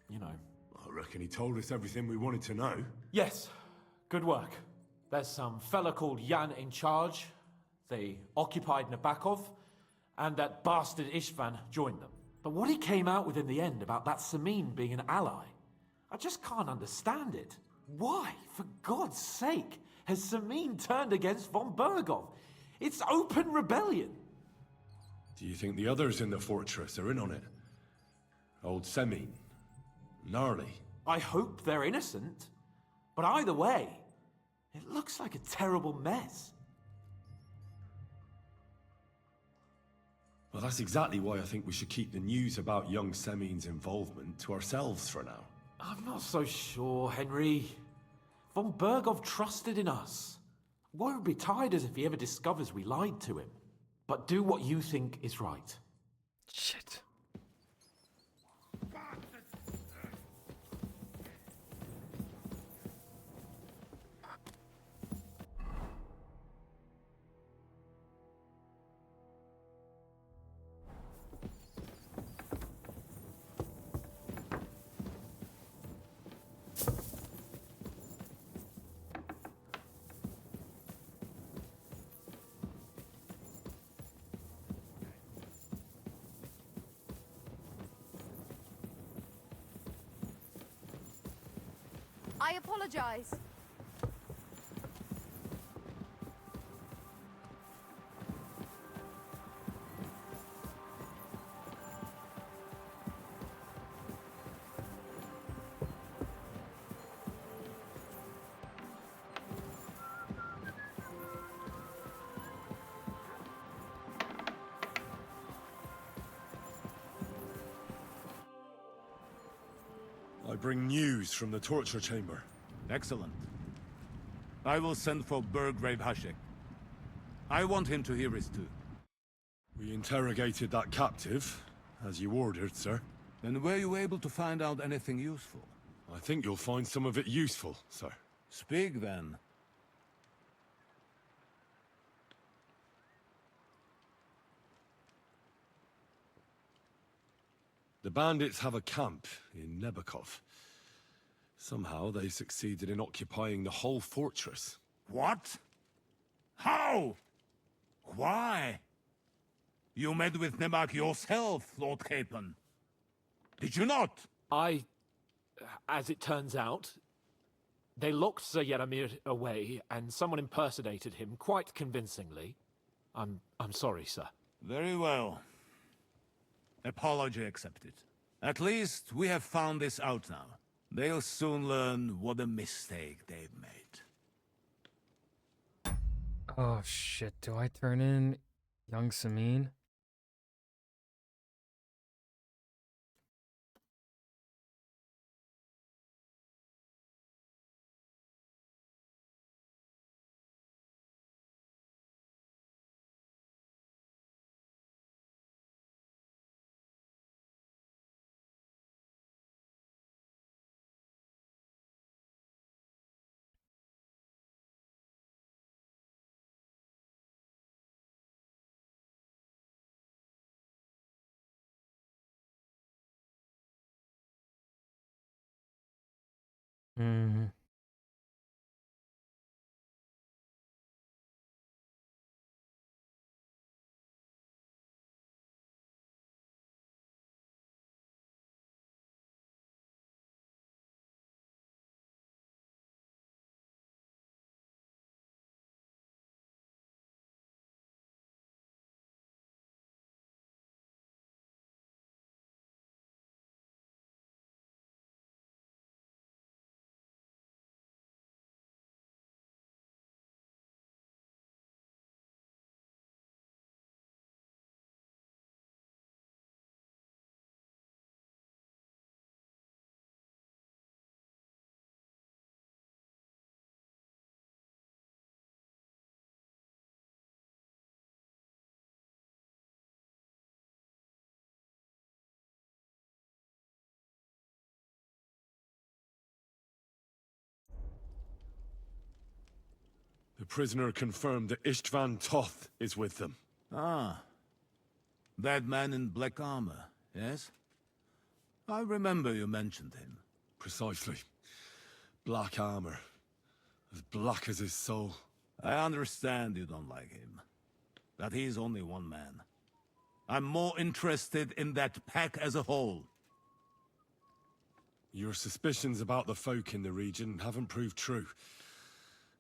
you know. I reckon he told us everything we wanted to know. Yes, good work. There's some fella called Jan in charge. They occupied Nabokov, and that bastard Istvan joined them. But what he came out with in the end about that Samin being an ally, I just can't understand it. Why, for God's sake, has Samin turned against von Bergov? It's open rebellion. Do you think the others in the fortress are in on it? Old Semin? Gnarly? I hope they're innocent. But either way, it looks like a terrible mess. Well, that's exactly why I think we should keep the news about young Semin's involvement to ourselves for now. I'm not so sure, Henry. Von Bergov trusted in us. Won't be tired as if he ever discovers we lied to him. But do what you think is right. Shit. I apologize. I bring news from the torture chamber. Excellent. I will send for Burgrave Hashek. I want him to hear it too. We interrogated that captive, as you ordered, sir. Then were you able to find out anything useful? I think you'll find some of it useful, sir. Speak then. The bandits have a camp in Nebokov. Somehow they succeeded in occupying the whole fortress. What? How? Why? You met with Nebak yourself, Lord Capon. Did you not? As it turns out, they locked Sir Yaramir away, and someone impersonated him quite convincingly. I'm sorry, sir. Very well. Apology accepted. At least we have found this out now. They'll soon learn what a mistake they've made. Oh shit, do I turn in young Samin? Mm-hmm. The prisoner confirmed that Istvan Toth is with them. Ah. That man in black armor, yes? I remember you mentioned him. Precisely. Black armor. As black as his soul. I understand you don't like him. But he's only one man. I'm more interested in that pack as a whole. Your suspicions about the folk in the region haven't proved true.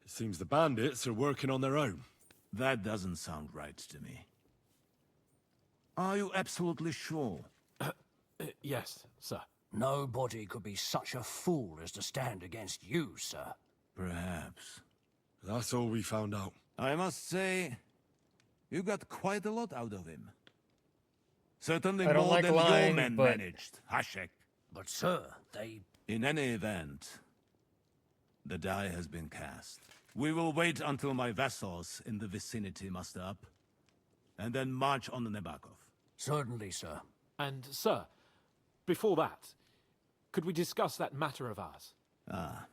It seems the bandits are working on their own. That doesn't sound right to me. Are you absolutely sure? Yes, sir. Nobody could be such a fool as to stand against you, sir. Perhaps. That's all we found out. I must say, you got quite a lot out of him. Certainly more like than lying, your men but... managed, Hashek. But, sir, they... In any event, the die has been cast. We will wait until my vassals in the vicinity muster up, and then march on the Nebakov. Certainly, sir. And, sir, before that, could we discuss that matter of ours? Ah.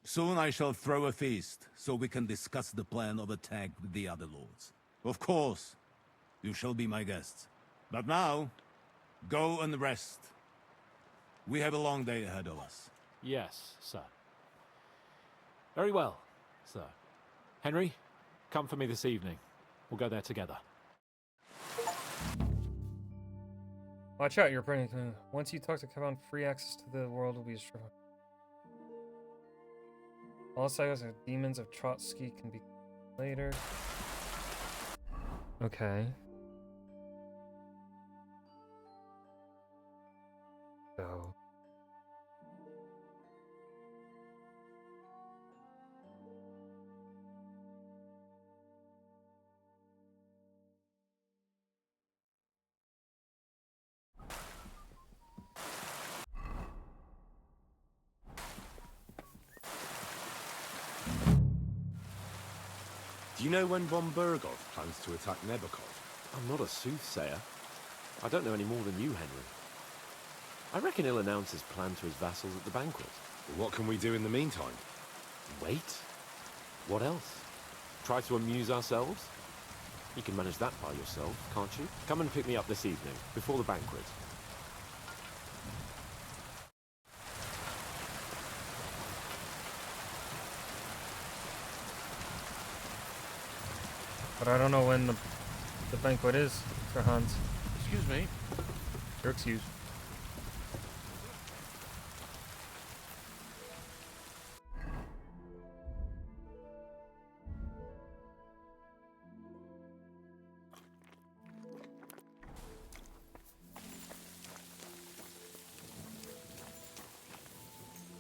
Soon I shall throw a feast, so we can discuss the plan of attack with the other lords. Of course, you shall be my guests. But now, go and rest. We have a long day ahead of us. Yes, sir. Very well, sir. Henry, come for me this evening. We'll go there together. Watch out, you're pretty. Once you talk to Kavan, free access to the world will be destroyed. All sagas of demons of Trotsky can be later. Okay. So. Do you know when von Burgov plans to attack Nebakov? I'm not a soothsayer. I don't know any more than you, Henry. I reckon he'll announce his plan to his vassals at the banquet. Well, what can we do in the meantime? Wait? What else? Try to amuse ourselves? You can manage that by yourself, can't you? Come and pick me up this evening, before the banquet. But I don't know when the banquet is for Hans. Excuse me. You're excused.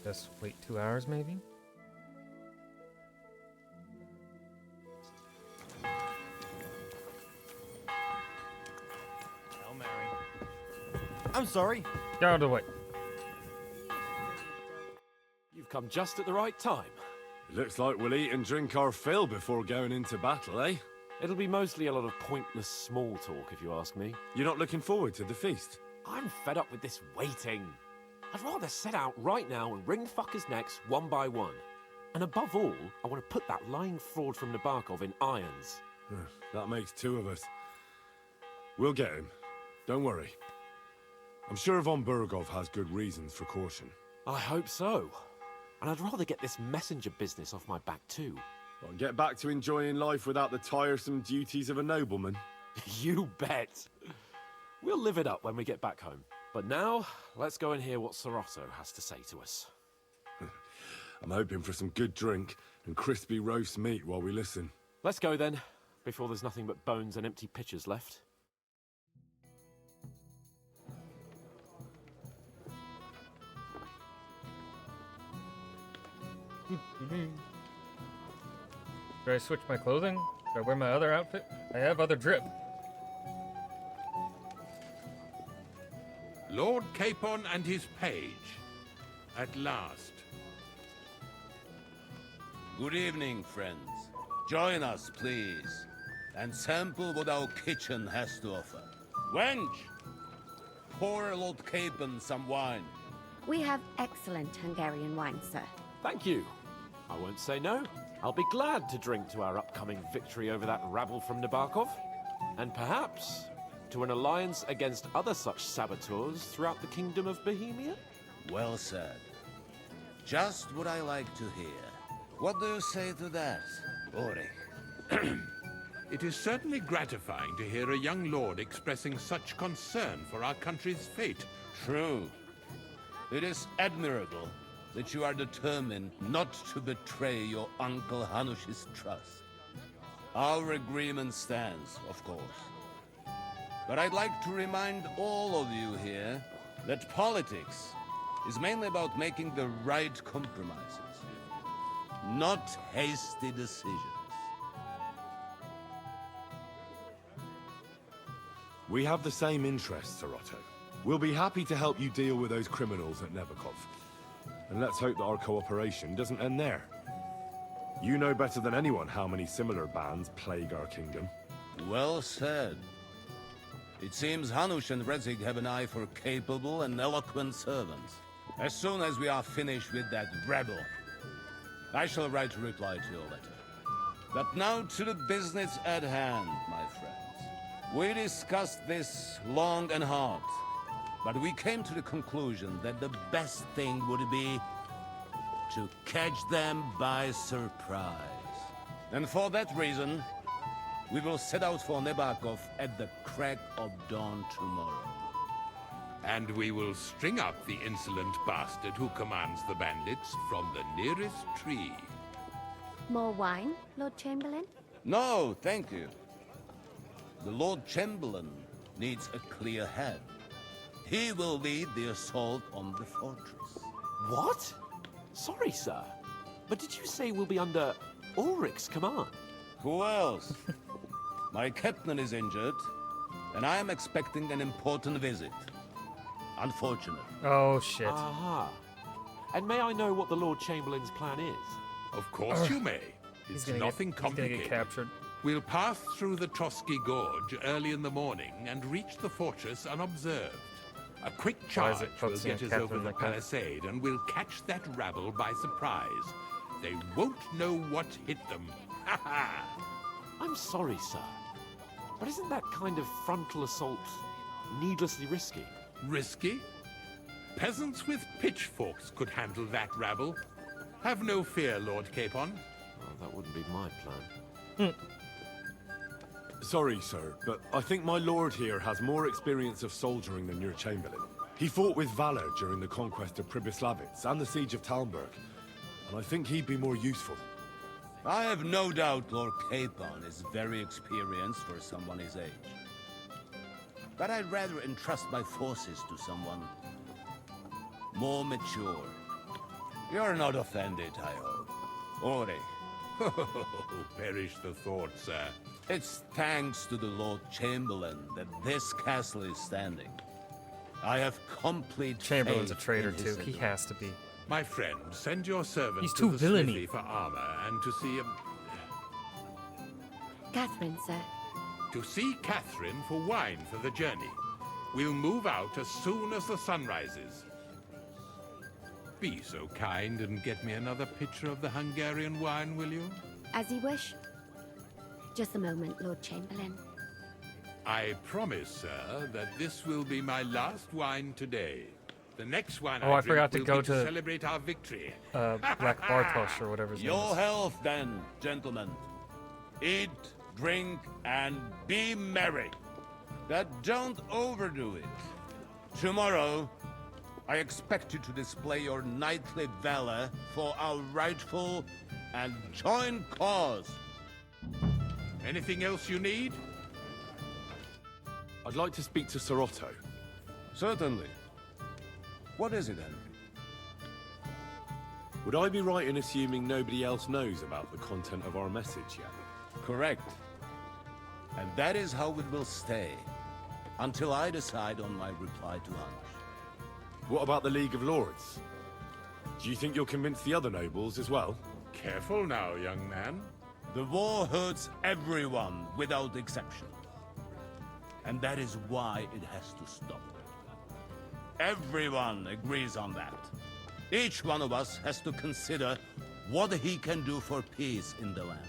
Just wait 2 hours, maybe? I'm sorry. Get out of the way. You've come just at the right time. It looks like we'll eat and drink our fill before going into battle, eh? It'll be mostly a lot of pointless small talk, if you ask me. You're not looking forward to the feast? I'm fed up with this waiting. I'd rather set out right now and wring fuckers' necks one by one. And above all, I want to put that lying fraud from Nabokov in irons. That makes 2 of us. We'll get him. Don't worry. I'm sure von Burgov has good reasons for caution. I hope so. And I'd rather get this messenger business off my back too. Well, get back to enjoying life without the tiresome duties of a nobleman. You bet. We'll live it up when we get back home. But now, let's go and hear what Sir Otto has to say to us. I'm hoping for some good drink and crispy roast meat while we listen. Let's go then, before there's nothing but bones and empty pitchers left. Should I switch my clothing? Should I wear my other outfit? I have other drip. Lord Capon and his page. At last. Good evening, friends. Join us, please, and sample what our kitchen has to offer. Wench, pour Lord Capon some wine. We have excellent Hungarian wine, sir. Thank you. I won't say no. I'll be glad to drink to our upcoming victory over that rabble from Nabokov, and perhaps to an alliance against other such saboteurs throughout the Kingdom of Bohemia. Well said. Just what I like to hear. What do you say to that, Ulrich? It is certainly gratifying to hear a young lord expressing such concern for our country's fate. True. It is admirable that you are determined not to betray your Uncle Hanush's trust. Our agreement stands, of course. But I'd like to remind all of you here that politics is mainly about making the right compromises, not hasty decisions. We have the same interests, Sir Otto. We'll be happy to help you deal with those criminals at Nebakov. And let's hope that our cooperation doesn't end there. You know better than anyone how many similar bands plague our kingdom. Well said. It seems Hanush and Redzig have an eye for capable and eloquent servants. As soon as we are finished with that rebel, I shall write a reply to your letter. But now to the business at hand, my friends. We discussed this long and hard, but we came to the conclusion that the best thing would be to catch them by surprise. And for that reason, we will set out for Nebakov at the crack of dawn tomorrow. And we will string up the insolent bastard who commands the bandits from the nearest tree. More wine, Lord Chamberlain? No, thank you. The Lord Chamberlain needs a clear head. He will lead the assault on the fortress. What? Sorry, sir. But did you say we'll be under Ulrich's command? Who else? My captain is injured, and I am expecting an important visit. Unfortunate. Oh, shit. Aha. And may I know what the Lord Chamberlain's plan is? Of course you may. It's nothing He's gonna complicated. get captured. We'll pass through the Trotsky Gorge early in the morning and reach the fortress unobserved. A quick Why is charge it will focusing get on us over Catherine the like that? palisade, and we'll catch that rabble by surprise. They won't know what hit them. Ha ha! I'm sorry, sir. But isn't that kind of frontal assault needlessly risky? Risky? Peasants with pitchforks could handle that rabble. Have no fear, Lord Capon. Well, that wouldn't be my plan. Sorry, sir, but I think my lord here has more experience of soldiering than your Chamberlain. He fought with valor during the conquest of Pribyslavitz and the siege of Talmberg, and I think he'd be more useful. I have no doubt Lord Capon is very experienced for someone his age. But I'd rather entrust my forces to someone more mature. You're not offended, I hope. Ori. Perish the thought, sir. It's thanks to the Lord Chamberlain that this castle is standing. I have complete Chamberlain's a faith traitor in too. his He ability. has to be. My friend, send your servant He's to too the villainy. smithy for armor and to see Catherine, sir. To see Catherine for wine for the journey. We'll move out as soon as the sun rises. Be so kind and get me another pitcher of the Hungarian wine, will you? As you wish. Just a moment, Lord Chamberlain. I promise, sir, that this will be my last wine today. The next wine Oh, I drink forgot to will go be to celebrate our victory. Black Bartosz or whatever his name Your is. health, then, gentlemen. Eat, drink, and be merry. But don't overdo it. Tomorrow, I expect you to display your knightly valor for our rightful and joint cause. Anything else you need? I'd like to speak to Sir Otto. Certainly. What is it, Henry? Would I be right in assuming nobody else knows about the content of our message yet? Correct. And that is how it will stay, until I decide on my reply to Hanush. What about the League of Lords? Do you think you'll convince the other nobles as well? Careful now, young man. The war hurts everyone without exception. And that is why it has to stop. Everyone agrees on that. Each one of us has to consider what he can do for peace in the land.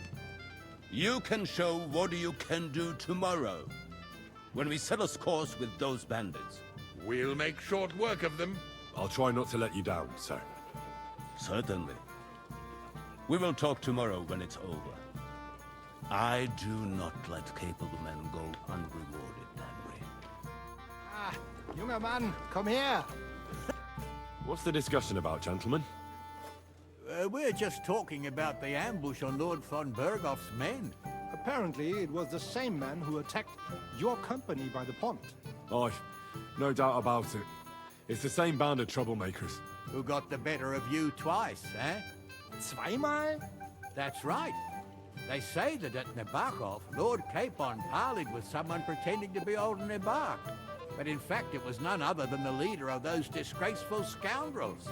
You can show what you can do tomorrow, when we settle scores with those bandits. We'll make short work of them. I'll try not to let you down, sir. Certainly. We will talk tomorrow when it's over. I do not let capable men go unrewarded, Henry. Ah, junger Mann, komm her! What's the discussion about, gentlemen? We're just talking about the ambush on Lord von Bergoff's men. Apparently, it was the same man who attacked your company by the pond. Aye, no doubt about it. It's the same band of troublemakers. Who got the better of you twice, eh? Zweimal? That's right. They say that at Nabokov, Lord Capon parleyed with someone pretending to be old Nabark. But in fact, it was none other than the leader of those disgraceful scoundrels.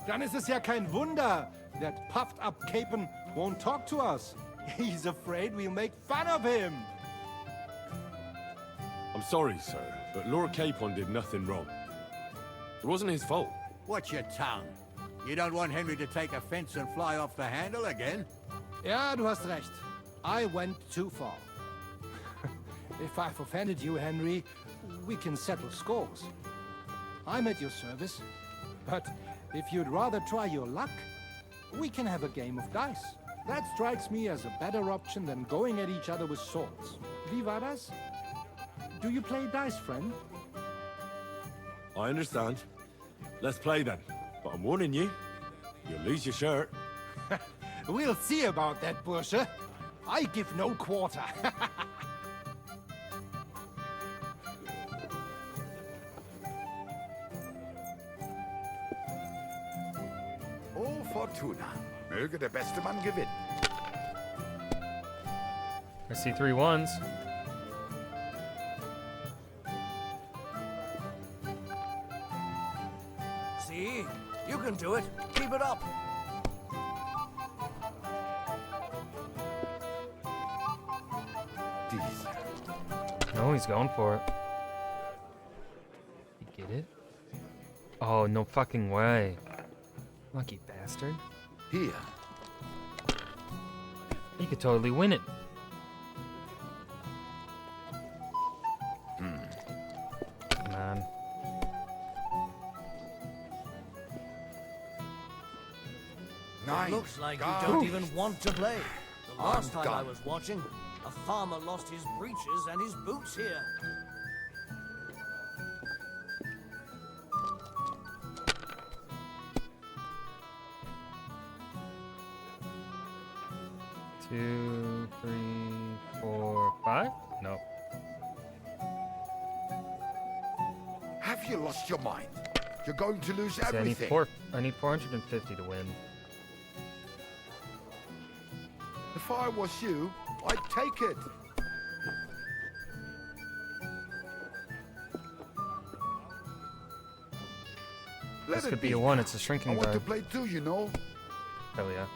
Dann ist es ja kein Wunder that puffed-up Capon won't talk to us. He's afraid we'll make fun of him. I'm sorry, sir, but Lord Capon did nothing wrong. It wasn't his fault. Watch your tongue. You don't want Henry to take offense and fly off the handle again? Ja, du hast recht. I went too far. If I've offended you, Henry, we can settle scores. I'm at your service. But if you'd rather try your luck, we can have a game of dice. That strikes me as a better option than going at each other with swords. Wie war das? Do you play dice, friend? I understand. Let's play then. But I'm warning you, you'll lose your shirt. We'll see about that, Bursche. I give no quarter. Oh, Fortuna. Möge der beste Mann gewinnen. I see 3 ones. See? You can do it. Keep it up. No, he's going for it. You get it? Oh, no fucking way. Lucky bastard. Here. You could totally win it. Man. It looks like you don't even want to play. The last time I was watching, a farmer lost his breeches and his boots here. Two, 3, 4, 5? No. Have you lost your mind? You're going to lose See, everything. I need 450 to win. If I was you, I'd take it. This could be a 1, it's a shrinking I want die. to play too, you know. Hell yeah.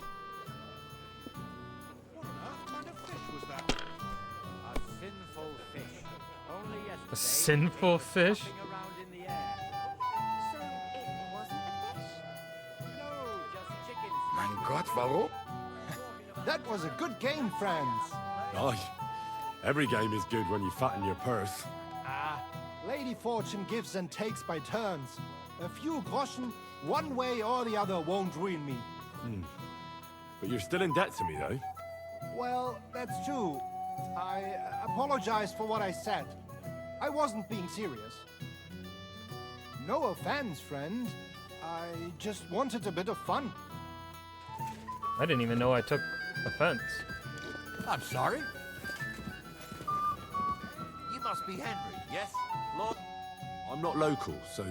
A sinful fish? Mein Gott, warum? That was a good game, friends. Aye. Every game is good when you fatten your purse. Ah, Lady Fortune gives and takes by turns. A few groschen, one way or the other, won't ruin me. But you're still in debt to me, though. Well, that's true. I apologize for what I said. I wasn't being serious. No offense, friend. I just wanted a bit of fun. I didn't even know I took offense. I'm sorry. You must be Henry, yes? Lord? I'm not local, so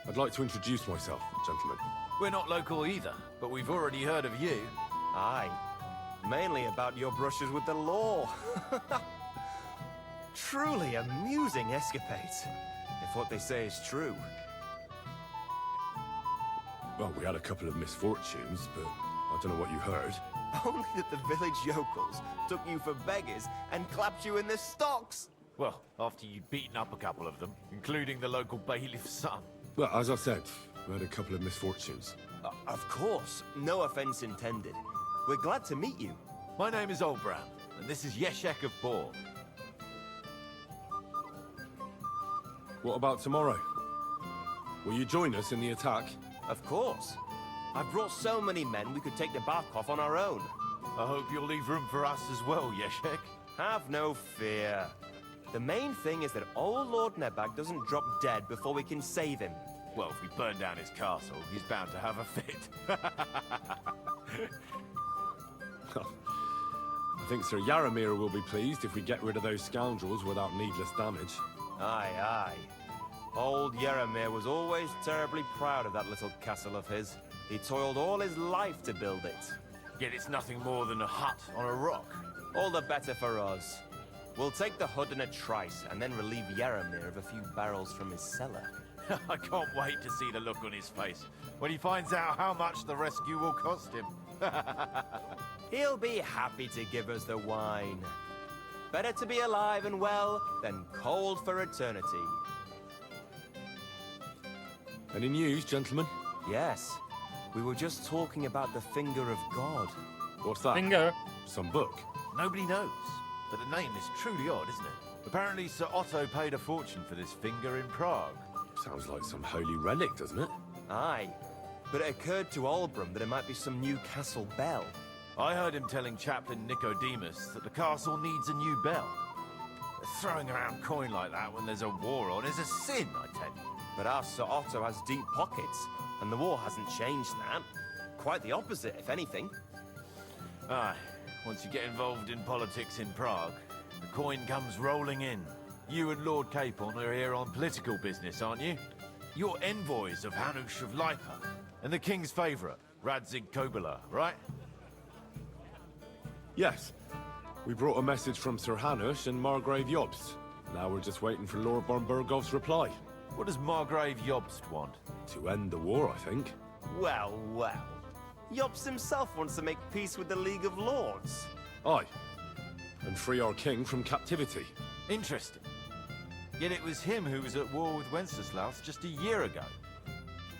I'd like to introduce myself, gentlemen. We're not local either, but we've already heard of you. Aye. Mainly about your brushes with the law. Truly amusing escapades, if what they say is true. Well, we had a couple of misfortunes, but I don't know what you heard. Only that the village yokels took you for beggars and clapped you in the stocks. Well, after you'd beaten up a couple of them, including the local bailiff's son. Well, as I said, we had a couple of misfortunes. Of course. No offense intended. We're glad to meet you. My name is Olbram, and this is Yeshek of Bor. What about tomorrow? Will you join us in the attack? Of course. I've brought so many men we could take the bark off on our own. I hope you'll leave room for us as well, Yeshek. Have no fear. The main thing is that old Lord Nebag doesn't drop dead before we can save him. Well, if we burn down his castle, he's bound to have a fit. I think Sir Yaramir will be pleased if we get rid of those scoundrels without needless damage. Aye, aye. Old Yaramir was always terribly proud of that little castle of his. He toiled all his life to build it. Yet it's nothing more than a hut on a rock. All the better for us. We'll take the hut in a trice and then relieve Yaramir of a few barrels from his cellar. I can't wait to see the look on his face when he finds out how much the rescue will cost him. He'll be happy to give us the wine. Better to be alive and well than cold for eternity. Any news, gentlemen? Yes. We were just talking about the Finger of God. What's that? Finger? Some book? Nobody knows, but the name is truly odd, isn't it? Apparently Sir Otto paid a fortune for this finger in Prague. Sounds like some holy relic, doesn't it? Aye. But it occurred to Olbram that it might be some new castle bell. I heard him telling Chaplain Nicodemus that the castle needs a new bell. Throwing around coin like that when there's a war on is a sin, I tell you. But our Sir Otto has deep pockets, and the war hasn't changed that. Quite the opposite, if anything. Aye. Once you get involved in politics in Prague, the coin comes rolling in. You and Lord Capon are here on political business, aren't you? You're envoys of Hanush of Lipa, and the king's favourite, Radzig Kobyla, right? Yes. We brought a message from Sir Hanush and Margrave Jobst. Now we're just waiting for Lord Bornbergov's reply. What does Margrave Jobst want? To end the war, I think. Well, well. Jobst himself wants to make peace with the League of Lords. Aye. And free our king from captivity. Interesting. Yet it was him who was at war with Wenceslaus just a year ago.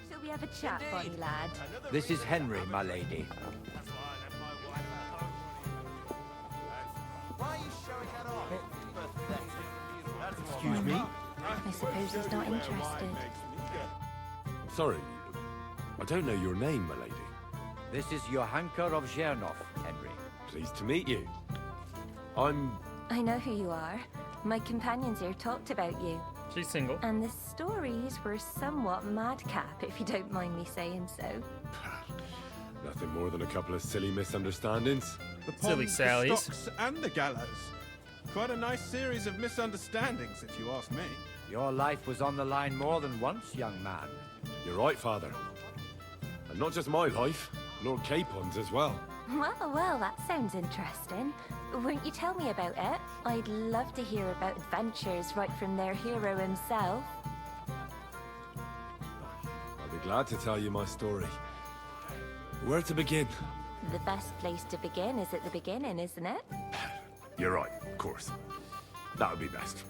Shall we have a chat, bonny lad? This is Henry, my lady. Why are you showing that off? Excuse me? I suppose he's not interested. Sorry, I don't know your name, my lady. This is Johanka of Zhernov, Henry. Pleased to meet you. I know who you are. My companions here talked about you. She's single. And the stories were somewhat madcap, if you don't mind me saying so. Nothing more than a couple of silly misunderstandings. The Silly pond, sallies. the stocks, and the gallows. Quite a nice series of misunderstandings, if you ask me. Your life was on the line more than once, young man. You're right, Father. And not just my life, Lord Capon's as well. Well, that sounds interesting. Won't you tell me about it? I'd love to hear about adventures right from their hero himself. I'll be glad to tell you my story. Where to begin? The best place to begin is at the beginning, isn't it? You're right, of course. That would be best.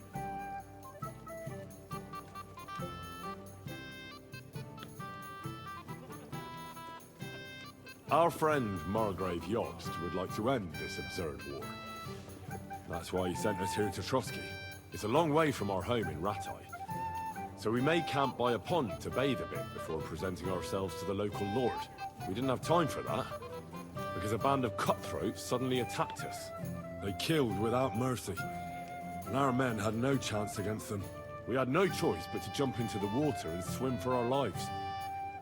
Our friend Margrave Jobst would like to end this absurd war. That's why he sent us here to Trotsky. It's a long way from our home in Ratai. So we made camp by a pond to bathe a bit before presenting ourselves to the local lord. We didn't have time for that, because a band of cutthroats suddenly attacked us. They killed without mercy, and our men had no chance against them. We had no choice but to jump into the water and swim for our lives.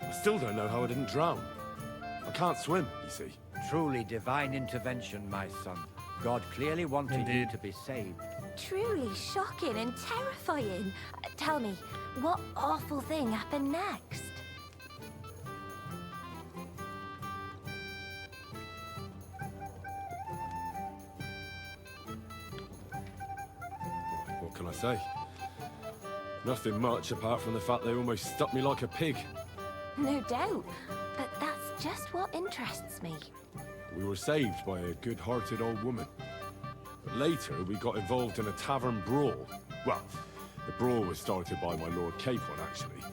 I still don't know how I didn't drown. I can't swim, you see. Truly divine intervention, my son. God clearly wanted you to be saved. Truly shocking and terrifying. Tell me, what awful thing happened next? What can I say? Nothing much apart from the fact they almost stuck me like a pig. No doubt, but that's just what interests me. We were saved by a good-hearted old woman. But later, we got involved in a tavern brawl. Well, the brawl was started by my Lord Capon, actually.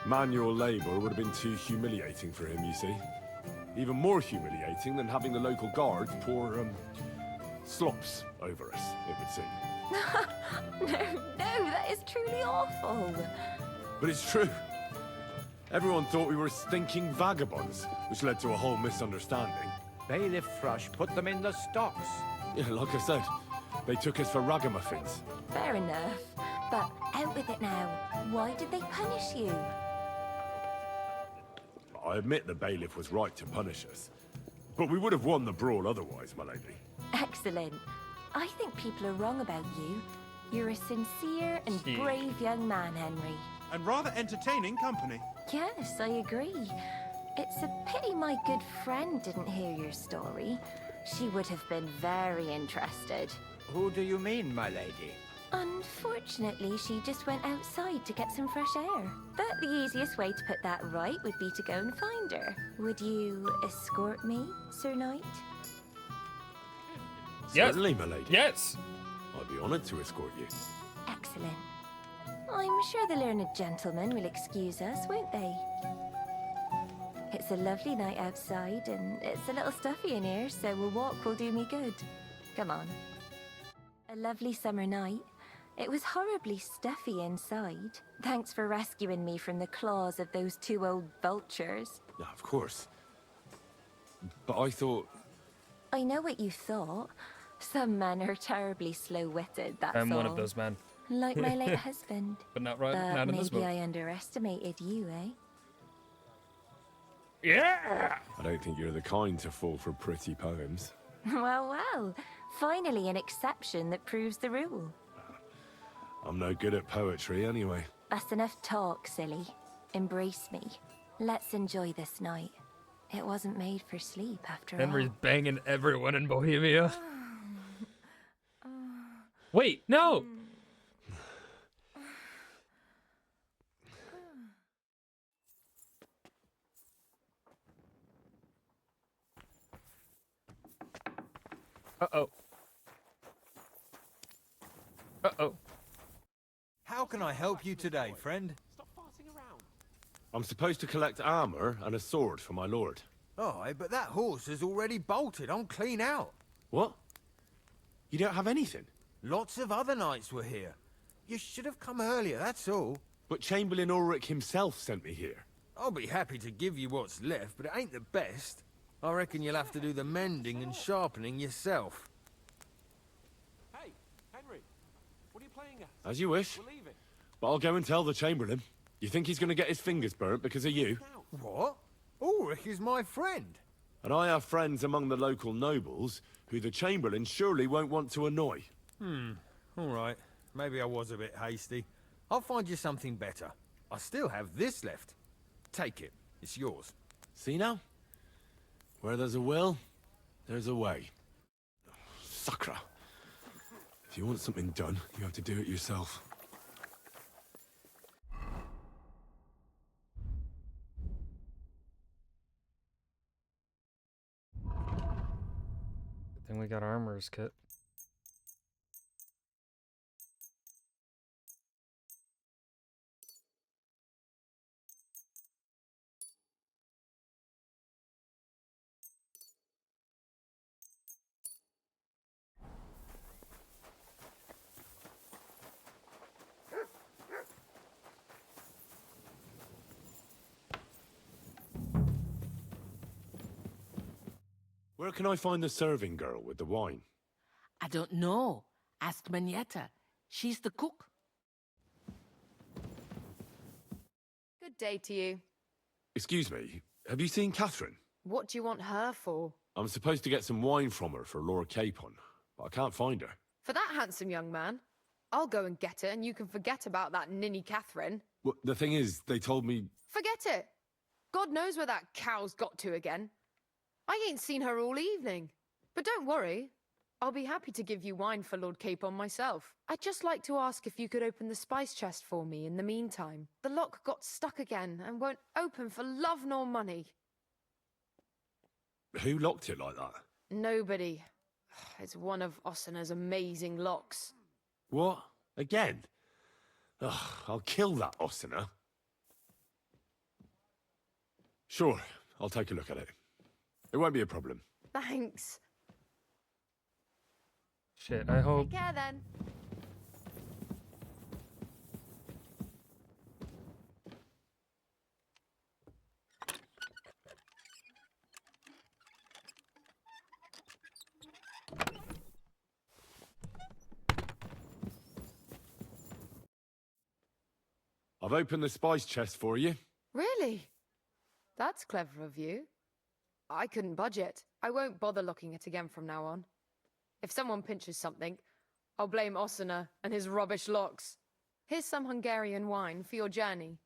Manual labour would have been too humiliating for him, you see. Even more humiliating than having the local guards pour, slops over us, it would seem. No, that is truly awful. But it's true. Everyone thought we were stinking vagabonds, which led to a whole misunderstanding. Bailiff Thrush put them in the stocks. Yeah, like I said, they took us for ragamuffins. Fair enough. But out with it now. Why did they punish you? I admit the bailiff was right to punish us. But we would have won the brawl otherwise, my lady. Excellent. I think people are wrong about you. You're a sincere and Yeah. brave young man, Henry. And rather entertaining company. Yes, I agree. It's a pity my good friend didn't hear your story. She would have been very interested. Who do you mean, my lady? Unfortunately, she just went outside to get some fresh air. But the easiest way to put that right would be to go and find her. Would you escort me, Sir Knight? Yes. Certainly, my lady. Yes. I'd be honoured to escort you. Excellent. I'm sure the learned gentlemen will excuse us, won't they? It's a lovely night outside, and it's a little stuffy in here, so a walk will do me good. Come on. A lovely summer night. It was horribly stuffy inside. Thanks for rescuing me from the claws of those two old vultures. Yeah, of course. But I thought... I know what you thought. Some men are terribly slow-witted, that's all. I'm one of those men. Like my late husband. But not right, But not in this maybe book. I underestimated you, eh? Yeah! I don't think you're the kind to fall for pretty poems. Well. Finally an exception that proves the rule. I'm no good at poetry anyway. That's enough talk, silly. Embrace me. Let's enjoy this night. It wasn't made for sleep, after Henry's all. banging everyone in Bohemia. Wait, no! Uh-oh. Uh-oh. How can I help you today, friend? I'm supposed to collect armor and a sword for my lord. Aye, but that horse has already bolted. I'm clean out. What? You don't have anything? Lots of other knights were here. You should have come earlier, that's all. But Chamberlain Ulrich himself sent me here. I'll be happy to give you what's left, but it ain't the best. I reckon you'll have to do the mending and sharpening yourself. Hey, Henry, what are you playing at? As you wish. We're leaving. But I'll go and tell the Chamberlain. You think he's going to get his fingers burnt because of you? What? Ulrich is my friend. And I have friends among the local nobles who the Chamberlain surely won't want to annoy. All right. Maybe I was a bit hasty. I'll find you something better. I still have this left. Take it. It's yours. See now? Where there's a will, there's a way. Sucker. If you want something done, you have to do it yourself. Good thing we got armor's kit. Where can I find the serving girl with the wine? I don't know. Ask Manietta. She's the cook. Good day to you. Excuse me, have you seen Catherine? What do you want her for? I'm supposed to get some wine from her for Lord Capon, but I can't find her. For that handsome young man? I'll go and get it, and you can forget about that ninny Catherine. Well, the thing is, they told me... Forget it! God knows where that cow's got to again. I ain't seen her all evening. But don't worry. I'll be happy to give you wine for Lord Capon myself. I'd just like to ask if you could open the spice chest for me in the meantime. The lock got stuck again and won't open for love nor money. Who locked it like that? Nobody. It's one of Ossina's amazing locks. What? Again? Ugh, I'll kill that Ossina. Sure, I'll take a look at it. It won't be a problem. Thanks. Shit, I hope. Take care then. I've opened the spice chest for you. Really? That's clever of you. I couldn't budget. I won't bother looking it again from now on. If someone pinches something, I'll blame Osina and his rubbish locks. Here's some Hungarian wine for your journey,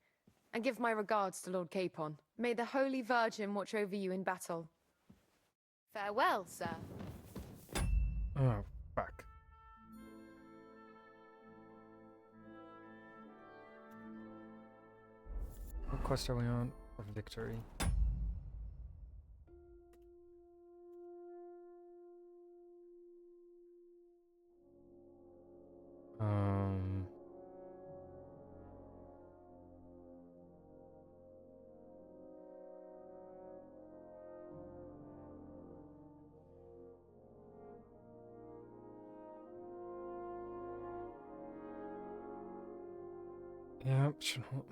and give my regards to Lord Capon. May the Holy Virgin watch over you in battle. Farewell, sir. Oh, fuck. What quest are we on? For victory. Um... Yeah, should hold.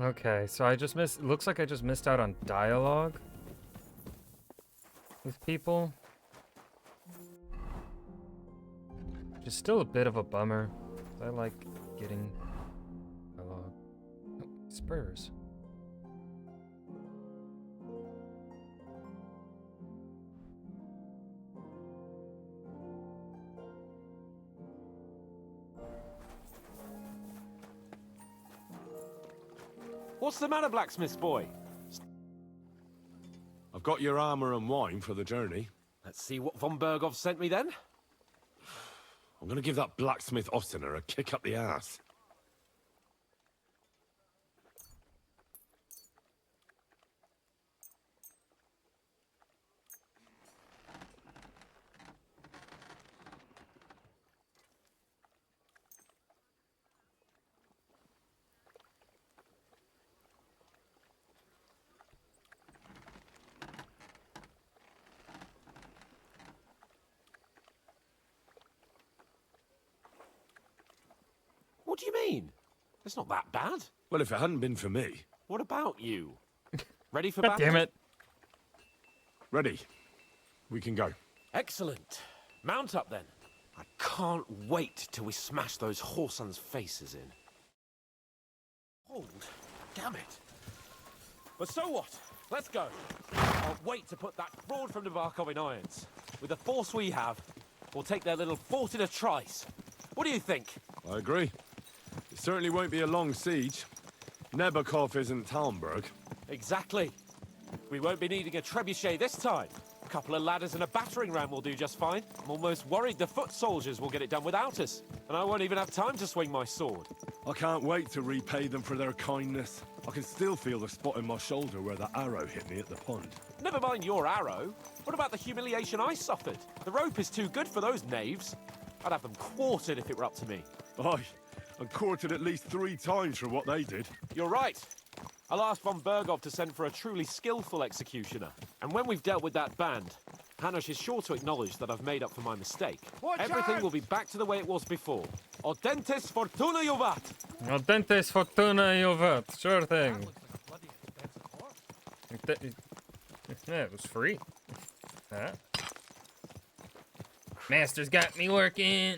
Okay, so I just missed. Looks like I just missed out on dialogue with people, which is still a bit of a bummer. I like getting dialogue. Oh, spurs. What's the matter, blacksmith's boy? I've got your armor and wine for the journey. Let's see what von Bergov sent me then. I'm gonna give that blacksmith Ostina a kick up the ass. What do you mean? It's not that bad. Well, if it hadn't been for me. What about you? Ready for God battle? damn it. Ready. We can go. Excellent. Mount up then. I can't wait till we smash those whoresons' faces in. Hold. Damn it. But so what? Let's go. I'll wait to put that fraud from Navarkov in irons. With the force we have, we'll take their little fort in a trice. What do you think? I agree. It certainly won't be a long siege. Nebakov isn't Talmberg. Exactly. We won't be needing a trebuchet this time. A couple of ladders and a battering ram will do just fine. I'm almost worried the foot soldiers will get it done without us. And I won't even have time to swing my sword. I can't wait to repay them for their kindness. I can still feel the spot in my shoulder where that arrow hit me at the pond. Never mind your arrow. What about the humiliation I suffered? The rope is too good for those knaves. I'd have them quartered if it were up to me. Aye, and quartered at least 3 times for what they did. You're right. I'll ask von Bergov to send for a truly skillful executioner. And when we've dealt with that band, Hanush is sure to acknowledge that I've made up for my mistake. Everything will be back to the way it was before. Audentes fortuna juvat! Audentes fortuna juvat. Sure thing. Yeah, it was free. Huh? Master's got me working.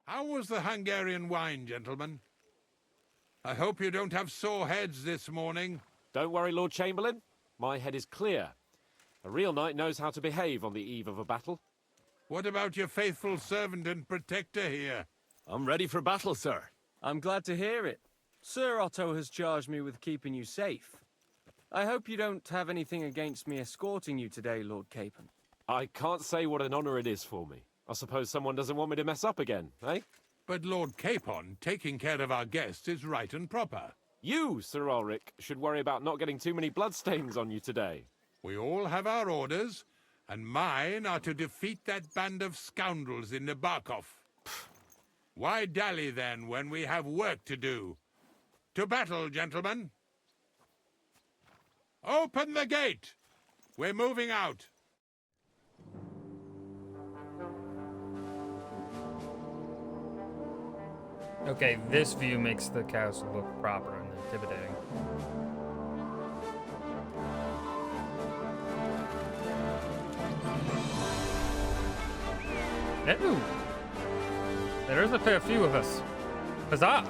How was the Hungarian wine, gentlemen? I hope you don't have sore heads this morning. Don't worry, Lord Chamberlain. My head is clear. A real knight knows how to behave on the eve of a battle. What about your faithful servant and protector here? I'm ready for battle, sir. I'm glad to hear it. Sir Otto has charged me with keeping you safe. I hope you don't have anything against me escorting you today, Lord Capon. I can't say what an honor it is for me. I suppose someone doesn't want me to mess up again, eh? But Lord Capon, taking care of our guests is right and proper. You, Sir Ulrich, should worry about not getting too many bloodstains on you today. We all have our orders, and mine are to defeat that band of scoundrels in Nabokov. Why dally then when we have work to do? To battle, gentlemen! Open the gate! We're moving out. Okay, this view makes the castle look proper and intimidating. Ooh! There's a fair few of us. Huzzah!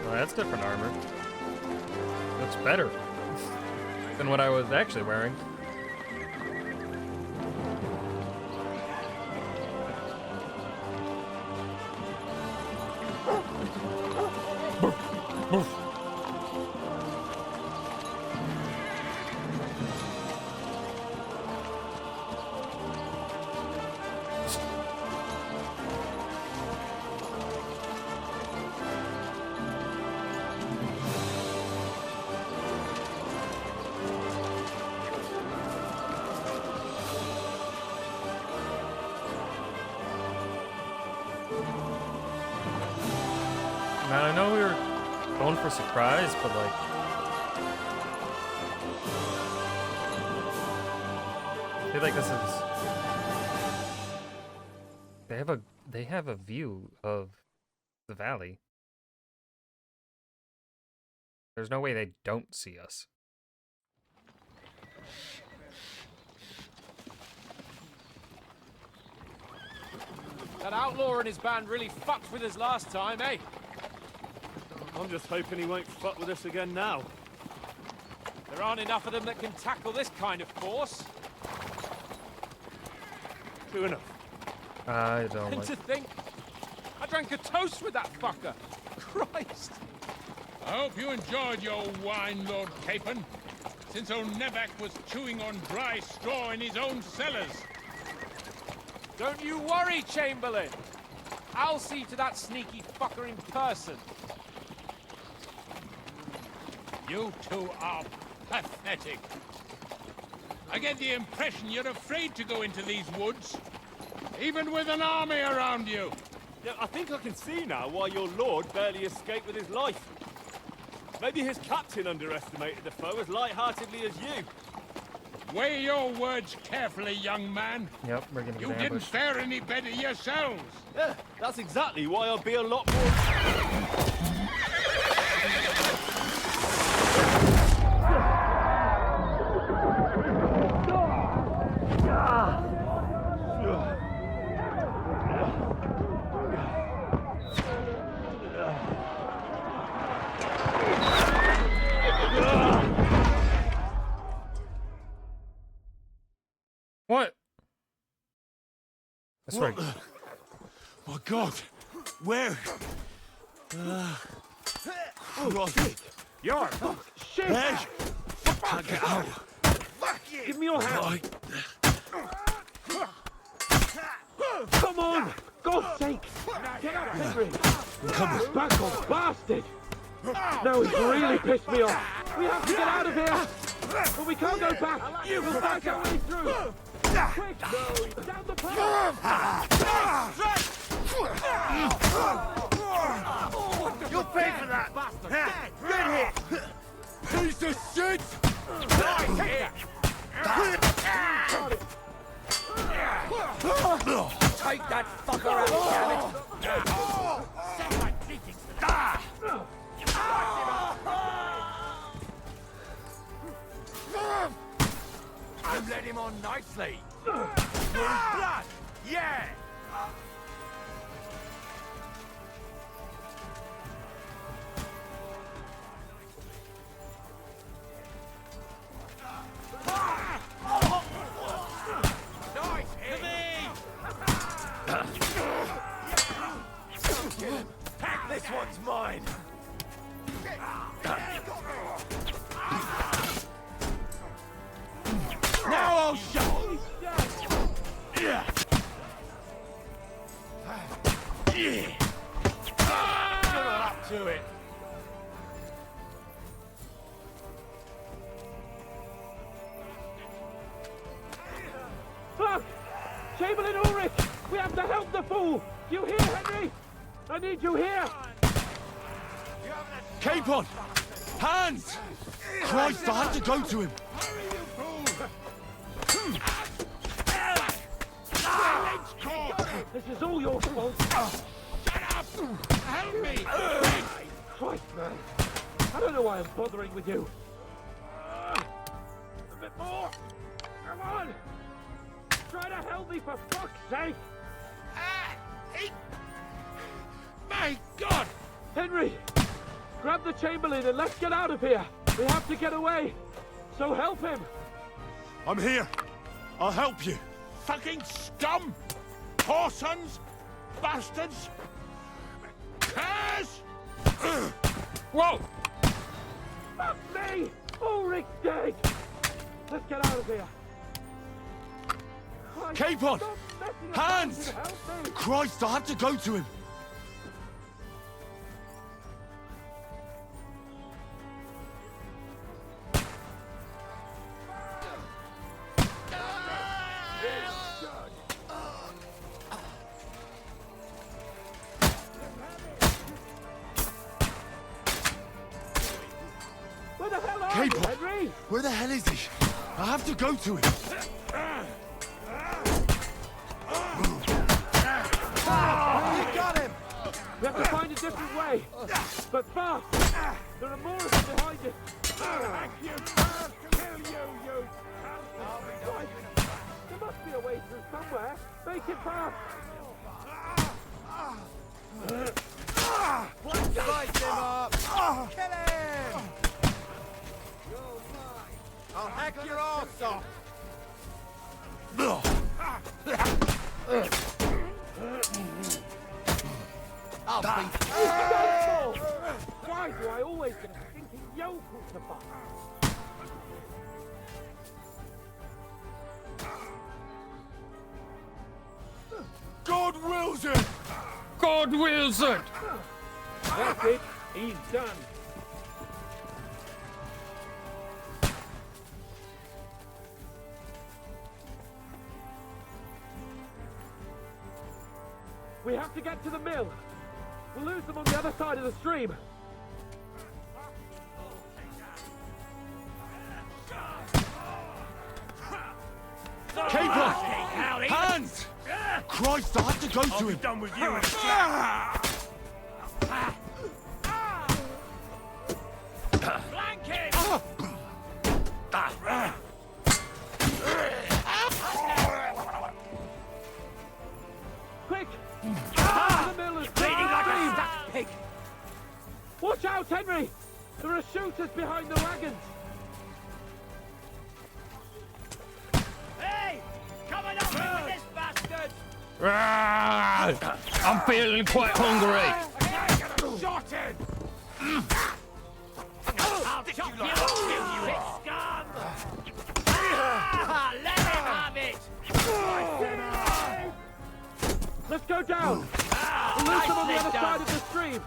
Well, that's different armor. Looks better than what I was actually wearing. Man, I know we were going for surprise, but like, I feel like this is. They have a view of the valley. There's no way they don't see us. That outlaw and his band really fucked with us last time, eh? I'm just hoping he won't fuck with us again now. There aren't enough of them that can tackle this kind of force. True enough. I don't And like. to think, I drank a toast with that fucker. Christ. I hope you enjoyed your wine, Lord Capon, since old Nevak was chewing on dry straw in his own cellars. Don't you worry, Chamberlain. I'll see to that sneaky fucker in person. You two are pathetic. I get the impression you're afraid to go into these woods, even with an army around you. Yeah, I think I can see now why your lord barely escaped with his life. Maybe his captain underestimated the foe as light-heartedly as you. Weigh your words carefully, young man. Yep, we're gonna get You didn't ambushed. fare any better yourselves. Yeah, that's exactly why I'll be a lot more... What? That's right. My God! Where? Christ! You're shit! Hey! Can't get out! Give me your hand! Right. Come on! God's sake! Get up, Henry! Come Back off, bastard! Now he's really pissed me off! We have to get out of here! But we can't go back! We'll back our way through! Quick! No, down the path! You'll pay for that, bastard! Good hit! Piece of shit! Take that fucker out, damn it! Sounds like bleeding. You led him on nicely. Blood! Yeah! This one's mine. Now I'll show. fool! You here, Henry? I need you here! Capon! Hands! Christ, I have to go to him! This is all your fault! Shut up! Help me! Christ, man! I don't know why I'm bothering with you. A bit more! Come on! Try to help me, for fuck's sake! My God! Henry! Grab the Chamberlain and let's get out of here! We have to get away! So help him! I'm here! I'll help you! Fucking scum! Whoresons! Bastards! Curse! Whoa! Fuck me! Ulrich's dead! Let's get out of here! Capon! Stop messing around Hands! and help me! Christ, I have to go to him! Where the hell are Capon! you, Henry? Where the hell is he? I have to go to him! You got him! We have to find a different way. But fast! There are more of them behind us! You can't kill you! There must be a way through somewhere! Make it fast! Light him up! Kill him! I'll hack your arse off! I'll be... Why do I always get a stinking yokel to fuck? God wills it! God wills it! That's it. He's done. We have to get to the mill. We'll lose them on the other side of the stream. Capon! Hands! Christ, I have to go to him! Done with you in a sec. Flank him! Quick! The mill is bleeding like a stuck pig! Watch out, Henry! There are shooters behind the wagons! Hey! Coming up with this bastard! I'm feeling quite hungry. Shot him! I'll chop you like you scum! Let him have it! Let's go down! We'll lose them on the other side of the stream!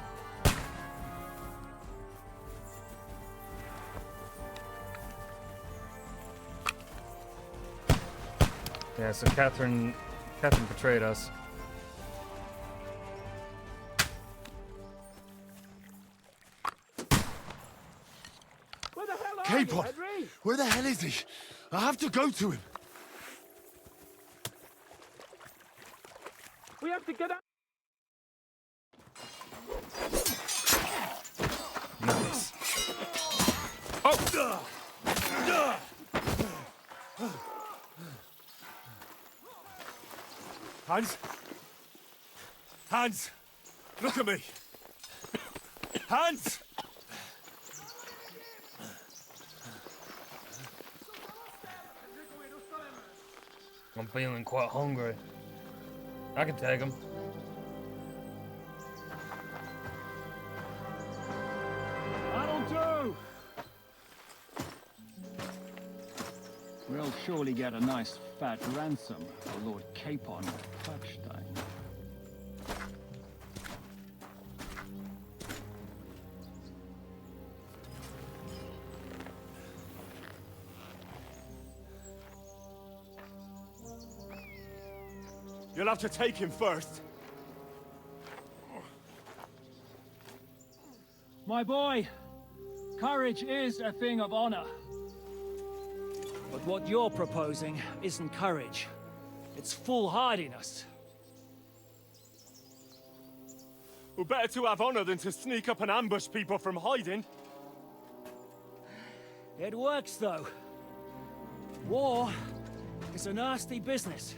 Yeah, so Catherine betrayed us. Where the hell are Capon! you, Henry? Where the hell is he? I have to go to him! We have to get out! Nice. Oh! Hans? Hans! Look at me! Hans! I'm feeling quite hungry. I can take him. That'll do! We'll surely get a nice fat ransom for Lord Capon of Touchstein. You'll have to take him first. My boy, courage is a thing of honor. But what you're proposing isn't courage. It's foolhardiness. Well, better to have honor than to sneak up and ambush people from hiding. It works, though. War is a nasty business.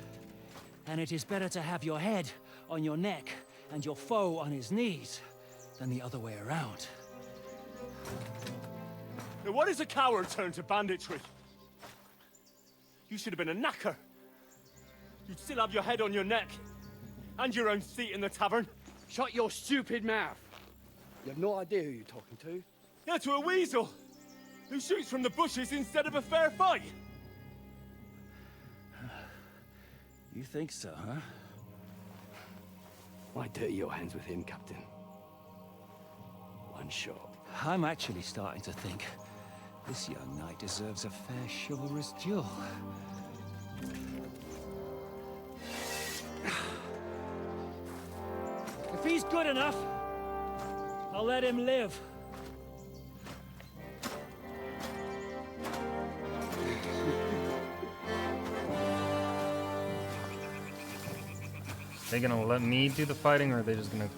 And it is better to have your head on your neck and your foe on his knees than the other way around. Now, what is a coward turned to banditry? You should have been a knacker. You'd still have your head on your neck. And your own seat in the tavern. Shut your stupid mouth. You have no idea who you're talking to. Yeah, to a weasel. Who shoots from the bushes instead of a fair fight. You think so, huh? Why dirty your hands with him, Captain? One shot. I'm actually starting to think this young knight deserves a fair chivalrous duel. If he's good enough, I'll let him live. They gonna let me do the fighting, or are they just gonna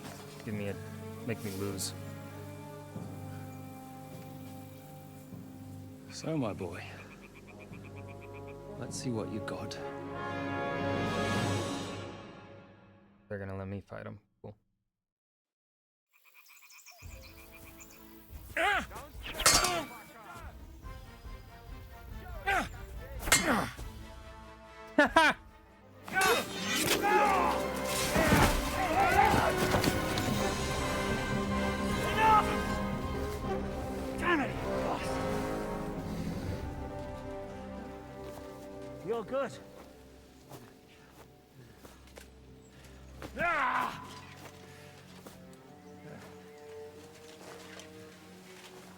make me lose? So, my boy, let's see what you got. They're gonna let me fight him. Cool. Damn it! You're good.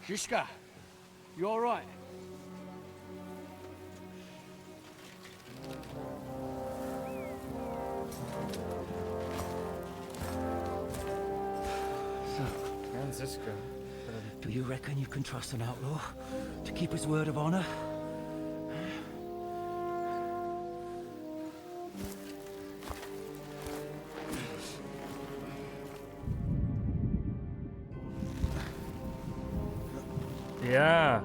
Shishka, you all right? Francisco. Do you reckon you can trust an outlaw to keep his word of honor? Yeah.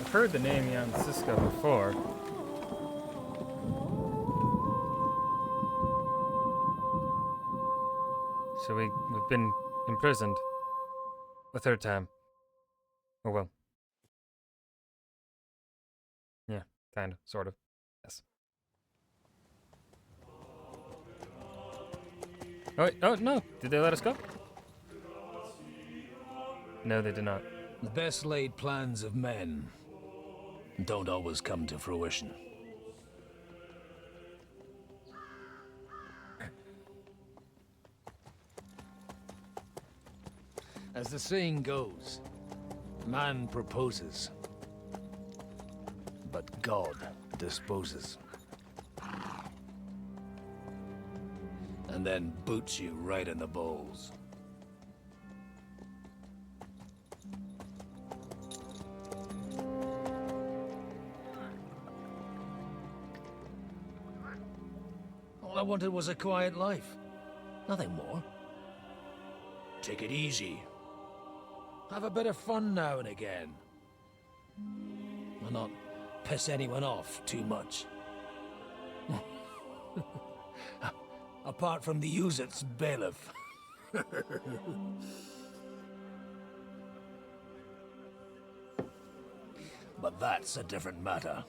I've heard the name Jan Cisco before. So we've been imprisoned a third time. Oh well. Yeah, kind of, sort of. Yes. Oh, wait, oh no! Did they let us go? No, they did not. The best laid plans of men don't always come to fruition. As the saying goes, man proposes, but God disposes. And then boots you right in the balls. All I wanted was a quiet life. Nothing more. Take it easy. Have a bit of fun now and again. And not piss anyone off too much. Apart from the Uzit's bailiff. But that's a different matter.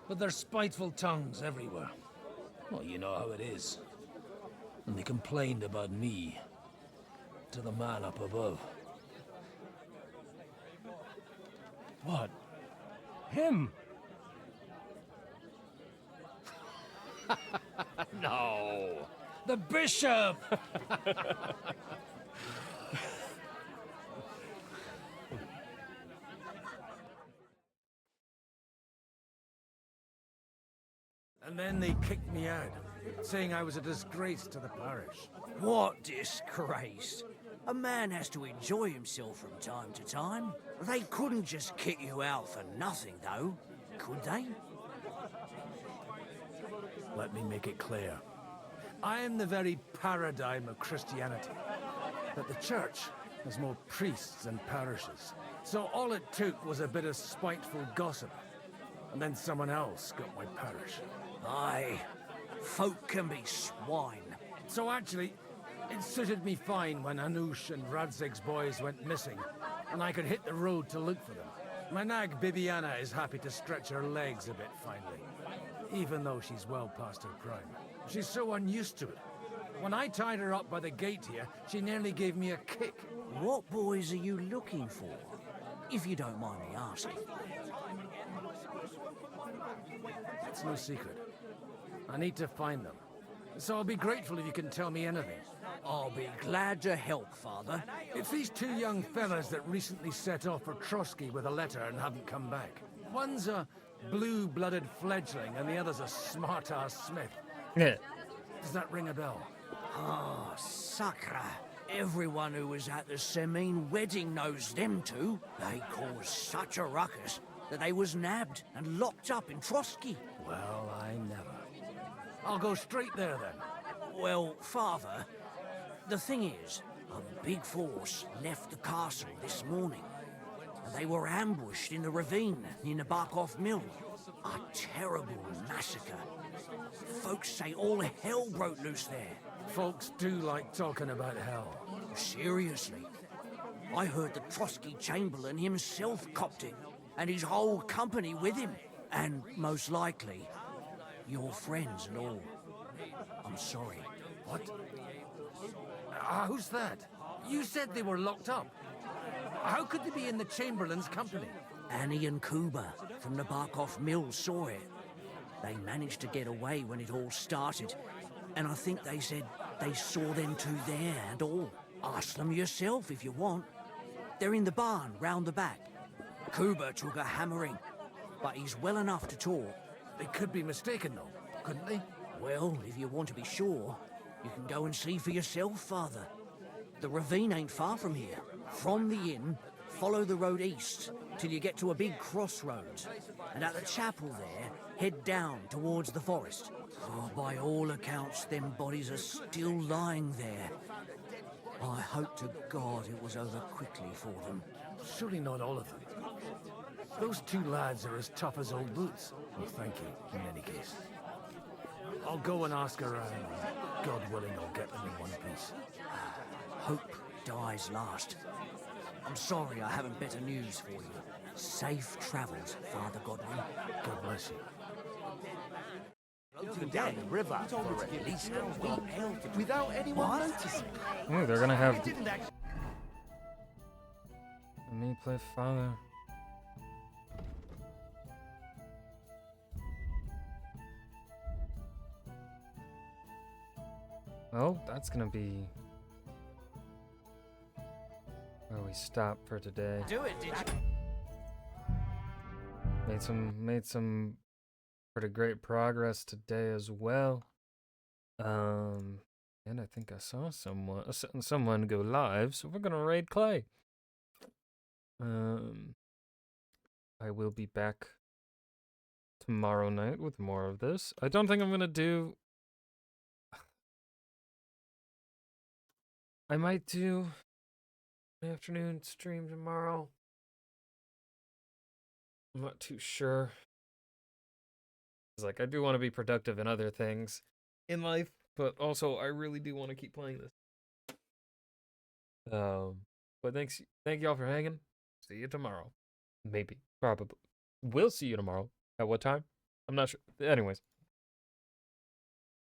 But there's spiteful tongues everywhere. Well, you know how it is. And they complained about me to the man up above. What? Him? No. The bishop! And then they kicked me out, saying I was a disgrace to the parish. What disgrace? A man has to enjoy himself from time to time. They couldn't just kick you out for nothing, though, could they? Let me make it clear. I am the very paradigm of Christianity. But the church has more priests than parishes. So all it took was a bit of spiteful gossip. And then someone else got my parish. Aye, folk can be swine. So actually, it suited me fine when Anush and Radzig's boys went missing, and I could hit the road to look for them. My nag Bibiana is happy to stretch her legs a bit finally, even though she's well past her prime. She's so unused to it. When I tied her up by the gate here, she nearly gave me a kick. What boys are you looking for, if you don't mind me asking? It's no secret. I need to find them. So I'll be grateful if you can tell me anything. I'll be glad to help, Father. It's these two young fellas that recently set off for Trotsky with a letter and haven't come back. One's a blue-blooded fledgling and the other's a smart-ass smith. Yeah. Does that ring a bell? Ah, Sakra. Everyone who was at the Semine wedding knows them two. They caused such a ruckus that they was nabbed and locked up in Trotsky. Well, I never. I'll go straight there, then. Well, Father, the thing is, a big force left the castle this morning. And they were ambushed in the ravine near the Barkov Mill. A terrible massacre. Folks say all hell broke loose there. Folks do like talking about hell. Seriously. I heard the Trotsky Chamberlain himself copped it, and his whole company with him. And most likely, your friends and all. I'm sorry. What? Who's that? You said they were locked up. How could they be in the Chamberlain's company? Annie and Kuba from the Barkov Mill saw it. They managed to get away when it all started, and I think they said they saw them two there and all. Ask them yourself if you want. They're in the barn round the back. Kuba took a hammering, but he's well enough to talk. They could be mistaken, though, couldn't they? Well, if you want to be sure, you can go and see for yourself, Father. The ravine ain't far from here. From the inn, follow the road east till you get to a big crossroads. And at the chapel there, head down towards the forest. Oh, by all accounts, them bodies are still lying there. I hope to God it was over quickly for them. Surely not all of them. Those two lads are as tough as old boots. Well, thank you, in any case. I'll go and ask around. God willing, I'll get them in one piece. Hope dies last. I'm sorry I haven't better news for you. Safe travels, Father Godwin. God bless you. Floating down the river for at least a week without anyone noticing. Ooh, they're gonna have me play father. Well, that's gonna be where we stop for today. Do it, did you? Made some pretty great progress today as well. And I think I saw someone go live, so we're gonna raid Clay. I will be back tomorrow night with more of this. I don't think I'm gonna do. I might do an afternoon stream tomorrow. I'm not too sure. It's like I do want to be productive in other things in life, but also I really do want to keep playing this. But thank y'all for hanging. See you tomorrow. Maybe, probably. We'll see you tomorrow. At what time? I'm not sure. Anyways.